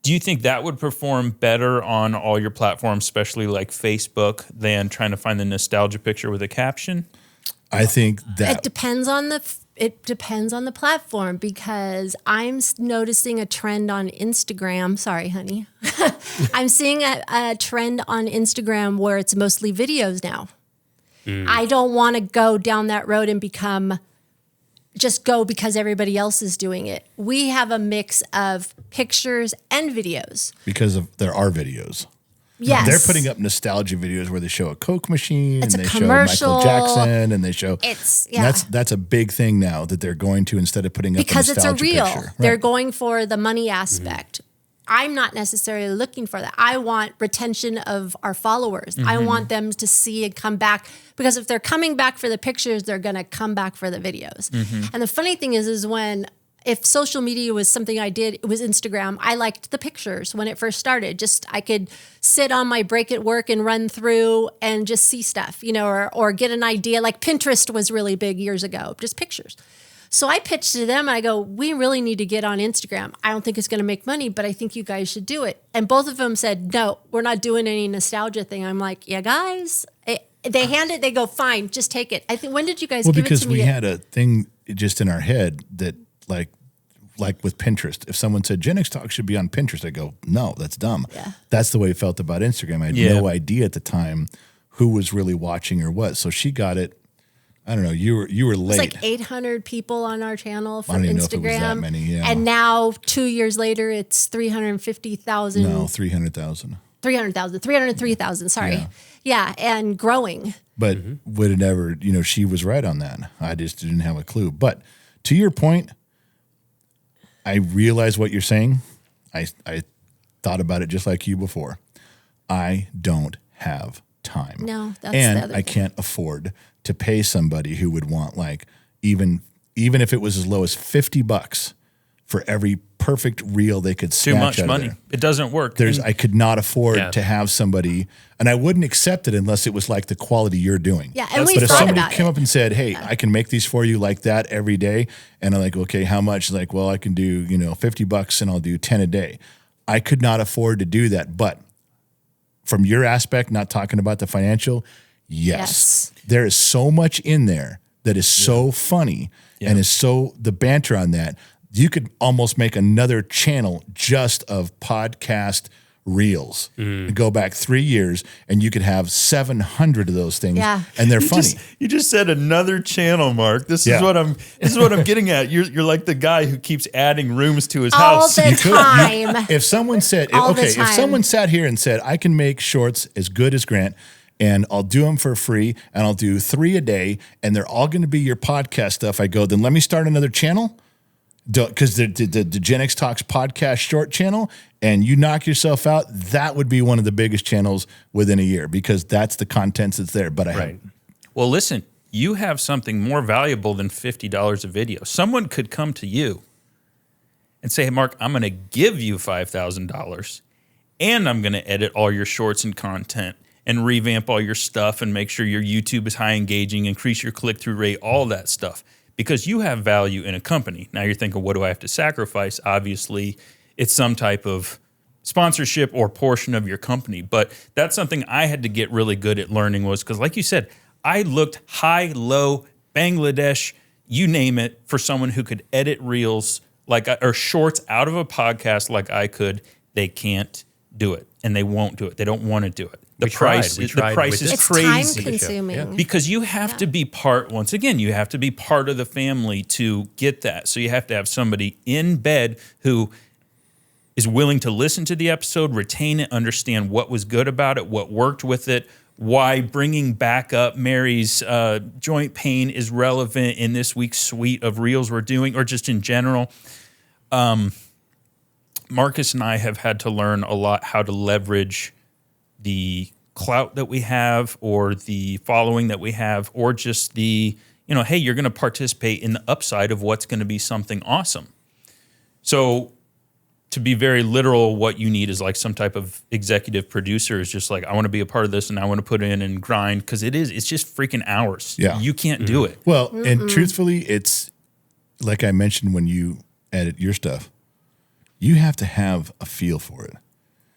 Do you think that would perform better on all your platforms, especially like Facebook, than trying to find the nostalgia picture with a caption? I think It that depends on the platform, because I'm noticing a trend on Instagram. Sorry, honey. I'm seeing a trend on Instagram where it's mostly videos now. I don't want to go down that road and just go because everybody else is doing it. We have a mix of pictures and videos. because there are videos. Yes. They're putting up nostalgia videos where they show a Coke machine It's and a they show commercial. Michael Jackson and they show It's, and yeah. that's a big thing now that they're going to, instead of putting up Because a it's a nostalgia reel. picture. They're Right. going for the money aspect. I'm not necessarily looking for that. I want retention of our followers. I want them to see and come back, because if they're coming back for the pictures, they're going to come back for the videos. And the funny thing is if social media was something I did, it was Instagram. I liked the pictures when it first started. Just I could sit on my break at work and run through and just see stuff, or get an idea. Like Pinterest was really big years ago, just pictures. So I pitched to them and I go, we really need to get on Instagram. I don't think it's going to make money, but I think you guys should do it. And both of them said, no, we're not doing any nostalgia thing. I'm like, yeah, guys. They hand it, they go, fine, just take it. I think, when did you guys give it because to me? we had a thing just in our head that like with Pinterest, if someone said Gen X Talk should be on Pinterest, I go, no, that's dumb. Yeah. That's the way it felt about Instagram. I had no idea at the time who was really watching or what. So she got it. I don't know. You were It's late. like 800 people on our channel for I don't even Instagram. know if it was that many, yeah. And now 2 years later, it's 350,000. No, 300,000. 303,000. Sorry. Yeah. And growing. But would have never, she was right on that. I just didn't have a clue. But to your point, I realize what you're saying. I thought about it just like you before. I don't have time. No, that's the and other I thing. can't afford to pay somebody who would want even if it was as low as $50 for every perfect reel they could Too snatch much out of money. there. It doesn't work. I could not afford Yeah. to have somebody, and I wouldn't accept it unless it was like the quality you're doing. Yeah, and we've But if thought somebody about came it. up and said, "Hey, I can make these for you like that every day," and I'm like, "Okay, how much?" Like, well, I can do $50 and I'll do 10 a day. I could not afford to do that. But from your aspect, not talking about the financial, yes. There is so much in there that is so funny and is so the banter on that. You could almost make another channel just of podcast reels. Go back 3 years and you could have 700 of those things. Yeah. And they're funny. You just said another channel, Mark. This Yeah. is what I'm getting at. You're like the guy who keeps adding rooms to his All house. the time. If someone said, All the if time. someone sat here and said, I can make shorts as good as Grant and I'll do them for free and I'll do 3 a day and they're all going to be your podcast stuff, I go, then let me start another channel. Because the Gen X Talks podcast short channel, and you knock yourself out, that would be one of the biggest channels within a year, because that's the content that's there. But Well, listen, you have something more valuable than $50 a video. Someone could come to you and say, hey, Mark, I'm going to give you $5,000 and I'm going to edit all your shorts and content and revamp all your stuff and make sure your YouTube is high engaging, increase your click-through rate, all that stuff. Because you have value in a company. Now you're thinking, what do I have to sacrifice? Obviously, it's some type of sponsorship or portion of your company. But that's something I had to get really good at learning, was because, like you said, I looked high, low, Bangladesh, you name it, for someone who could edit reels or shorts out of a podcast like I could. They can't do it, and they won't do it. They don't want to do it. The price is crazy. Time consuming. Because you have to be once again, you have to be part of the family to get that. So you have to have somebody in bed who is willing to listen to the episode, retain it, understand what was good about it, what worked with it, why bringing back up Mary's joint pain is relevant in this week's suite of reels we're doing, or just in general. Marcus and I have had to learn a lot how to leverage the clout that we have, or the following that we have, or just the, hey, you're going to participate in the upside of what's going to be something awesome. So to be very literal, what you need is like some type of executive producer is just like, I want to be a part of this and I want to put in and grind, because it's just freaking hours. Yeah. You can't do it. Well, and truthfully, it's like I mentioned, when you edit your stuff, you have to have a feel for it.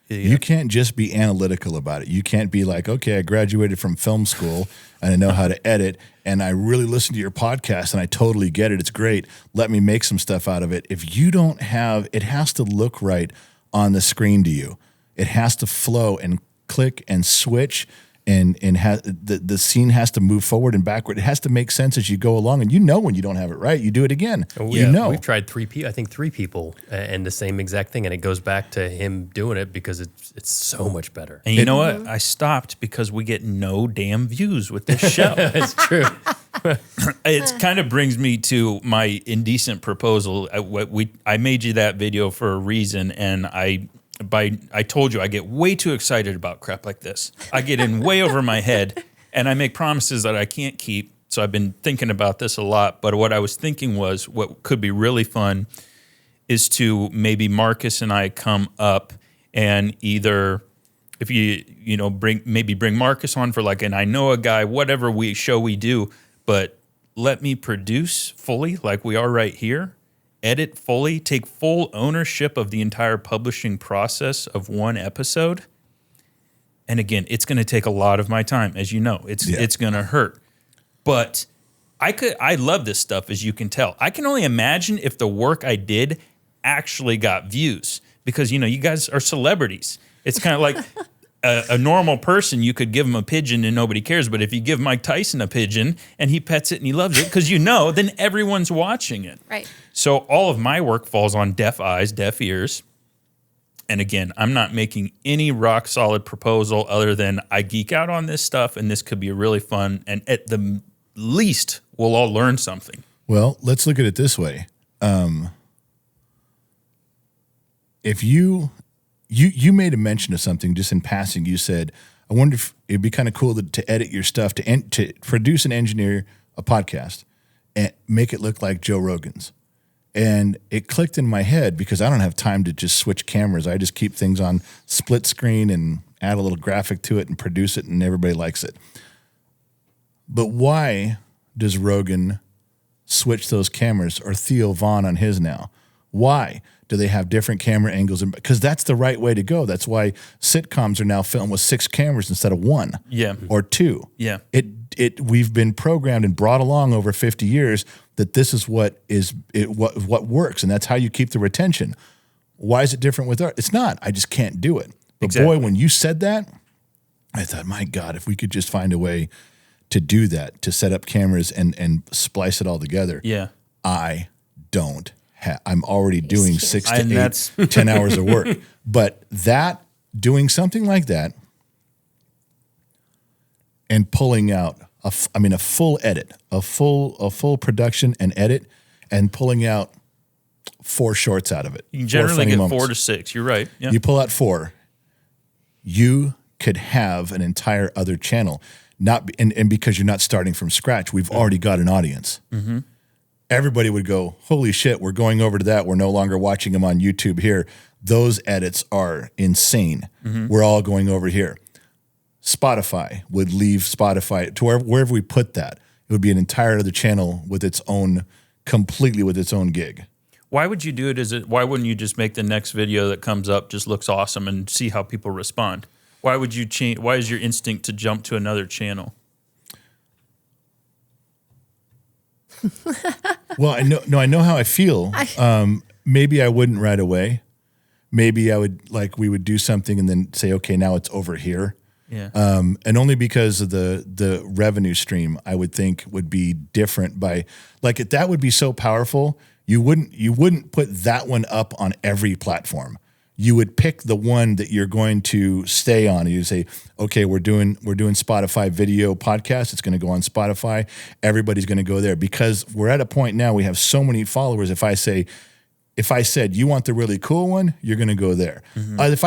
Yeah. You can't just be analytical about it. You can't be like, okay, I graduated from film school and I know how to edit, and I really listen to your podcast and I totally get it. It's great. Let me make some stuff out of it. If you don't have, it has to look right on the screen to you. It has to flow and click and switch, and the scene has to move forward and backward. It has to make sense as you go along. And when you don't have it right, you do it again. We've tried three people, and the same exact thing, and it goes back to him doing it because it's so much better. And you know what? I stopped because we get no damn views with this show. It's true. It kind of brings me to my indecent proposal. I made you that video for a reason, and I told you I get way too excited about crap like this. I get in way over my head, and I make promises that I can't keep. So I've been thinking about this a lot. But what I was thinking was, what could be really fun is to maybe Marcus and I come up, and either if you bring Marcus on for like an I know a guy, whatever show we do, but let me produce fully like we are right here. Edit fully, take full ownership of the entire publishing process of one episode. And again, it's going to take a lot of my time, as you know. It's going to hurt. But I love this stuff, as you can tell. I can only imagine if the work I did actually got views, because you guys are celebrities. It's kind of like a normal person, you could give him a pigeon and nobody cares. But if you give Mike Tyson a pigeon and he pets it and he loves it, because then everyone's watching it. Right. So all of my work falls on deaf eyes, deaf ears. And again, I'm not making any rock solid proposal other than I geek out on this stuff, and this could be really fun. And at the least, we'll all learn something. Well, let's look at it this way. If you made a mention of something just in passing, you said, I wonder if it'd be kind of cool to edit your stuff, to produce and engineer a podcast and make it look like Joe Rogan's. And it clicked in my head, because I don't have time to just switch cameras. I just keep things on split screen and add a little graphic to it and produce it, and everybody likes it. But why does Rogan switch those cameras, or Theo Vaughn on his now? Why do they have different camera angles? Because that's the right way to go. That's why sitcoms are now filmed with 6 cameras instead of 1 or 2. Yeah. We've been programmed and brought along over 50 years that this is what works, and that's how you keep the retention. Why is it different with art? It's not. I just can't do it. But exactly. Boy, when you said that, I thought, my God, if we could just find a way to do that, to set up cameras and splice it all together. Yeah. I don't have. I'm already doing 6 to 8, 10 hours of work. But doing something like that and pulling out a full edit, a full production and edit, and pulling out 4 shorts out of it. You can generally get 4 moments. to 6. You're right. Yeah. You pull out 4, you could have an entire other channel. And because you're not starting from scratch, we've already got an audience. Mm-hmm. Everybody would go, holy shit, we're going over to that. We're no longer watching them on YouTube here. Those edits are insane. Mm-hmm. We're all going over here. Spotify would leave Spotify to wherever we put that. It would be an entire other channel with its own, completely with its own gig. Why would you do it? Why wouldn't you just make the next video that comes up just looks awesome and see how people respond? Why would you change? Why is your instinct to jump to another channel? Well, I know how I feel. Maybe I wouldn't right away. Maybe we would do something and then say, okay, now it's over here. Yeah. And only because of the revenue stream, I would think would be different that would be so powerful. You wouldn't put that one up on every platform. You would pick the one that you're going to stay on. And you say, okay, we're doing Spotify video podcast. It's going to go on Spotify. Everybody's going to go there because we're at a point now. We have so many followers. If I said you want the really cool one, you're going to go there. Mm-hmm. If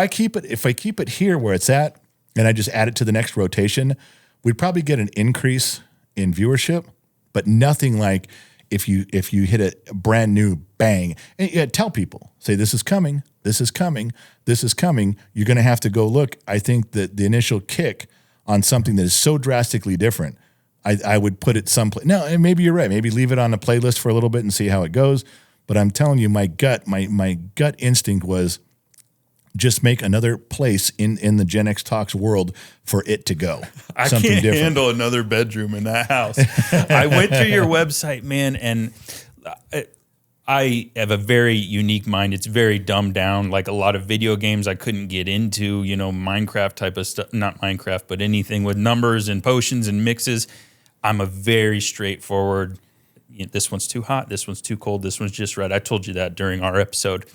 I keep it here where it's at, and I just add it to the next rotation, we'd probably get an increase in viewership, but nothing like if you hit a brand new bang and tell people, say this is coming, this is coming, this is coming. You're going to have to go look. I think that the initial kick on something that is so drastically different, I would put it someplace. No, and maybe you're right. Maybe leave it on a playlist for a little bit and see how it goes. But I'm telling you, my gut instinct was just make another place in the Gen X Talks world for it to go. I can't handle another bedroom in that house. I went through your website, man, and I have a very unique mind. It's very dumbed down. Like a lot of video games I couldn't get into, Minecraft type of stuff. Not Minecraft, but anything with numbers and potions and mixes. I'm a very straightforward, this one's too hot, this one's too cold, this one's just right. I told you that during our episode.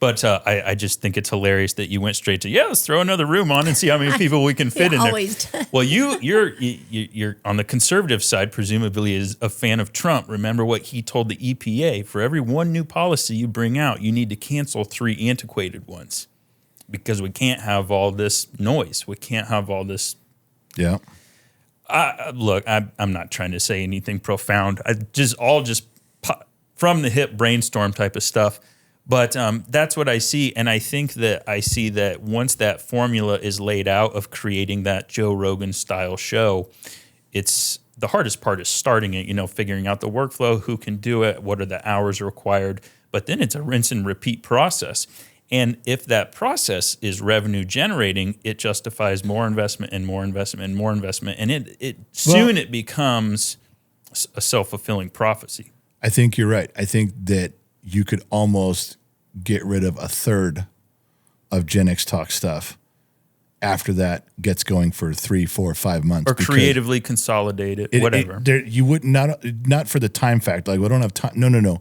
But I just think it's hilarious that you went straight to, let's throw another room on and see how many people we can fit in there. Always. Well, you're on the conservative side, presumably is a fan of Trump. Remember what he told the EPA: for every one new policy you bring out, you need to cancel 3 antiquated ones because we can't have all this noise. We can't have all this. Yeah. Look, I'm not trying to say anything profound. I just from the hip brainstorm type of stuff. But that's what I see, and I think that I see that once that formula is laid out of creating that Joe Rogan style show, it's the hardest part is starting it. Figuring out the workflow, who can do it, what are the hours required. But then it's a rinse and repeat process. And if that process is revenue generating, it justifies more investment and more investment and more investment, and it becomes a self-fulfilling prophecy. I think you're right. I think that you could almost get rid of a third of Gen X Talk stuff after that gets going for 3, 4, 5 months. Or creatively consolidate it, whatever. You would not for the time factor. Like, we don't have time. No.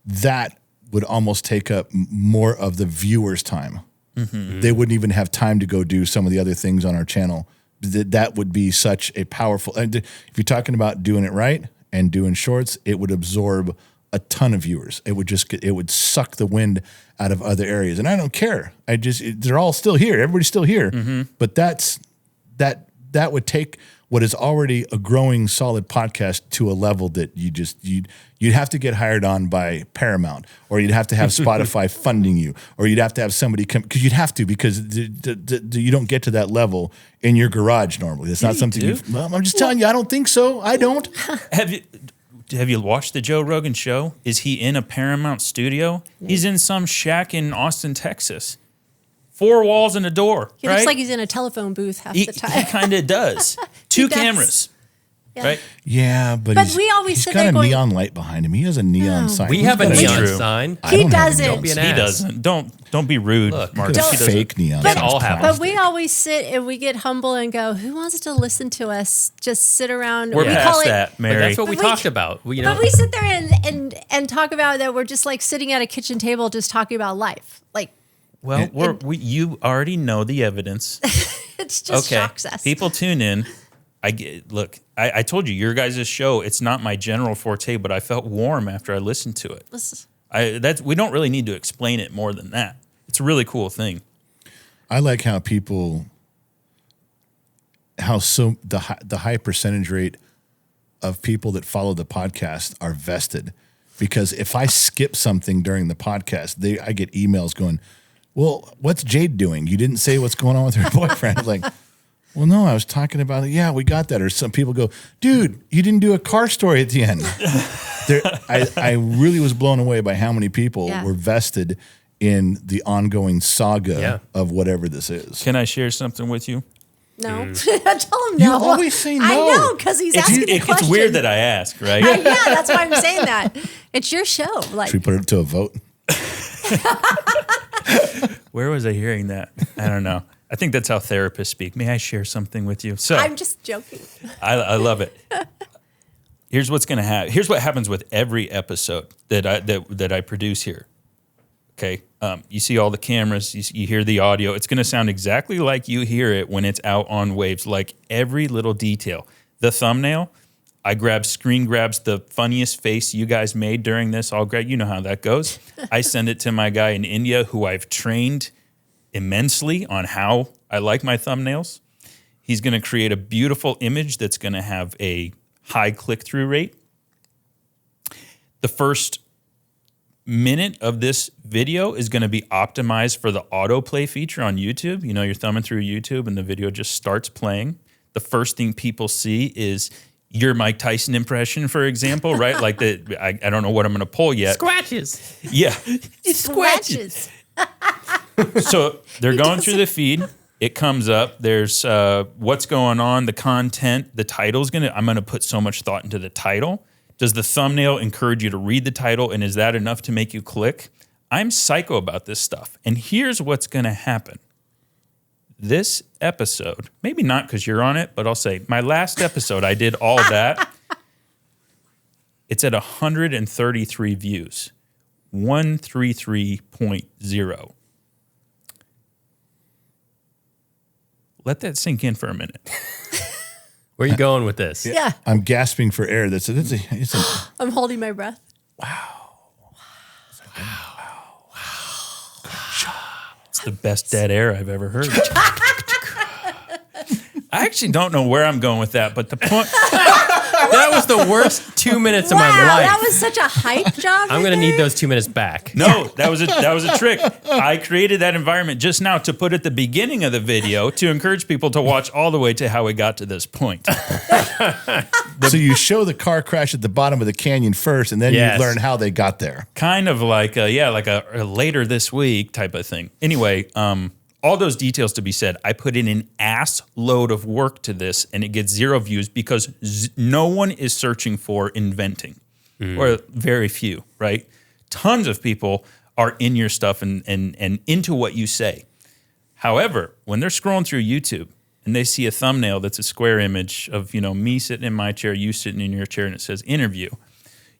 That would almost take up more of the viewer's time. Mm-hmm. They wouldn't even have time to go do some of the other things on our channel. That would be such a powerful, if you're talking about doing it right and doing shorts, it would absorb a ton of viewers. It would suck the wind out of other areas. And I don't care. They're all still here. Everybody's still here. Mm-hmm. But that would take what is already a growing solid podcast to a level that you'd have to get hired on by Paramount, or you'd have to have Spotify funding you, or you'd have to have somebody come, because you don't get to that level in your garage normally. It's not something I'm just telling you, I don't think so. I don't. Have you watched the Joe Rogan show? Is he in a Paramount studio? No. He's in some shack in Austin, Texas. 4 walls and a door. He looks like he's in a telephone booth half the time. He kind of does. 2 cameras. Yeah. Right? Yeah, but we always he's sit got there a going, neon light behind him. He has a neon sign. We have a neon sign. He doesn't. Don't be an ass. He doesn't. Don't be rude, Mark. He fake neon. But all happen. But we always sit and we get humble and go, who wants to listen to us just sit around? We're past that, Mary. But that's what we talked about. But we sit there and talk about that. We're just like sitting at a kitchen table just talking about life. Like, well, you already know the evidence. It just shocks us. People tune in. I told you, your guys' show, it's not my general forte, but I felt warm after I listened to it. We don't really need to explain it more than that. It's a really cool thing. I like how the high percentage rate of people that follow the podcast are vested, because if I skip something during the podcast, I get emails going, well, what's Jade doing? You didn't say what's going on with her boyfriend. Like, well, no, I was talking about it. Yeah, we got that. Or some people go, dude, you didn't do a car story at the end. I really was blown away by how many people were vested in the ongoing saga of whatever this is. Can I share something with you? No. Tell him no. You always say no. I know, because he's asking a question. It's weird that I ask, right? Yeah, that's why I'm saying that. It's your show. Like, should we put it to a vote? Where was I hearing that? I don't know. I think that's how therapists speak. May I share something with you? So I'm just joking. I love it. Here's what's going to happen. Here's what happens with every episode that I produce here. Okay, you see all the cameras, you hear the audio. It's going to sound exactly like you hear it when it's out on waves, like every little detail. The thumbnail, I screen grabs the funniest face you guys made during this. You know how that goes. I send it to my guy in India who I've trained immensely on how I like my thumbnails. He's going to create a beautiful image that's going to have a high click-through rate. The first minute of this video is going to be optimized for the autoplay feature on YouTube. You know, you're thumbing through YouTube and the video just starts playing. The first thing people see is your Mike Tyson impression, for example, right? Like I don't know what I'm going to pull yet. Scratches. Yeah. Scratches. So they're going through the feed. It comes up. There's what's going on, the content, the title's I'm going to put so much thought into the title. Does the thumbnail encourage you to read the title, and is that enough to make you click? I'm psycho about this stuff. And here's what's going to happen. This episode, maybe not because you're on it, but I'll say my last episode, I did all that. It's at 133 views, 133.0. Let that sink in for a minute. Where are you going with this? Yeah. I'm gasping for air. I'm holding my breath. It's the best dead air I've ever heard. I actually don't know where I'm going with that, but the point... That was the worst 2 minutes of my life. That was such a hype job. I'm going to need those 2 minutes back. No, that was a trick. I created that environment just now to put at the beginning of the video to encourage people to watch all the way to how we got to this point. So you show the car crash at the bottom of the canyon first, and then you learn how they got there. Kind of like a later this week type of thing. Anyway, all those details to be said, I put in an ass load of work to this, and it gets 0 views because no one is searching for inventing, or very few, right? Tons of people are in your stuff and into what you say. However, when they're scrolling through YouTube and they see a thumbnail that's a square image of, me sitting in my chair, you sitting in your chair, and it says interview,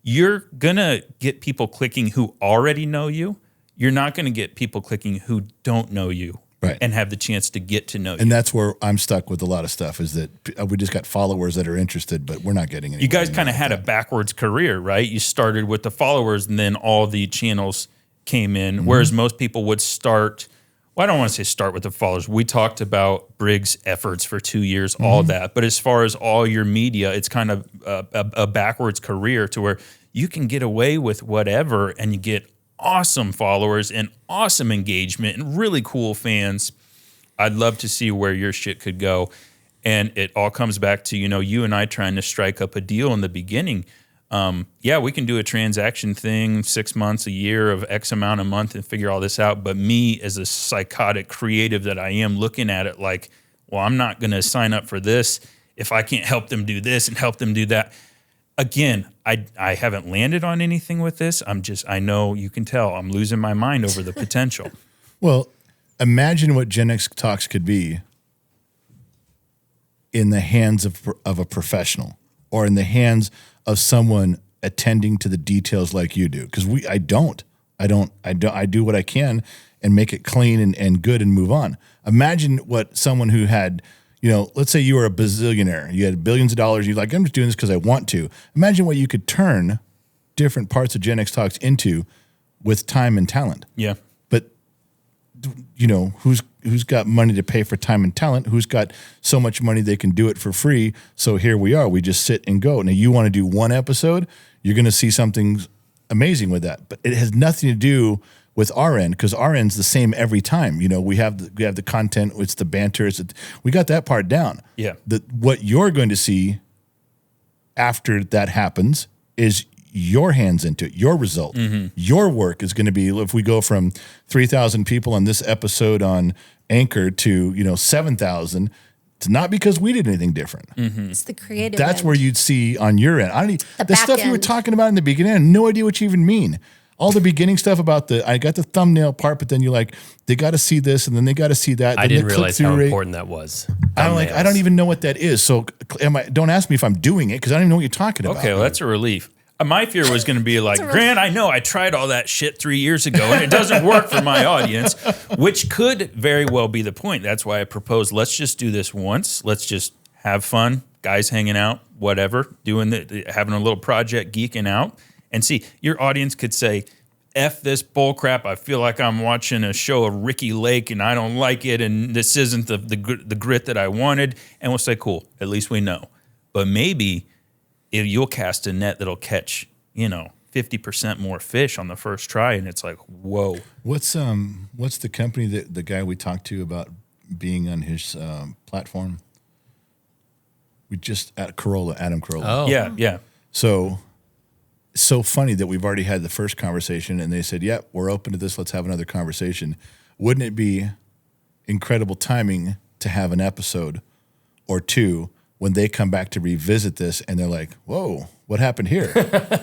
you're going to get people clicking who already know you. You're not going to get people clicking who don't know you. Right. And have the chance to get to know you. And that's where I'm stuck with a lot of stuff, is that we just got followers that are interested, but we're not getting any. You guys kind of had a backwards career, right? You started with the followers and then all the channels came in, whereas most people would start, well, I don't want to say start with the followers. We talked about Briggs' efforts for 2 years, all that. But as far as all your media, it's kind of a backwards career to where you can get away with whatever and you get awesome followers and awesome engagement and really cool fans. I'd love to see where your shit could go. And it all comes back to, you and I trying to strike up a deal in the beginning. We can do a transaction thing, 6 months, a year of X amount a month and figure all this out. But me as a psychotic creative that I am, looking at it like, well, I'm not going to sign up for this if I can't help them do this and help them do that. Again, I haven't landed on anything with this. I know you can tell I'm losing my mind over the potential. Well, imagine what Gen X Talks could be in the hands of a professional, or in the hands of someone attending to the details like you do. Because I do what I can and make it clean and good and move on. Imagine what someone who had, let's say you were a bazillionaire, you had billions of dollars, you're like, I'm just doing this because I want to. Imagine what you could turn different parts of Gen X Talks into with time and talent. Yeah. But you know, who's got money to pay for time and talent? Who's got so much money they can do it for free? So here we are. We just sit and go. Now you want to do one episode, you're going to see something amazing with that. But it has nothing to do with our end, because our end's the same every time. You know, we have the content, it's the banter, we got that part down. Yeah. What you're going to see after that happens is your hands into it, your result. Your work is going to be, if we go from 3,000 people on this episode on Anchor to 7,000, it's not because we did anything different. It's the creative. That's end. where you'd see on your end. The back stuff you were end. talking about in the beginning, I had no idea what you even mean. All the beginning stuff about I got the thumbnail part, but then you're like, they got to see this, and then they got to see that. I then didn't the realize how click-through rate. important that was. I don't even know what that is. So don't ask me if I'm doing it, because I don't even know what you're talking about. Okay, well, that's a relief. My fear was going to be like, Grant, I know I tried all that shit 3 years ago, and it doesn't work for my audience, which could very well be the point. That's why I proposed, let's just do this once. Let's just have fun, guys hanging out, whatever, having a little project, geeking out, and see. Your audience could say, F this bullcrap. I feel like I'm watching a show of Ricky Lake and I don't like it, and this isn't the grit that I wanted. And we'll say, cool, at least we know. But maybe if you'll cast a net that'll catch, 50% more fish on the first try, and it's like, whoa. What's the company that the guy we talked to about being on his platform? We just Adam Carolla. Oh. Yeah. So funny that we've already had the first conversation and they said, yeah, we're open to this. Let's have another conversation. Wouldn't it be incredible timing to have an episode or two when they come back to revisit this and they're like, whoa, what happened here?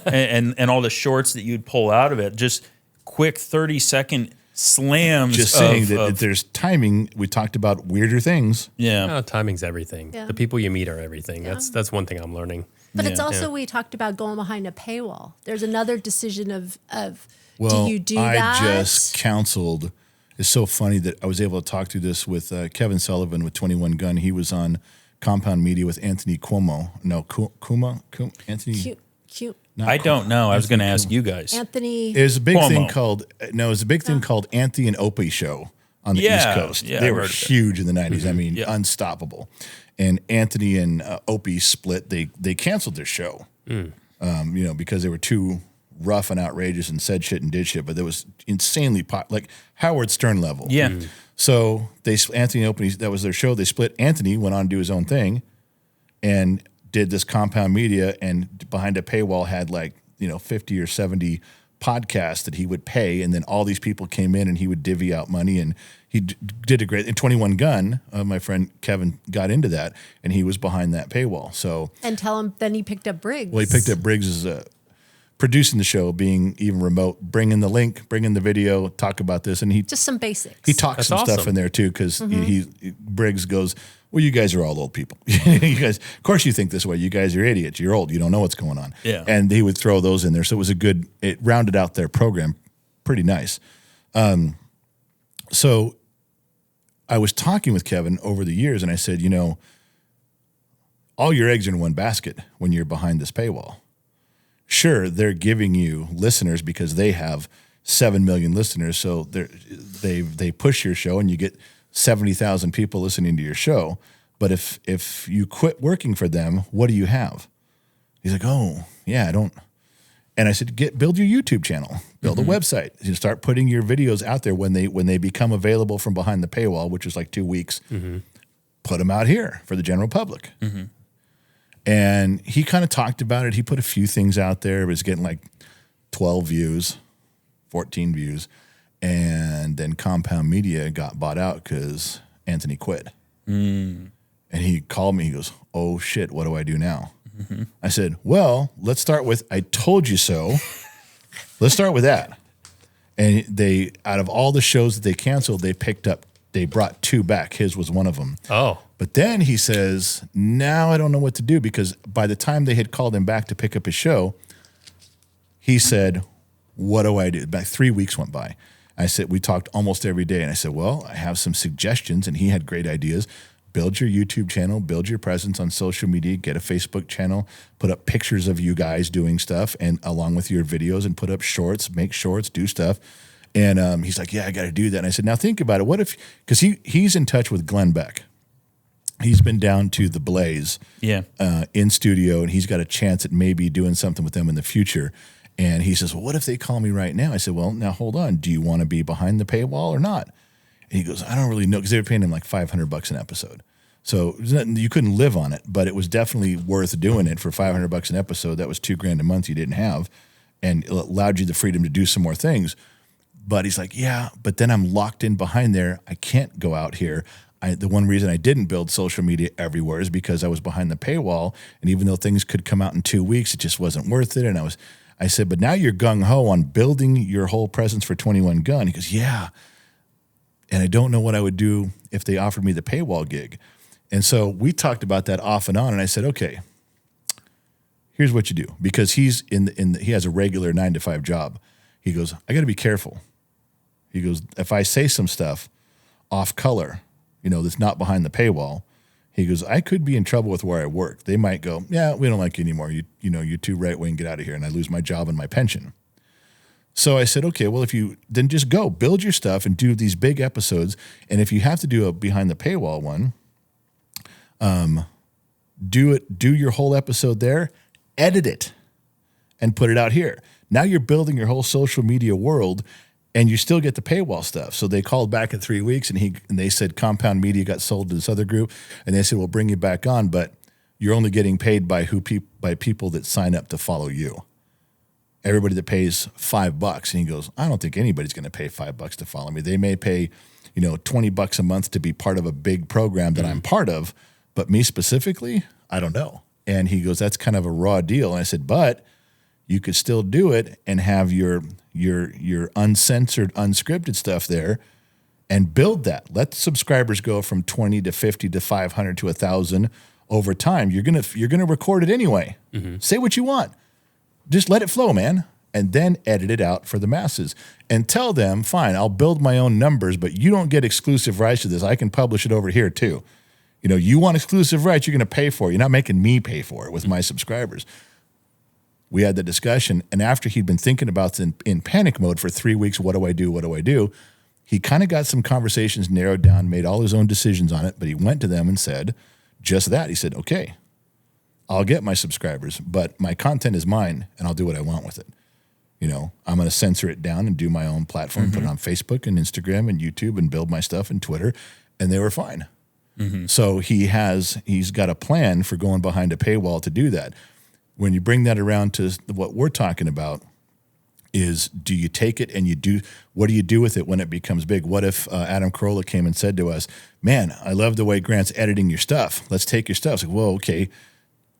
and all the shorts that you'd pull out of it, just quick 30-second slams. Just saying that there's timing. We talked about weirder things. Yeah. Oh, timing's everything. Yeah. The people you meet are everything. That's one thing I'm learning. But it's also, we talked about going behind a paywall. There's another decision of Well, do you do I that? just counseled. It's so funny that I was able to talk through this with Kevin Sullivan with 21 Gun. He was on Compound Media with Anthony Cuomo. No, Anthony. Cute. I don't know. I was going to ask you guys. Anthony. There's a big Cuomo. thing called called Anthony and Opie Show on the East Coast. Yeah, they I've were heard of it. huge in the 90s. I mean, unstoppable. And Anthony and Opie split. They canceled their show, because they were too rough and outrageous and said shit and did shit. But it was insanely like Howard Stern level. Yeah. So Anthony and Opie, that was their show. They split. Anthony went on to do his own thing, and did this Compound Media, and behind a paywall had 50 or 70 podcasts that he would pay, and then all these people came in and he would divvy out money, and he did a great. In 21 Gun, my friend Kevin got into that, and he was behind that paywall. So And tell him, then he picked up Briggs. he picked up Briggs as producing the show, being even remote, bring in the link, bring in the video, talk about this, and he Just some basics. he talks That's some stuff awesome. in there too, because Briggs goes, well, you guys are all old people. You guys, of course you think this way. You guys are idiots. You're old. You don't know what's going on. Yeah. And he would throw those in there. So it was it rounded out their program pretty nice. So I was talking with Kevin over the years, and I said, all your eggs are in one basket when you're behind this paywall. Sure, they're giving you listeners because they have 7 million listeners. So they push your show and you get 70,000 people listening to your show. But if you quit working for them, what do you have? He's like, oh, yeah, I don't. And I said, build your YouTube channel, build a website. You start putting your videos out there when they become available from behind the paywall, which is like 2 weeks. Put them out here for the general public. And he kind of talked about it. He put a few things out there. It was getting like 12 views, 14 views. And then Compound Media got bought out because Anthony quit. And he called me. He goes, oh, shit, what do I do now? I said, well, let's start with I told you so. Let's start with that. And they, out of all the shows that they canceled, they brought 2 back. His was one of them. Oh. But then he says, now I don't know what to do, because by the time they had called him back to pick up his show, he said, what do I do? About 3 weeks went by. I said, we talked almost every day. And I said, well, I have some suggestions. And he had great ideas. build your YouTube channel, build your presence on social media, get a Facebook channel, put up pictures of you guys doing stuff and along with your videos and put up shorts, make shorts, do stuff. And he's like, yeah, I got to do that. And I said, now think about it. What if, because he's in touch with Glenn Beck. He's been down to the Blaze in studio, and he's got a chance at maybe doing something with them in the future. And he says, well, what if they call me right now? I said, well, now hold on. Do you want to be behind the paywall or not? And he goes, I don't really know, because they were paying him like $500 an episode. So you couldn't live on it, but it was definitely worth doing it for $500 an episode. That was $2,000 a month you didn't have, and it allowed you the freedom to do some more things. But he's like, yeah, but then I'm locked in behind there. I can't go out here. The one reason I didn't build social media everywhere is because I was behind the paywall. And even though things could come out in 2 weeks, it just wasn't worth it. And I said, but now you're gung-ho on building your whole presence for 21 Gun. He goes, yeah. And I don't know what I would do if they offered me the paywall gig. And so we talked about that off and on. And I said, okay, here's what you do. Because he has a regular 9-to-5 job. He goes, I got to be careful. He goes, if I say some stuff off color, that's not behind the paywall, he goes, I could be in trouble with where I work. They might go, yeah, we don't like you anymore. You're too right-wing, get out of here. And I lose my job and my pension. So I said, okay, well, then just go build your stuff and do these big episodes. And if you have to do a behind the paywall one, do your whole episode there, edit it and put it out here. Now you're building your whole social media world, and you still get the paywall stuff. So they called back in 3 weeks, and they said Compound Media got sold to this other group, and they said, we'll bring you back on, but you're only getting paid by people that sign up to follow you. Everybody that pays $5, and he goes, I don't think anybody's going to pay $5 to follow me. They may pay, $20 a month to be part of a big program that I'm part of, but me specifically, I don't know. And he goes, that's kind of a raw deal. And I said, but you could still do it and have your uncensored, unscripted stuff there and build that. Let the subscribers go from 20 to 50 to 500 to 1,000 over time. You're gonna record it anyway. Mm-hmm. Say what you want. Just let it flow, man. And then edit it out for the masses. And tell them, fine, I'll build my own numbers, but you don't get exclusive rights to this. I can publish it over here too. You want exclusive rights, you're going to pay for it. You're not making me pay for it with my subscribers. We had the discussion, and after he'd been thinking about it in panic mode for 3 weeks, what do I do? What do I do? He kind of got some conversations narrowed down, made all his own decisions on it, but he went to them and said just that. He said, okay, I'll get my subscribers, but my content is mine, and I'll do what I want with it. I'm going to censor it down and do my own platform, put it on Facebook and Instagram and YouTube and build my stuff and Twitter, and they were fine. Mm-hmm. So he's got a plan for going behind a paywall to do that. When you bring that around to what we're talking about is, do you take it and what do you do with it when it becomes big? What if Adam Carolla came and said to us, man, I love the way Grant's editing your stuff. Let's take your stuff. It's like, well, okay,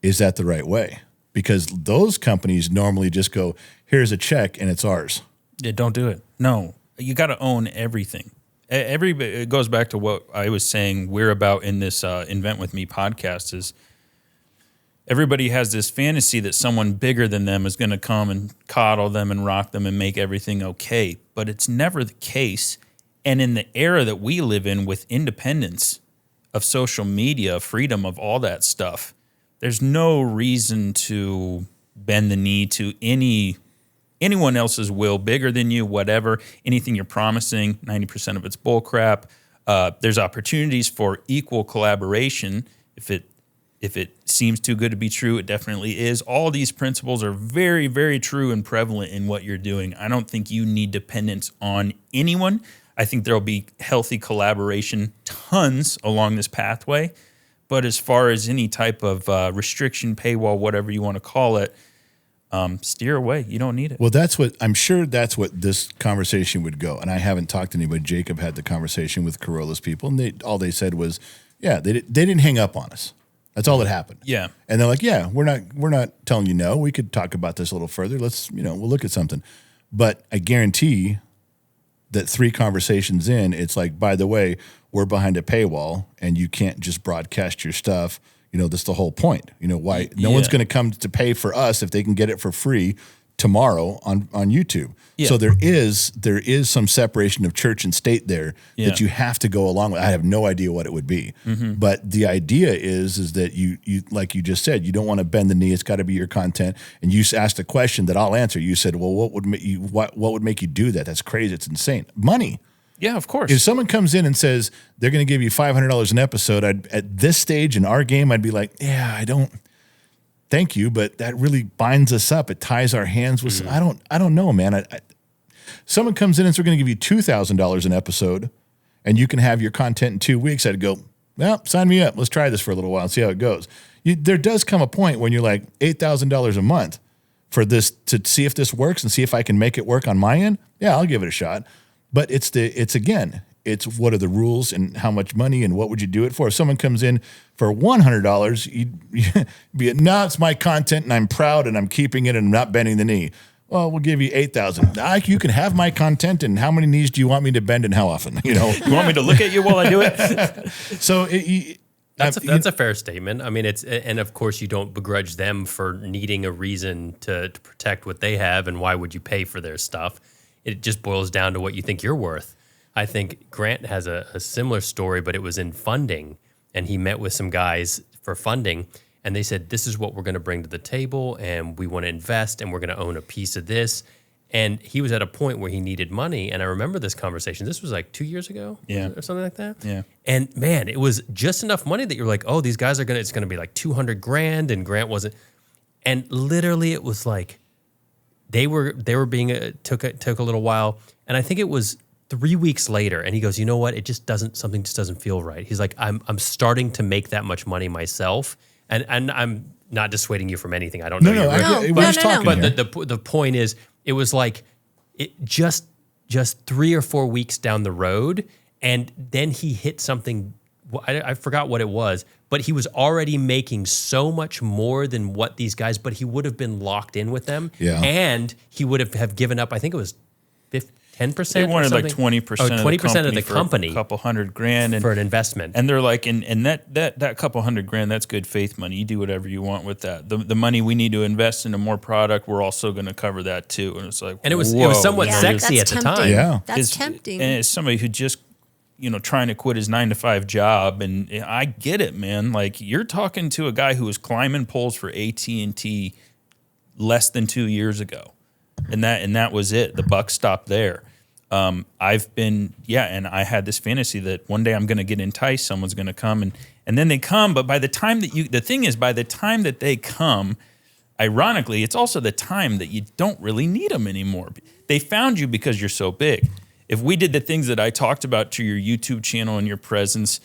is that the right way? Because those companies normally just go, here's a check and it's ours. Yeah, don't do it. No, you got to own everything. It goes back to what I was saying we're about in this Invent With Me podcast is everybody has this fantasy that someone bigger than them is going to come and coddle them and rock them and make everything okay. But it's never the case. And in the era that we live in with independence of social media, freedom of all that stuff, there's no reason to bend the knee to anyone else's will, bigger than you, whatever, anything you're promising, 90% of it's bull crap. There's opportunities for equal collaboration. If it seems too good to be true, it definitely is. All these principles are very, very true and prevalent in what you're doing. I don't think you need dependence on anyone. I think there'll be healthy collaboration, tons along this pathway. But as far as any type of restriction, paywall, whatever you want to call it, steer away. You don't need it. Well, I'm sure that's what this conversation would go. And I haven't talked to anybody. Jacob had the conversation with Carolla's people, and all they said was, yeah, they didn't hang up on us. That's all that happened. Yeah. And they're like, yeah, we're not telling you no. We could talk about this a little further. Let's, we'll look at something. But I guarantee that 3 conversations in, it's like, by the way, we're behind a paywall and you can't just broadcast your stuff. That's the whole point. Why no one's going to come to pay for us if they can get it for free tomorrow on YouTube. Yeah. So there is some separation of church and state there that you have to go along with. I have no idea what it would be, but the idea is that you like you just said, you don't want to bend the knee. It's got to be your content. And you asked a question that I'll answer. You said, well, what would make you do that? That's crazy. It's insane. Money. Yeah, of course. If someone comes in and says they're going to give you $500 an episode, at this stage in our game, I'd be like, yeah, I don't. Thank you, but that really binds us up. It ties our hands with. I don't know, man. Someone comes in and says we're going to give you $2,000 an episode, and you can have your content in 2 weeks. I'd go, well, sign me up. Let's try this for a little while and see how it goes. There does come a point when you're like $8,000 a month for this to see if this works and see if I can make it work on my end. Yeah, I'll give it a shot. But it's what are the rules and how much money and what would you do it for? If someone comes in for $100, you'd be, no, it's my content and I'm proud and I'm keeping it and I'm not bending the knee. Well, we'll give you $8,000. You can have my content, and how many knees do you want me to bend and how often? You want me to look at you while I do it? So that's a fair statement. I mean, and of course you don't begrudge them for needing a reason to protect what they have, and why would you pay for their stuff? It just boils down to what you think you're worth. I think Grant has a similar story, but it was in funding, and he met with some guys for funding, and they said, this is what we're going to bring to the table, and we want to invest, and we're going to own a piece of this. And he was at a point where he needed money, and I remember this conversation. This was like 2 years ago, or something like that. Yeah. And man, it was just enough money that you're like, oh, these guys it's going to be like $200,000, and Grant wasn't. And literally, it was like they were being took a little while, and I think it was 3 weeks later, and he goes, you know what? Something just doesn't feel right. He's like, I'm starting to make that much money myself, and I'm not dissuading you from anything. I don't know. But the point is, it was like it just 3 or 4 weeks down the road, and then he hit something. I forgot what it was, but he was already making so much more than what these guys. But he would have been locked in with them, and he would have given up. I think it was 10%. They wanted like 20%. 20% of the company, a couple $100,000 for an investment. And they're like, and that couple $100,000, that's good faith money. You do whatever you want with that. The money we need to invest into more product, we're also going to cover that too. And it's like, and it was somewhat sexy at the time. Yeah, that's tempting. And it's somebody who just trying to quit his 9-to-5 job, and I get it, man. Like, you're talking to a guy who was climbing poles for AT&T less than 2 years ago. And that was it. The buck stopped there. And I had this fantasy that one day I'm going to get enticed. Someone's going to come, and then they come. But by the time by the time that they come, ironically, it's also the time that you don't really need them anymore. They found you because you're so big. If we did the things that I talked about to your YouTube channel and your presence,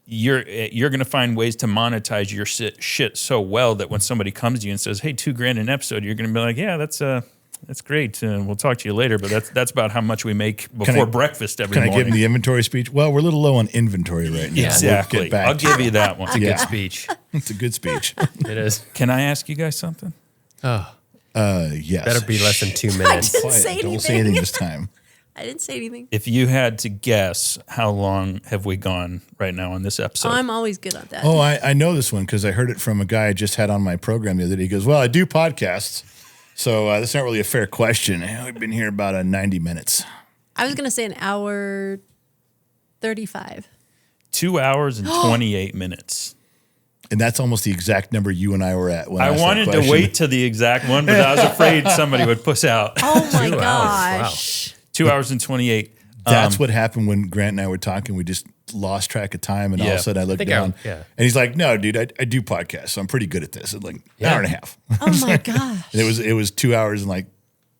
you're going to find ways to monetize your shit so well that when somebody comes to you and says, "Hey, $2,000 an episode," you're going to be like, "Yeah, that's great. We'll talk to you later." But that's about how much we make before breakfast every morning. Can I give him the inventory speech? Well, we're a little low on inventory right now. Exactly. We'll get back. I'll give you that one. It's a good speech. It's a good speech. It is. Can I ask you guys something? Yes. Better be less than 2 minutes. Don't say anything. Don't say anything this time. I didn't say anything. If you had to guess, how long have we gone right now on this episode? Oh, I'm always good at that. Oh, I know this one because I heard it from a guy I just had on my program the other day. He goes, "Well, I do podcasts, so that's not really a fair question." We've been here about 90 minutes. I was going to say an hour 35. 2 hours and 28 minutes. And that's almost the exact number you and I were at. When I wanted to wait to the exact one, but I was afraid somebody would puss out. Oh my 2 hours. gosh. 2 hours and 28. That's what happened when Grant and I were talking. We just lost track of time, and all of a sudden I looked down, and he's like, "No, dude, I do podcasts, so I'm pretty good at this." It's like an hour and a half. Oh my gosh. And it was 2 hours and like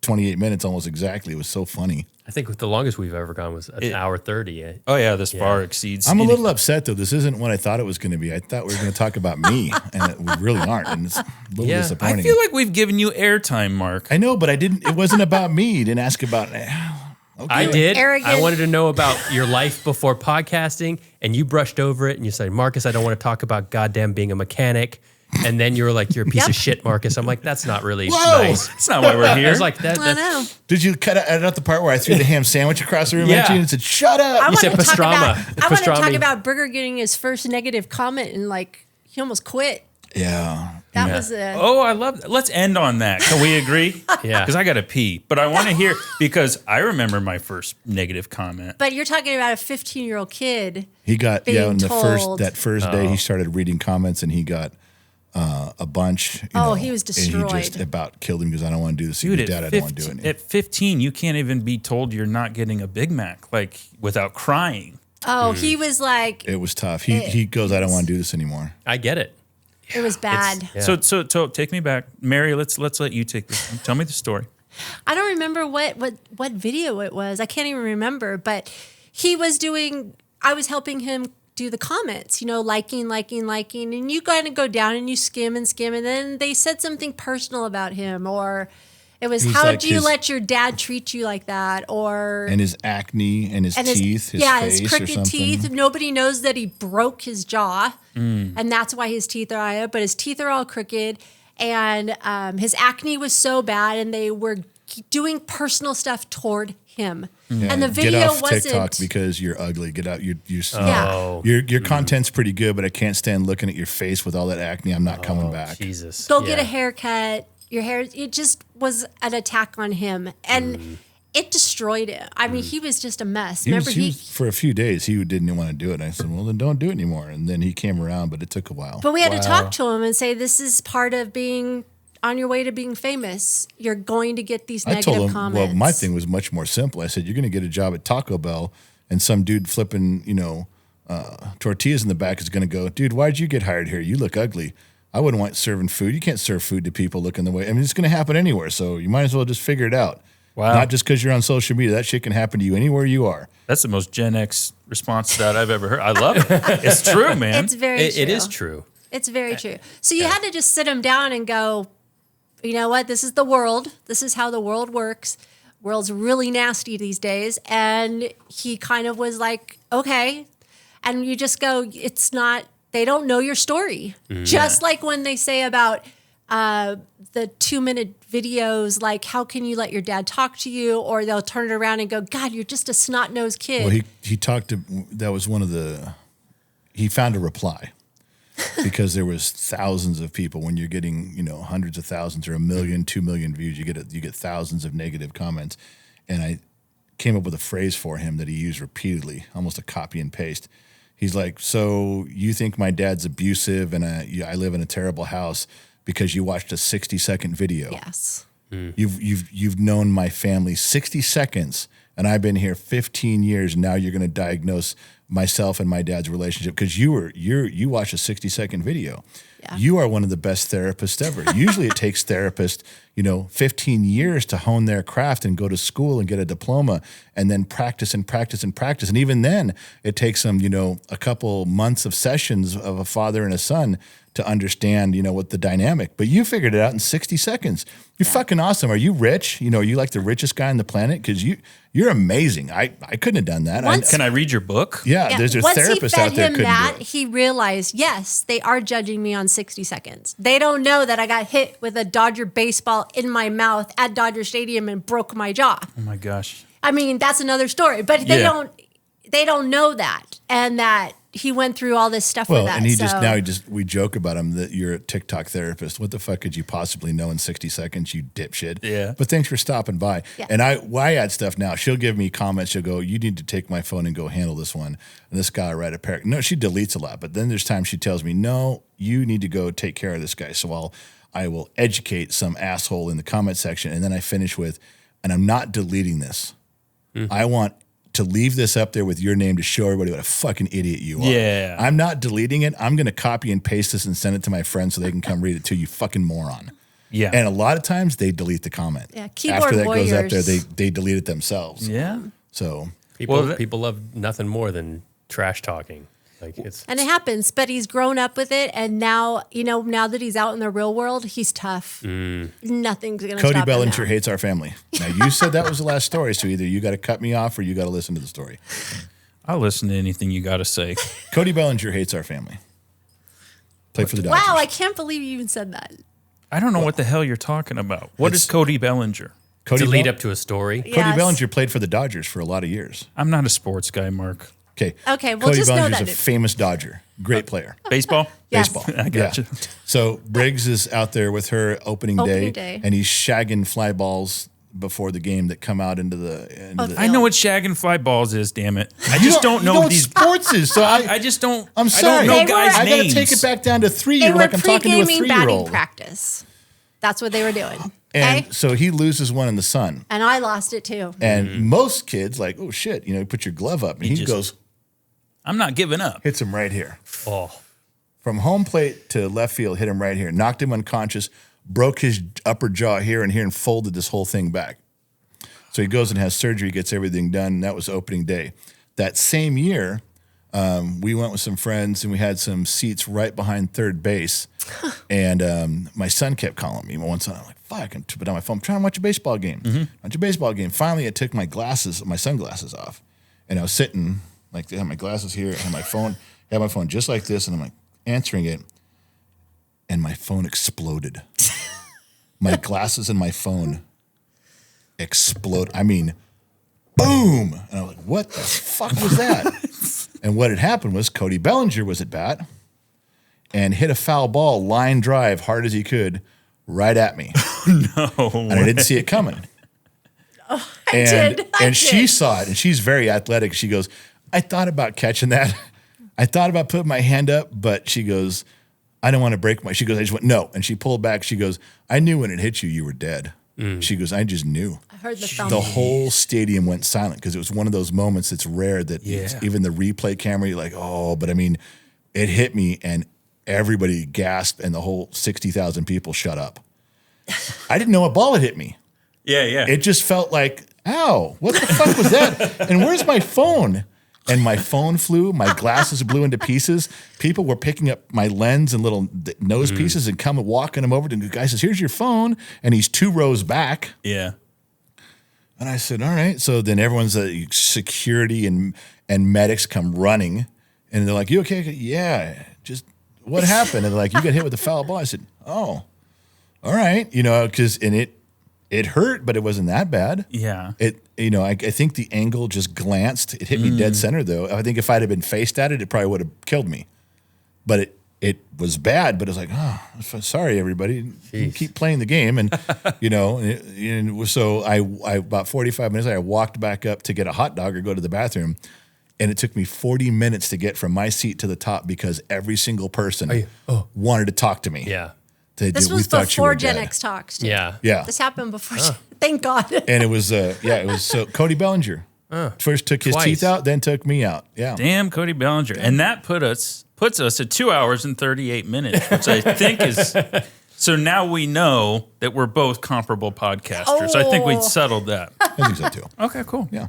28 minutes, almost exactly. It was so funny. I think the longest we've ever gone was an hour 30. Oh yeah, this far exceeds. I'm a little upset though. This isn't what I thought it was going to be. I thought we were going to talk about me, and we really aren't. And it's a little disappointing. I feel like we've given you airtime, Mark. I know, but I didn't. It wasn't about me. You didn't ask about. Okay. I did. Arrogant. I wanted to know about your life before podcasting, and you brushed over it, and you said, "Marcus, I don't want to talk about goddamn being a mechanic." And then you were like, "You're a piece of shit, Marcus." I'm like, "That's not really nice." That's not why we're here. I was like, that. I know. Did you edit out the part where I threw the ham sandwich across the room at you and said, "Shut up"? You said pastrama. I want to talk about Burger getting his first negative comment and like he almost quit. Yeah. That was a Oh, I love that. Let's end on that. Can we agree? Yeah. Because I got to pee. But I want to hear, because I remember my first negative comment. But you're talking about a 15-year-old kid. He got being on the told. that first day he started reading comments and he got a bunch. He was destroyed. And he just about killed him because I don't want to do this. Dude, Dad, I don't want to do it. at 15, you can't even be told you're not getting a Big Mac, like, without crying. Oh, he was like, It was tough. He goes, I don't want to do this anymore. I get it. it was bad. Yeah. So take me back. Mary, let's let you take this one. Tell me the story. I don't remember what video it was. I can't even remember, but I was helping him do the comments, liking, and you kind of go down and you skim, and then they said something personal about him, or it was how like do you his- let your dad treat you like that, or And his acne and his teeth, his face his or crooked something. teeth. Nobody knows that he broke his jaw, and that's why his teeth are out. But his teeth are all crooked, and his acne was so bad, and they were doing personal stuff toward him. Yeah, And the video get off wasn't TikTok because you're ugly. Get out. Yeah. Your content's pretty good, but I can't stand looking at your face with all that acne. I'm not coming back. Jesus. go get Yeah. a haircut. Your hair, it just was an attack on him, and it destroyed him. I mean, he was just a mess. He Remember, was, for a few days, he didn't want to do it. And I said, well, then don't do it anymore. And then he came around, but it took a while. but we had to talk to him and say, this is part of being on your way to being famous. You're going to get these I negative told him, comments. well, my thing was much more simple. I said, you're going to get a job at Taco Bell, and some dude flipping, tortillas in the back is going to go, dude, why'd you get hired here? You look ugly. I wouldn't want serving food. You can't serve food to people looking the way. I mean, it's going to happen anywhere. So you might as well just figure it out. Wow. Not just because you're on social media. That shit can happen to you anywhere you are. That's the most Gen X response that I've ever heard. I love it. It's true, man. It's very true. It is true. It's very true. So you had to just sit him down and go, you know what? This is the world. This is how the world works. World's really nasty these days. And he kind of was like, okay. And you just go, it's not, they don't know your story. Just like when they say about the 2-minute videos, like, how can you let your dad talk to you? Or they'll turn it around and go, God, you're just a snot-nosed kid. Well, he talked to, that was one of the, he found a reply because there was thousands of people. When you're getting, hundreds of thousands or 1 million, 2 million views, you get thousands of negative comments. And I came up with a phrase for him that he used repeatedly, almost a copy and paste. He's like, so you think my dad's abusive and I live in a terrible house because you watched a 60-second video. Yes. You've known my family 60 seconds, and I've been here 15 years. And now you're going to diagnose myself and my dad's relationship because you watched a 60-second video. Yeah. You are one of the best therapists ever. Usually it takes therapists, 15 years to hone their craft and go to school and get a diploma and then practice and practice and practice. And even then it takes them, a couple months of sessions of a father and a son to understand, what the dynamic. But you figured it out in 60 seconds. You're fucking awesome. Are you rich? Are you like the richest guy on the planet? Because you're amazing. I couldn't have done that. Can I read your book? Yeah, there's a Once therapist he fed out there him couldn't that, do it. he realized, yes, they are judging me on 60 seconds. They don't know that I got hit with a Dodger baseball in my mouth at Dodger Stadium and broke my jaw. Oh, my gosh. I mean, that's another story, but they Yeah. don't know that, and that he went through all this stuff with that. And we joke about him that you're a TikTok therapist. What the fuck could you possibly know in 60 seconds, you dipshit? Yeah. But thanks for stopping by. Yeah. And I add stuff now. She'll give me comments. She'll go, you need to take my phone and go handle this one. And this guy write a paragraph. No, she deletes a lot. But then there's times she tells me, no, you need to go take care of this guy. So I will educate some asshole in the comment section. And then I finish with, and I'm not deleting this. I want to leave this up there with your name to show everybody what a fucking idiot you are. Yeah. I'm not deleting it. I'm going to copy and paste this and send it to my friends so they can come read it too, you fucking moron. Yeah. And a lot of times they delete the comment. Yeah, keyboard After that goes up there, warriors. they delete it themselves. Yeah. So People love nothing more than trash talking. Like it's And it happens, but he's grown up with it, and now now that he's out in the real world, he's tough. Nothing's gonna Cody stop Bellinger him now. hates our family. Now you said that was the last story, so either you got to cut me off or you got to listen to the story. I'll listen to anything you got to say. Cody Bellinger hates our family. Played for the Dodgers. Wow, I can't believe you even said that. I don't know what the hell you're talking about. What is Cody Bellinger? Cody to lead Bell- up to a story. Cody Yes. Bellinger played for the Dodgers for a lot of years. I'm not a sports guy, Mark. Okay. Okay, well, Cody just know Bellinger's that a it- famous Dodger. Great player. Baseball? Yes. Baseball. I gotcha. Yeah. So Briggs is out there with her opening day, and he's shagging fly balls before the game that come out into the. I know what shag and fly balls is, damn it. I You just don't know what these. sports is. So I just don't. I'm sorry. I don't know They guys' were- I names. gotta take it back down to 3 They year were like I'm talking to a pre-gaming batting 3-year-old. practice. That's what they were doing. And Okay? so he loses one in the sun. And I lost it too. And most kids like, oh shit, you put your glove up. And he goes, I'm not giving up. hits him right here. Oh, From home plate to left field, hit him right here. Knocked him unconscious, broke his upper jaw here and folded this whole thing back. So he goes and has surgery, gets everything done, and that was opening day. That same year, we went with some friends and we had some seats right behind third base. And my son kept calling me. My one son, I'm like, fuck, I'm put down my phone. I'm trying to watch a baseball game. Watch a baseball game. Finally, I took my sunglasses off. And I was sitting, like, I had my glasses here, I had my phone just like this, and I'm like answering it. And my phone exploded. My glasses and my phone explode. I mean, boom. And I was like, what the fuck was that? And what had happened was Cody Bellinger was at bat and hit a foul ball, line drive, hard as he could, right at me. No. And I didn't see it coming. I did. She saw it, and she's very athletic. She goes, I thought about catching that. I thought about putting my hand up, but she goes, I don't want to break my. She goes, I just went, no. And she pulled back. She goes, I knew when it hit you, you were dead. She goes, I just knew. I heard the thump. The whole stadium went silent because it was one of those moments that's rare that even the replay camera, you're like, oh, but I mean, it hit me and everybody gasped and the whole 60,000 people shut up. I didn't know a ball had hit me. Yeah. It just felt like, ow, what the fuck was that? And where's my phone? And my phone flew. My glasses blew into pieces. People were picking up my lens and little nose pieces and walking them over to the guy says, here's your phone. And he's 2 rows back. Yeah. And I said, all right. So then everyone's security and medics come running. And they're like, you okay? Yeah. Just what happened? And they're like, you got hit with a foul ball. I said, oh, all right. Because it hurt, but it wasn't that bad. Yeah. I think the angle just glanced. It hit me dead center, though. I think if I'd have been faced at it, it probably would have killed me. But it was bad. But it was like, oh, sorry, everybody. Keep playing the game. And, and so I about 45 minutes later, I walked back up to get a hot dog or go to the bathroom. And it took me 40 minutes to get from my seat to the top because every single person wanted to talk to me. yeah. This was before Gen X talks. Too. Yeah. Yeah. This happened before. Thank God. And it was so Cody Bellinger. First took his Twice. teeth out, then took me out. Yeah. Damn Cody Bellinger. And that puts us at 2 hours and 38 minutes, which I think is. So now we know that we're both comparable podcasters. I think we'd settled that. I think so too. Okay, cool. Yeah.